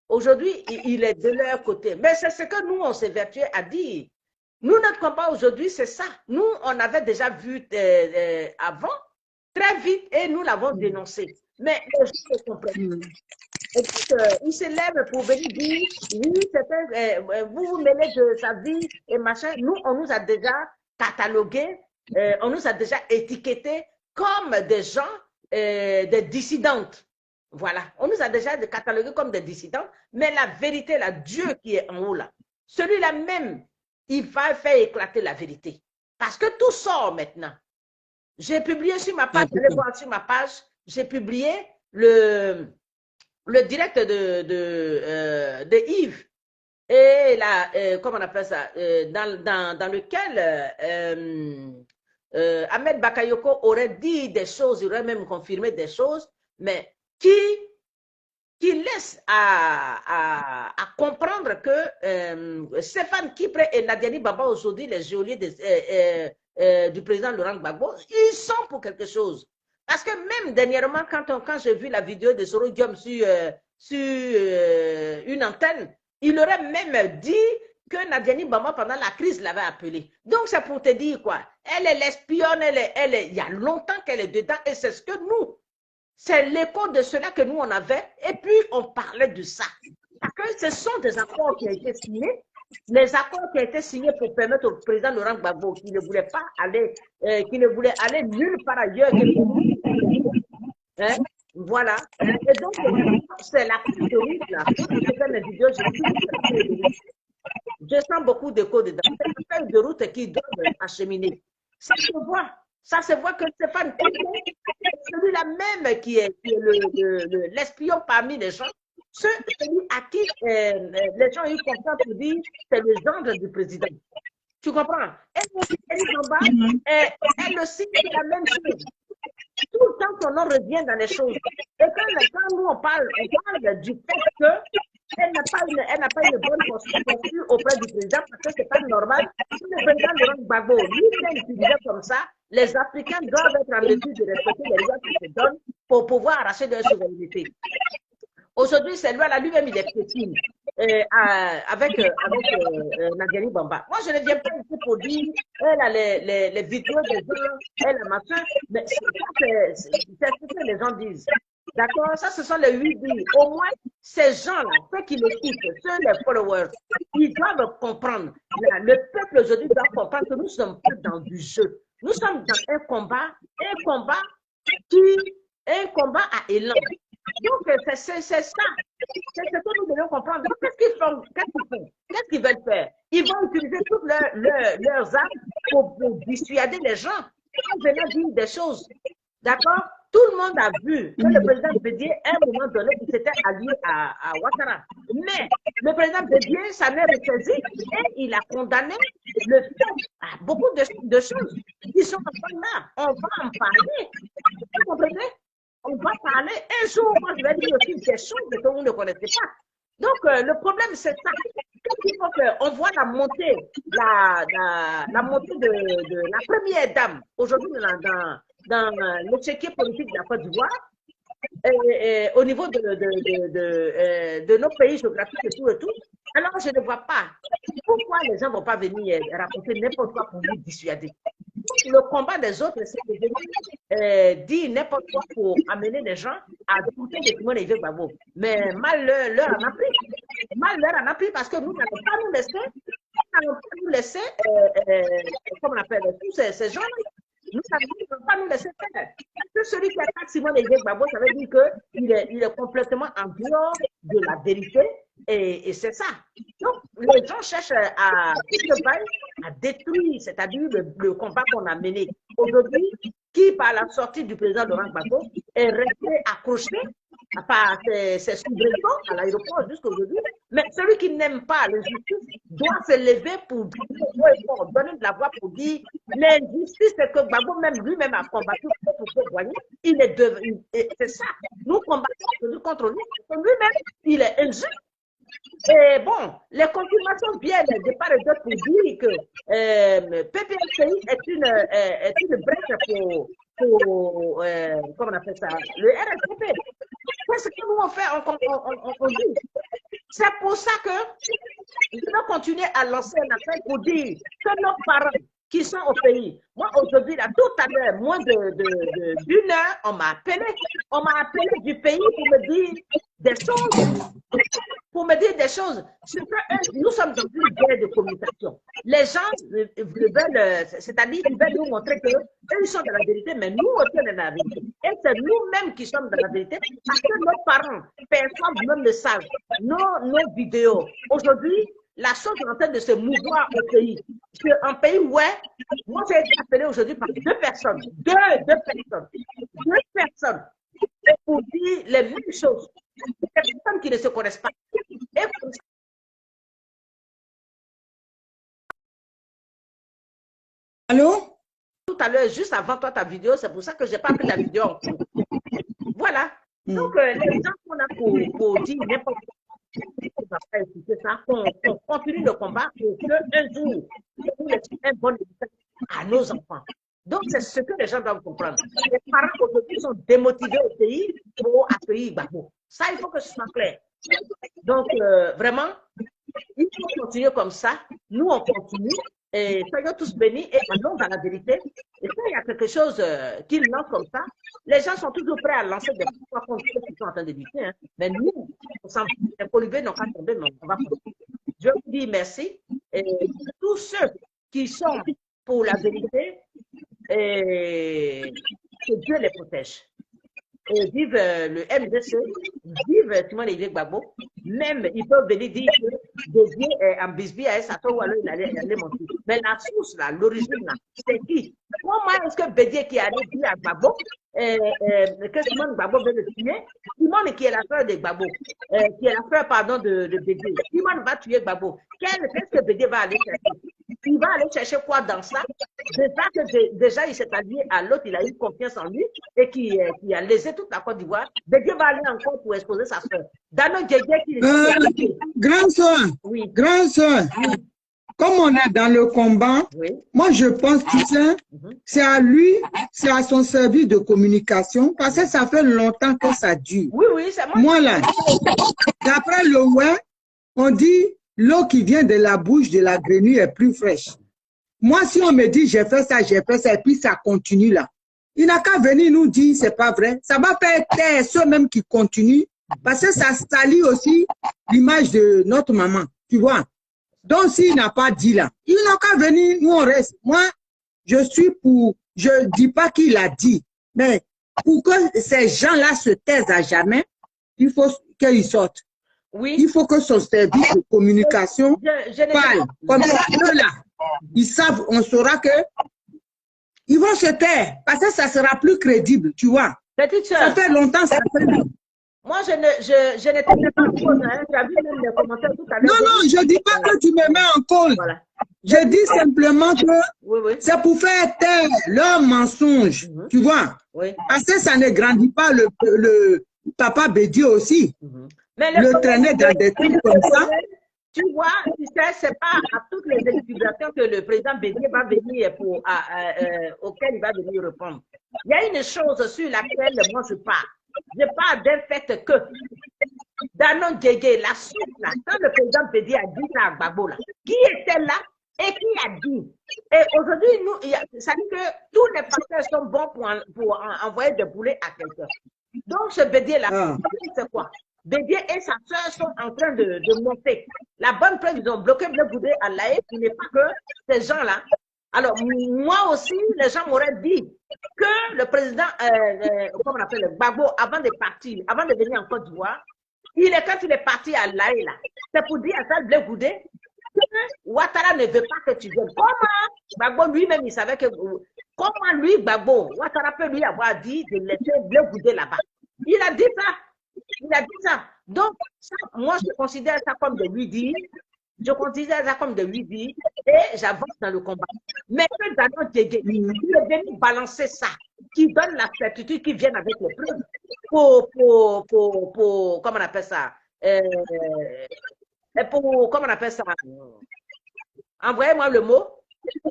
aujourd'hui, il est de leur côté. Mais c'est ce que nous, on s'est vertué à dire. Nous, notre combat aujourd'hui, c'est ça. Nous, on avait déjà vu avant, très vite, et nous l'avons dénoncé. Mais les gens ne comprennent pas. Et puis, il se lève pour venir dire, oui, vous vous mêlez de sa vie et machin. Nous, on nous a déjà catalogués, on nous a déjà étiquetés comme des gens, des dissidentes. Voilà, on nous a déjà catalogués comme des dissidents, mais la vérité, là, Dieu qui est en haut là, celui-là même, il va faire éclater la vérité. Parce que tout sort maintenant. J'ai publié sur ma page, allez voir sur ma page, j'ai publié le direct de Yves. Et là, comment on appelle ça, dans lequel Ahmed Bakayoko aurait dit des choses, il aurait même confirmé des choses, mais qui laisse à comprendre que Stéphane Kipré et Nadiani Baba aujourd'hui, les geôliers du président Laurent Gbagbo, ils sont pour quelque chose. Parce que même dernièrement, quand j'ai vu la vidéo de Soro Diom sur une antenne, il aurait même dit que Nadiani Baba, pendant la crise, l'avait appelé. Donc, c'est pour te dire quoi? Elle est l'espionne, il y a longtemps qu'elle est dedans, et c'est ce que nous, c'est l'écho de cela que nous, on avait, et puis on parlait de ça. Parce que ce sont des accords qui ont été signés, les accords qui ont été signés pour permettre au président Laurent Gbagbo, qui ne voulait pas aller, qui ne voulait aller nulle part ailleurs, hein? Voilà. Et donc, c'est la feuille de route, là. Quand je fais mes vidéos, je dis que c'est la feuille de route. Je sens beaucoup d'écho dedans. C'est la feuille de route qui doit acheminer. Ça se voit. Ça se voit que Stéphane Tillet, celui-là même qui est l'espion parmi les gens, celui à qui les gens ont eu confiance pour dire c'est le gendre du président. Tu comprends? Elle elle aussi, c'est la même chose. Tout le temps, son nom revient dans les choses. Et quand nous, on parle du fait qu'elle n'a pas une bonne posture auprès du président parce que ce n'est pas normal. Si le président Laurent Gbagbo, lui-même, qui disait comme ça, les Africains doivent être en mesure de respecter les lois qui se donnent pour pouvoir arracher leur souveraineté. Aujourd'hui, c'est lui-même, il est piétine avec Nagari Bamba. Moi, je ne viens pas ici pour dire, elle a les vidéos des gens, elle a machin, mais c'est ce que les gens disent. D'accord? Ça, ce sont les 8 billes. Au moins, ces gens-là, ceux qui l'écoutent, ceux les followers, ils doivent comprendre. Le peuple aujourd'hui doit comprendre que nous sommes pas dans du jeu. Nous sommes dans un combat à élan. Donc, c'est ça. C'est ce que nous devons comprendre. Donc, qu'est-ce qu'ils font? Qu'est-ce qu'ils veulent faire? Ils vont utiliser toutes leurs armes pour dissuader les gens. Quand je leur dis des choses, d'accord? Tout le monde a vu que le président Bédié, à un moment donné, il s'était allié à Ouattara. Mais le président Bédié s'en est ressaisi et il a condamné le fait à beaucoup de choses qui sont encore là. On va en parler. Vous comprenez? On va parler. Un jour, moi, je vais dire aussi des choses que vous ne connaissez pas. Donc, le problème, c'est ça. Qu'est-ce qu'il faut faire? On voit la montée de la première dame aujourd'hui dans l'échiquier politique de la Côte d'Ivoire, au niveau de nos pays géographiques et tout et tout. Alors, je ne vois pas pourquoi les gens ne vont pas venir raconter n'importe quoi pour nous dissuader. Le combat des autres, c'est de venir dire n'importe quoi pour amener les gens à écouter des témoins de Gbagbo. Mais mal leur en a pris. Mal leur en a pris parce que nous n'allons pas nous laisser, comment on appelle, tous ces gens-là. Nous n'allons pas nous laisser faire. Parce que celui qui attaque Simon Gbagbo, ça veut dire qu'il est complètement en dehors de la vérité. Et c'est ça. Donc, les gens cherchent à détruire, c'est-à-dire le combat qu'on a mené aujourd'hui, qui, par la sortie du président Laurent Gbagbo, est resté accroché par ses sous-traitants à l'aéroport jusqu'aujourd'hui. Mais celui qui n'aime pas l'injustice doit se lever pour donner de la voix pour dire l'injustice, c'est que Gbagbo même lui-même a combattu pour témoigner. C'est ça. Nous combattons contre lui, parce que lui-même, il est injuste. Et bon, les confirmations viennent de part et d'autre pour dire que PPSI est une brèche pour comment on appelle ça, le RSDP. Qu'est-ce que nous on fait? On dit. C'est pour ça que nous devons continuer à lancer un appel pour dire que nos parents qui sont au pays, moi aujourd'hui, là, tout à l'heure, moins d'une heure, on m'a appelé du pays pour me dire des choses. Nous sommes dans une guerre de communication. Les gens veulent, c'est-à-dire qu'ils veulent nous montrer qu'eux, ils sont dans la vérité, mais nous aussi, on est dans la vérité. Et c'est nous-mêmes qui sommes dans la vérité parce que nos parents perçoivent nos messages, nos vidéos. Aujourd'hui, la chose est en train de se mouvoir au pays. C'est un pays où, moi j'ai été appelé aujourd'hui par deux personnes, pour dire les mêmes choses. Des personnes qui ne se connaissent pas. Et comme ça, Allô? tout à l'heure, juste avant toi, ta vidéo, c'est pour ça que je n'ai pas pris la vidéo en cours. Voilà. Donc, les gens qu'on a pour dire n'importe quoi, on va pas écouter ça, qu'on continue le combat pour qu'un jour, nous laissons un bon éducation à nos enfants. Donc, c'est ce que les gens doivent comprendre. Les parents aujourd'hui sont démotivés au pays pour accueillir Gbagbo. Ça, il faut que ce soit clair. Donc, vraiment, il faut continuer comme ça. Nous, on continue. Et soyons tous bénis et allons dans la vérité. Et quand il y a quelque chose qu'ils lancent comme ça, les gens sont toujours prêts à lancer des fois contre ceux qui sont en train de lutter. Hein. Mais nous, les polybés n'ont pas tombé, mais on va continuer. Je vous dis merci. Et tous ceux qui sont pour la vérité, et que Dieu les protège. vive le MDC, vive Simon Olivier Gbagbo, même ils peuvent venir dire que Bédié est en bisbille à Sato ou alors il allait mentir. Mais la source, là, l'origine, là, c'est qui? Comment est-ce que Bédié qui allait dire à Gbagbo que Simon Gbagbo veut le tuer? Simon qui est la frère de Gbagbo, qui est la frère, pardon, de Bédié. Simon va tuer Gbagbo. Qu'est-ce que Bédié va aller chercher? Il va aller chercher quoi dans ça? Déjà, il s'est allié à l'autre, il a eu confiance en lui et qui a lésé toute la Côte d'Ivoire. Bédié va aller encore pour exposer sa soeur. Dano Djedje qui Grande soeur, oui. Grande soeur, Oui. comme on est dans le combat, Oui. moi je pense que c'est à lui, c'est à son service de communication, parce que ça fait longtemps que ça dure. Oui, oui, c'est Moi là, d'après le web, on dit l'eau qui vient de la bouche de la grenouille est plus fraîche. Moi, si on me dit j'ai fait ça, et puis ça continue là, il n'a qu'à venir nous dire c'est pas vrai. Ça va faire taire ceux-mêmes qui continuent, parce que ça salit aussi l'image de notre maman, tu vois. Donc, s'il n'a pas dit là, il n'a qu'à venir, nous on reste. Moi, je suis pour, je ne dis pas qu'il a dit, mais pour que ces gens-là se taisent à jamais, il faut qu'ils sortent. Oui. Il faut que son service de communication parle. Comme ça, eux là, ils savent, on saura que ils vont se taire, parce que ça sera plus crédible, tu vois. Petite soeur, ça fait longtemps, ça fait longtemps. Moi, je n'étais pas en cause. Hein. Tu as vu même les commentaires tout à l'heure. Non, je ne dis pas que tu me mets en cause. Voilà. Je dis simplement que oui. c'est pour faire taire leurs mensonges, tu vois. Oui. Parce que ça ne grandit pas le papa Bédié aussi. Mais le traîner dans des trucs comme ça. Tu vois, tu sais, c'est pas à toutes les élucubrations que le président Bédié va venir auxquelles il va venir répondre. Il y a une chose sur laquelle moi je parle. Je parle d'un fait que Dano Djedje, la suite là, quand le président Bédié a dit ça à Gbagbo là, qui était là et qui a dit. Et aujourd'hui, ça dit que tous les pasteurs sont bons pour envoyer des boulets à quelqu'un. Donc ce Bédié là, c'est quoi? Bédié et sa soeur sont en train de monter. La bonne preuve, ils ont bloqué le Boudé à l'AE, il n'est pas que ces gens-là. Alors, moi aussi, les gens m'auraient dit que le président, comment on appelle, Gbagbo, avant de partir, avant de venir en Côte d'Ivoire, quand il est parti à l'AE, là, c'est pour dire à ça, Blé Boudé, que Ouattara ne veut pas que tu viennes. Comment Gbagbo lui-même, il savait que, comment lui, Gbagbo, Ouattara peut lui avoir dit de laisser Blé Boudé là-bas. Il a dit ça. Il a dit ça. Donc, ça, moi, je considère ça comme de lui dire. Je considère ça comme de lui dire et j'avance dans le combat. Mais que Dano Djedje, il est venu balancer ça, qui donne la certitude, qui vient avec les preuves pour comment on appelle ça? Comment on appelle ça? Envoyez-moi le mot.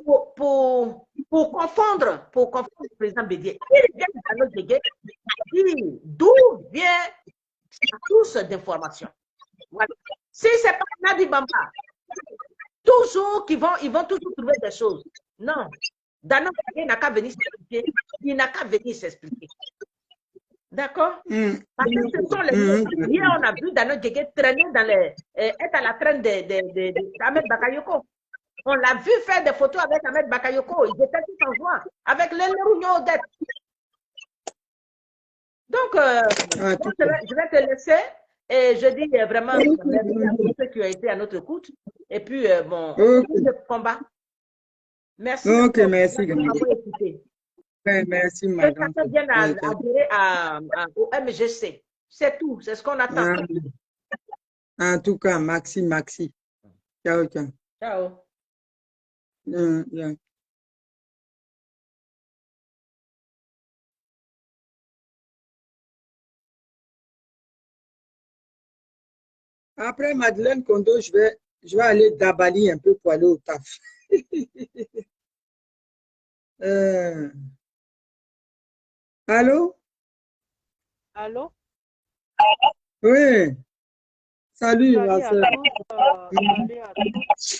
Pour confondre le président Bédié. Il vient de Dano Djedje, d'où vient sa source d'information. Voilà. Si ce n'est pas Nadi Bamba, toujours ils vont toujours trouver des choses. Non. Dano Djedje n'a qu'à venir s'expliquer. Il n'a qu'à venir s'expliquer. D'accord? Parce que ce sont les hier, on a vu Dano Djedje traîner être à la traîne d'Ahmed Bakayoko. On l'a vu faire des photos avec Ahmed Bakayoko. Ils étaient tous en joie. Avec l'Ennerougno Odette. Donc, je vais te laisser et je dis vraiment merci à tous ceux qui ont été à notre écoute. Et puis, ce combat. Merci. Ok, merci. Merci, madame. Que ça vienne à adhérer au MGC. C'est tout. C'est ce qu'on attend. En tout cas, Maxi. Ciao. Ciao. Yeah. Après Madeleine Kondo, je vais aller d'Abali un peu pour aller au taf. Allô? Allô? Oui. Salut, ma soeur. Salut à tous.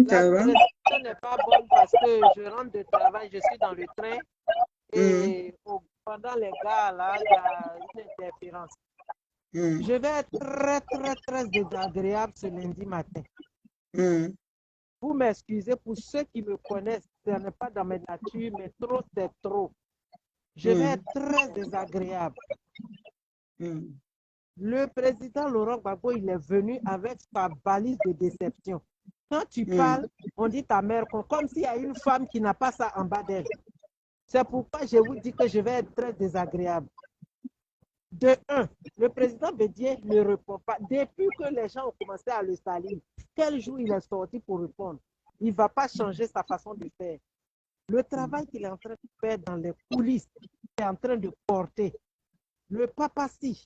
Ça va? La n'est pas bonne parce que je rentre de travail, je suis dans le train et pendant les gares, là, il y a une interférence. Je vais être très désagréable ce lundi matin. Vous m'excusez pour ceux qui me connaissent, ce n'est pas dans mes natures, mais trop, c'est trop. Je vais être très désagréable. Le président Laurent Gbagbo, il est venu avec sa balise de déception. Quand tu parles, on dit ta mère, comme s'il y a une femme qui n'a pas ça en bas d'elle. C'est pourquoi je vous dis que je vais être très désagréable. De un, le président Bédié ne répond pas. Depuis que les gens ont commencé à le salir, quel jour il est sorti pour répondre? Il ne va pas changer sa façon de faire. Le travail qu'il est en train de faire dans les coulisses, il est en train de porter. Le papacy,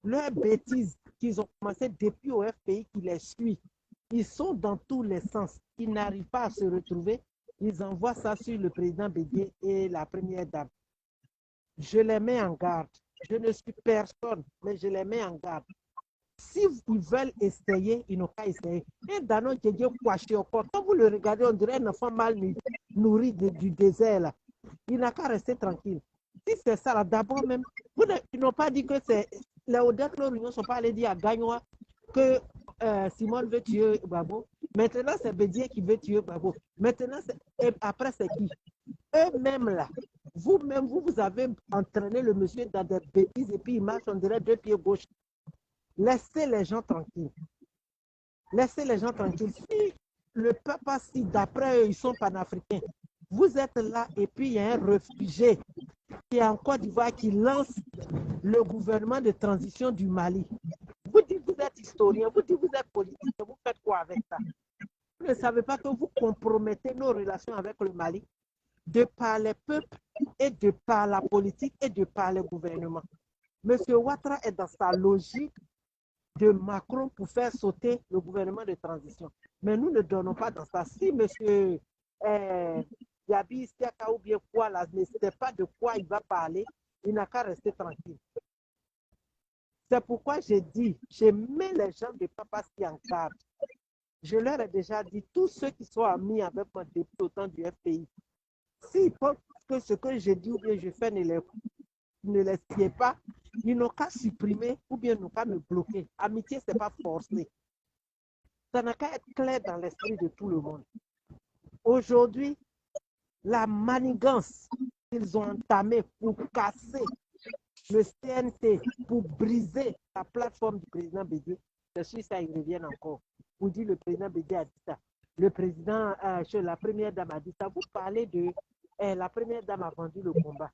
leurs bêtises qu'ils ont commencé depuis au FPI qui les suit, ils sont dans tous les sens. Ils n'arrivent pas à se retrouver. Ils envoient ça sur le président Bédié et la première dame. Je les mets en garde. Je ne suis personne, mais je les mets en garde. Si ils veulent essayer, ils n'ont qu'à essayer. Et Dano Djedje Kouachioko, quand vous le regardez, on dirait un enfant mal nourri du désert. Là. Il n'a qu'à rester tranquille. Si c'est ça, là, d'abord même, ils n'ont pas dit que c'est... Les Odette Lorignon ne sont pas allés dire à Gagnoa que Simone veut tuer Gbagbo. Maintenant, c'est Bédié qui veut tuer Gbagbo. Maintenant, après, c'est qui? Eux-mêmes là. Vous-même, vous avez entraîné le monsieur dans des bêtises et puis il marche, on dirait 2 pieds gauche. Laissez les gens tranquilles. Laissez les gens tranquilles. Si le peuple, si d'après eux, ils sont panafricains, vous êtes là et puis il y a un réfugié qui est en Côte d'Ivoire qui lance le gouvernement de transition du Mali. Vous dites que vous êtes historien, vous dites que vous êtes politicien, vous faites quoi avec ça? Vous ne savez pas que vous compromettez nos relations avec le Mali de par les peuples et de par la politique et de par le gouvernement. Monsieur Ouattara est dans sa logique de Macron pour faire sauter le gouvernement de transition. Mais nous ne donnons pas dans ça. Si monsieur Yabi Siaka ou bien quoi, là, ne sait pas de quoi il va parler, il n'a qu'à rester tranquille. C'est pourquoi j'ai dit, je mets les gens de Papassi en garde. Je leur ai déjà dit, tous ceux qui sont amis avec moi depuis au temps du FPI, s'ils pensent que ce que je dis ou bien je fais ne les sied pas, ils n'ont qu'à supprimer ou bien n'ont qu'à me bloquer. Amitié, ce n'est pas forcé. Ça n'a qu'à être clair dans l'esprit de tout le monde. Aujourd'hui, la manigance qu'ils ont entamée pour casser le CNT, pour briser la plateforme du président Bédié, je suis ça, ils reviennent encore. Vous dites le président Bédié a dit ça. Le président, la première dame a dit ça. Vous parlez de la première dame a vendu le combat.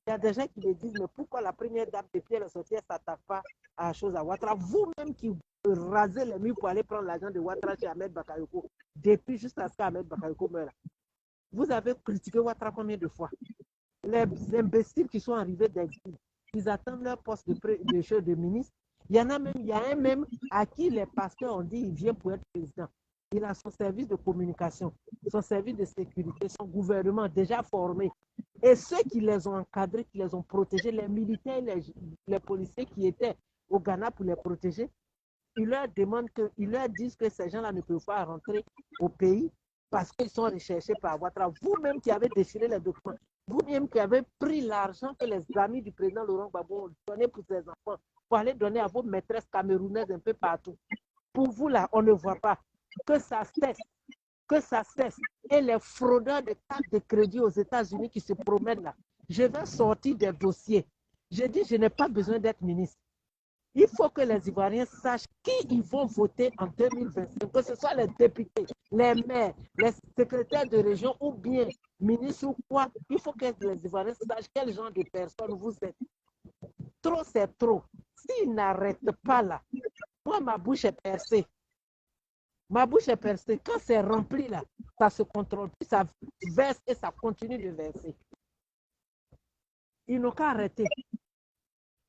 Il y a des gens qui me disent, mais pourquoi la première dame, depuis elle est sortie, elle ne s'attaque pas à chose à Ouattara? Vous-même qui rasez les murs pour aller prendre l'argent de Ouattara chez Ahmed Bakayoko, depuis juste à ce qu'Ahmed Bakayoko meure. Vous avez critiqué Ouattara combien de fois? Les imbéciles qui sont arrivés d'exil, ils attendent leur poste de ministre. Il y a un même à qui les pasteurs ont dit, il vient pour être président. Il a son service de communication, son service de sécurité, son gouvernement déjà formé. Et ceux qui les ont encadrés, qui les ont protégés, les militaires, les policiers qui étaient au Ghana pour les protéger, ils leur disent que ces gens-là ne peuvent pas rentrer au pays parce qu'ils sont recherchés par Ouattara. Vous-même qui avez déchiré les documents, vous-même qui avez pris l'argent que les amis du président Laurent Gbagbo ont donné pour ses enfants, pour aller donner à vos maîtresses camerounaises un peu partout. Pour vous, là, on ne voit pas. Que ça cesse. Et les fraudeurs de cartes de crédit aux États-Unis qui se promènent là, je vais sortir des dossiers. Je dis, je n'ai pas besoin d'être ministre. Il faut que les Ivoiriens sachent qui ils vont voter en 2025, que ce soit les députés, les maires, les secrétaires de région ou bien ministres ou quoi. Il faut que les Ivoiriens sachent quel genre de personnes vous êtes. Trop, c'est trop. S'ils n'arrêtent pas là, moi, ma bouche est percée. Ma bouche est percée. Quand c'est rempli là, ça se contrôle plus, ça verse et ça continue de verser. Ils n'ont qu'à arrêter.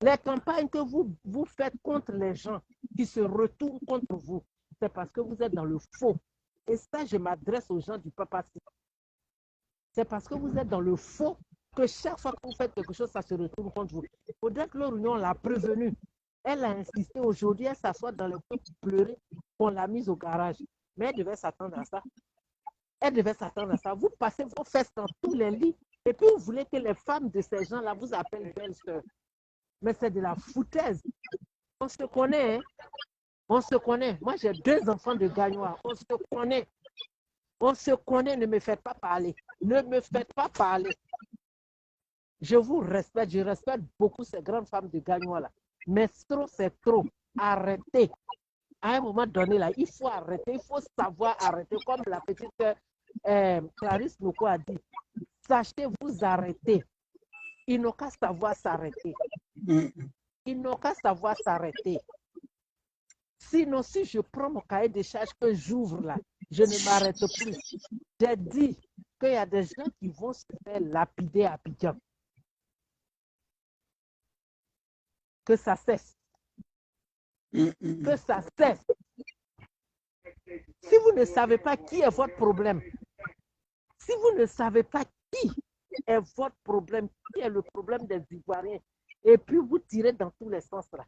Les campagnes que vous faites contre les gens qui se retournent contre vous, c'est parce que vous êtes dans le faux. Et ça, je m'adresse aux gens du Papassi. C'est parce que vous êtes dans le faux que chaque fois que vous faites quelque chose, ça se retourne contre vous. Peut-être que l'Union l'a prévenue. Elle a insisté aujourd'hui, elle s'assoit dans le coin pour pleurer, qu'on l'a mise au garage. Mais elle devait s'attendre à ça. Elle devait s'attendre à ça. Vous passez vos fesses dans tous les lits et puis vous voulez que les femmes de ces gens-là vous appellent belle-sœur. Mais c'est de la foutaise. On se connaît, hein? On se connaît. Moi, j'ai 2 enfants de Gagnois. On se connaît. On se connaît. Ne me faites pas parler. Ne me faites pas parler. Je vous respecte, je respecte beaucoup ces grandes femmes de Gagnois-là. Mais trop, c'est trop. Arrêtez. À un moment donné, là, il faut arrêter, il faut savoir arrêter. Comme la petite Clarisse Noko a dit, sachez vous arrêter. Ils n'ont qu'à savoir s'arrêter. Ils n'ont qu'à savoir s'arrêter. Sinon, si je prends mon cahier de charges que j'ouvre là, je ne m'arrête plus. J'ai dit qu'il y a des gens qui vont se faire lapider à Abidjan. Que ça cesse. Que ça cesse. Si vous ne savez pas qui est votre problème, si vous ne savez pas qui est votre problème, qui est le problème des Ivoiriens, et puis vous tirez dans tous les sens là,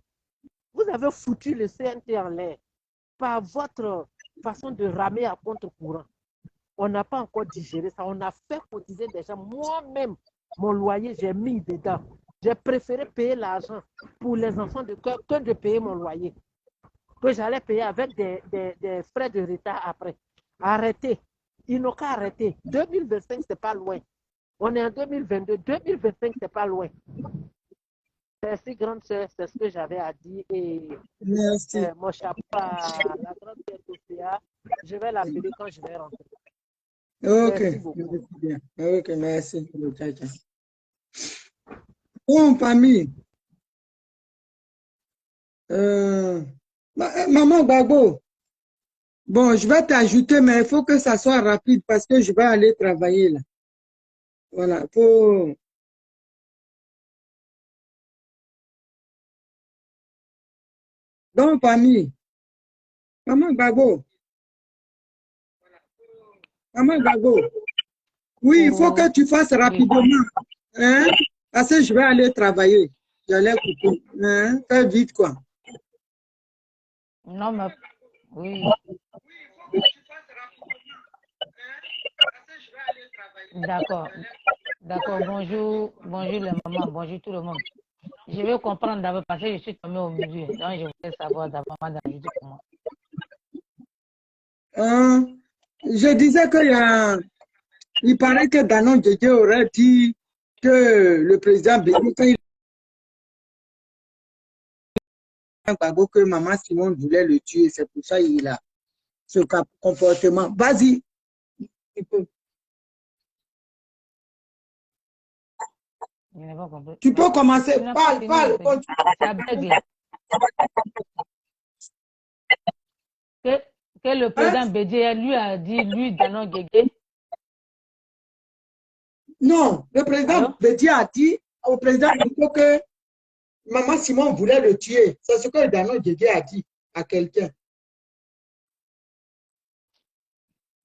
vous avez foutu le CNT en l'air par votre façon de ramer à contre-courant. On n'a pas encore digéré ça. On a fait cotiser des gens. Moi-même, mon loyer, j'ai mis dedans. J'ai préféré payer l'argent pour les enfants de cœur que de payer mon loyer. Que j'allais payer avec des frais de retard après. Arrêtez. Ils n'ont qu'à arrêter. 2025, c'est pas loin. On est en 2022. 2025, c'est pas loin. Merci, grande sœur. C'est ce que j'avais à dire. Et mon chapeau à la grande sœur Sophia, je vais l'appeler quand je vais rentrer. Ok. Merci beaucoup. Bien. Ok, merci. Bon, famille. Maman Gbagbo. Bon, je vais t'ajouter, mais il faut que ça soit rapide parce que je vais aller travailler là. Voilà, faut... Donc, famille, Maman Gbagbo, oui, il faut que tu fasses rapidement, hein, parce que je vais aller travailler. J'allais couper, hein, fais vite quoi. Non, mais oui. D'accord. D'accord. Bonjour les mamans, bonjour tout le monde. Je vais comprendre d'abord parce que je suis tombée au milieu. Donc, je voulais savoir d'abord d'ajouter pour moi. Je disais il paraît que Danon Djedje aurait dit que le président Béni, que Maman Simone voulait le tuer. C'est pour ça qu'il a ce comportement. Vas-y. Tu peux commencer. Parle. Ça bègue là. Que le président Bédié lui a dit, lui, Danon Djedje. Non, le président Bédié a dit au président que Maman Simone voulait le tuer. C'est ce que Danon Djedje a dit à quelqu'un.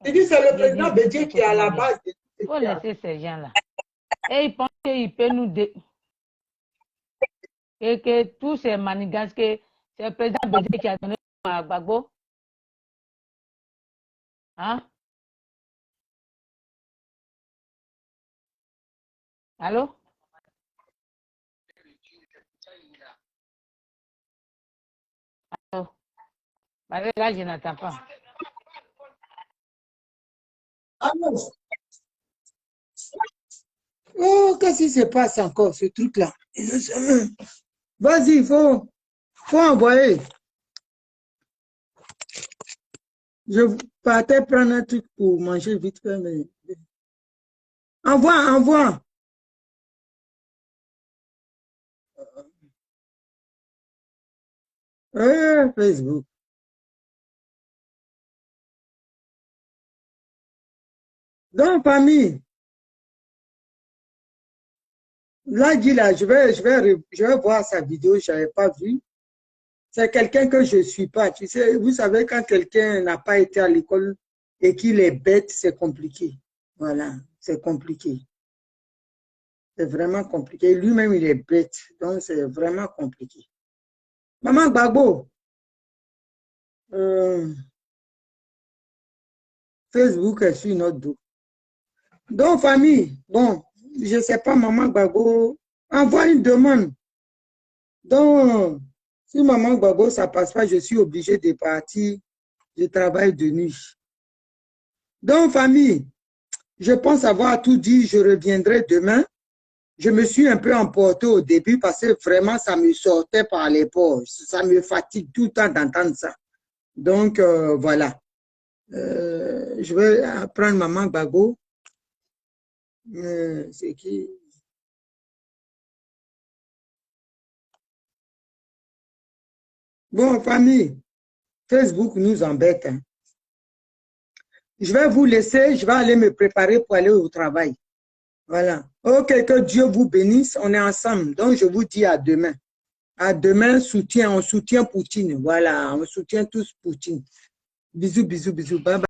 Il dit c'est le président Bédié qui est à la base. Il faut laisser ces gens-là. Et ils pensent qu'il peut nous... Et que tous ces manigances, que c'est le président Bédié qui a donné à Gbagbo. Hein? Allô? Allô? Là, je n'entends pas. Oh, qu'est-ce qui se passe encore, ce truc-là? Vas-y, il faut envoyer. Je partais prendre un truc pour manger vite fait, mais... Envoie. Facebook. Donc, famille, là, je vais voir sa vidéo, je n'avais pas vu. C'est quelqu'un que je ne suis pas. Tu sais, vous savez, quand quelqu'un n'a pas été à l'école et qu'il est bête, c'est compliqué. Voilà, c'est compliqué. C'est vraiment compliqué. Lui-même, il est bête. Donc, c'est vraiment compliqué. Maman Gbagbo, Facebook est sur notre dos. Donc, famille, bon, je ne sais pas, Maman Gbagbo, envoie une demande. Donc, si Maman Gbagbo, ça ne passe pas, je suis obligé de partir. Je travaille de nuit. Donc, famille, je pense avoir tout dit. Je reviendrai demain. Je me suis un peu emportée au début parce que vraiment, ça me sortait par les pores. Ça me fatigue tout le temps d'entendre ça. Donc, voilà. Je vais prendre Maman Gbagbo. C'est qui? Bon, famille, Facebook nous embête. Hein. Je vais vous laisser, je vais aller me préparer pour aller au travail. Voilà. Ok, que Dieu vous bénisse. On est ensemble. Donc, je vous dis à demain. À demain, on soutient Poutine. Voilà, on soutient tous Poutine. Bisous, bisous, bisous. Bye bye.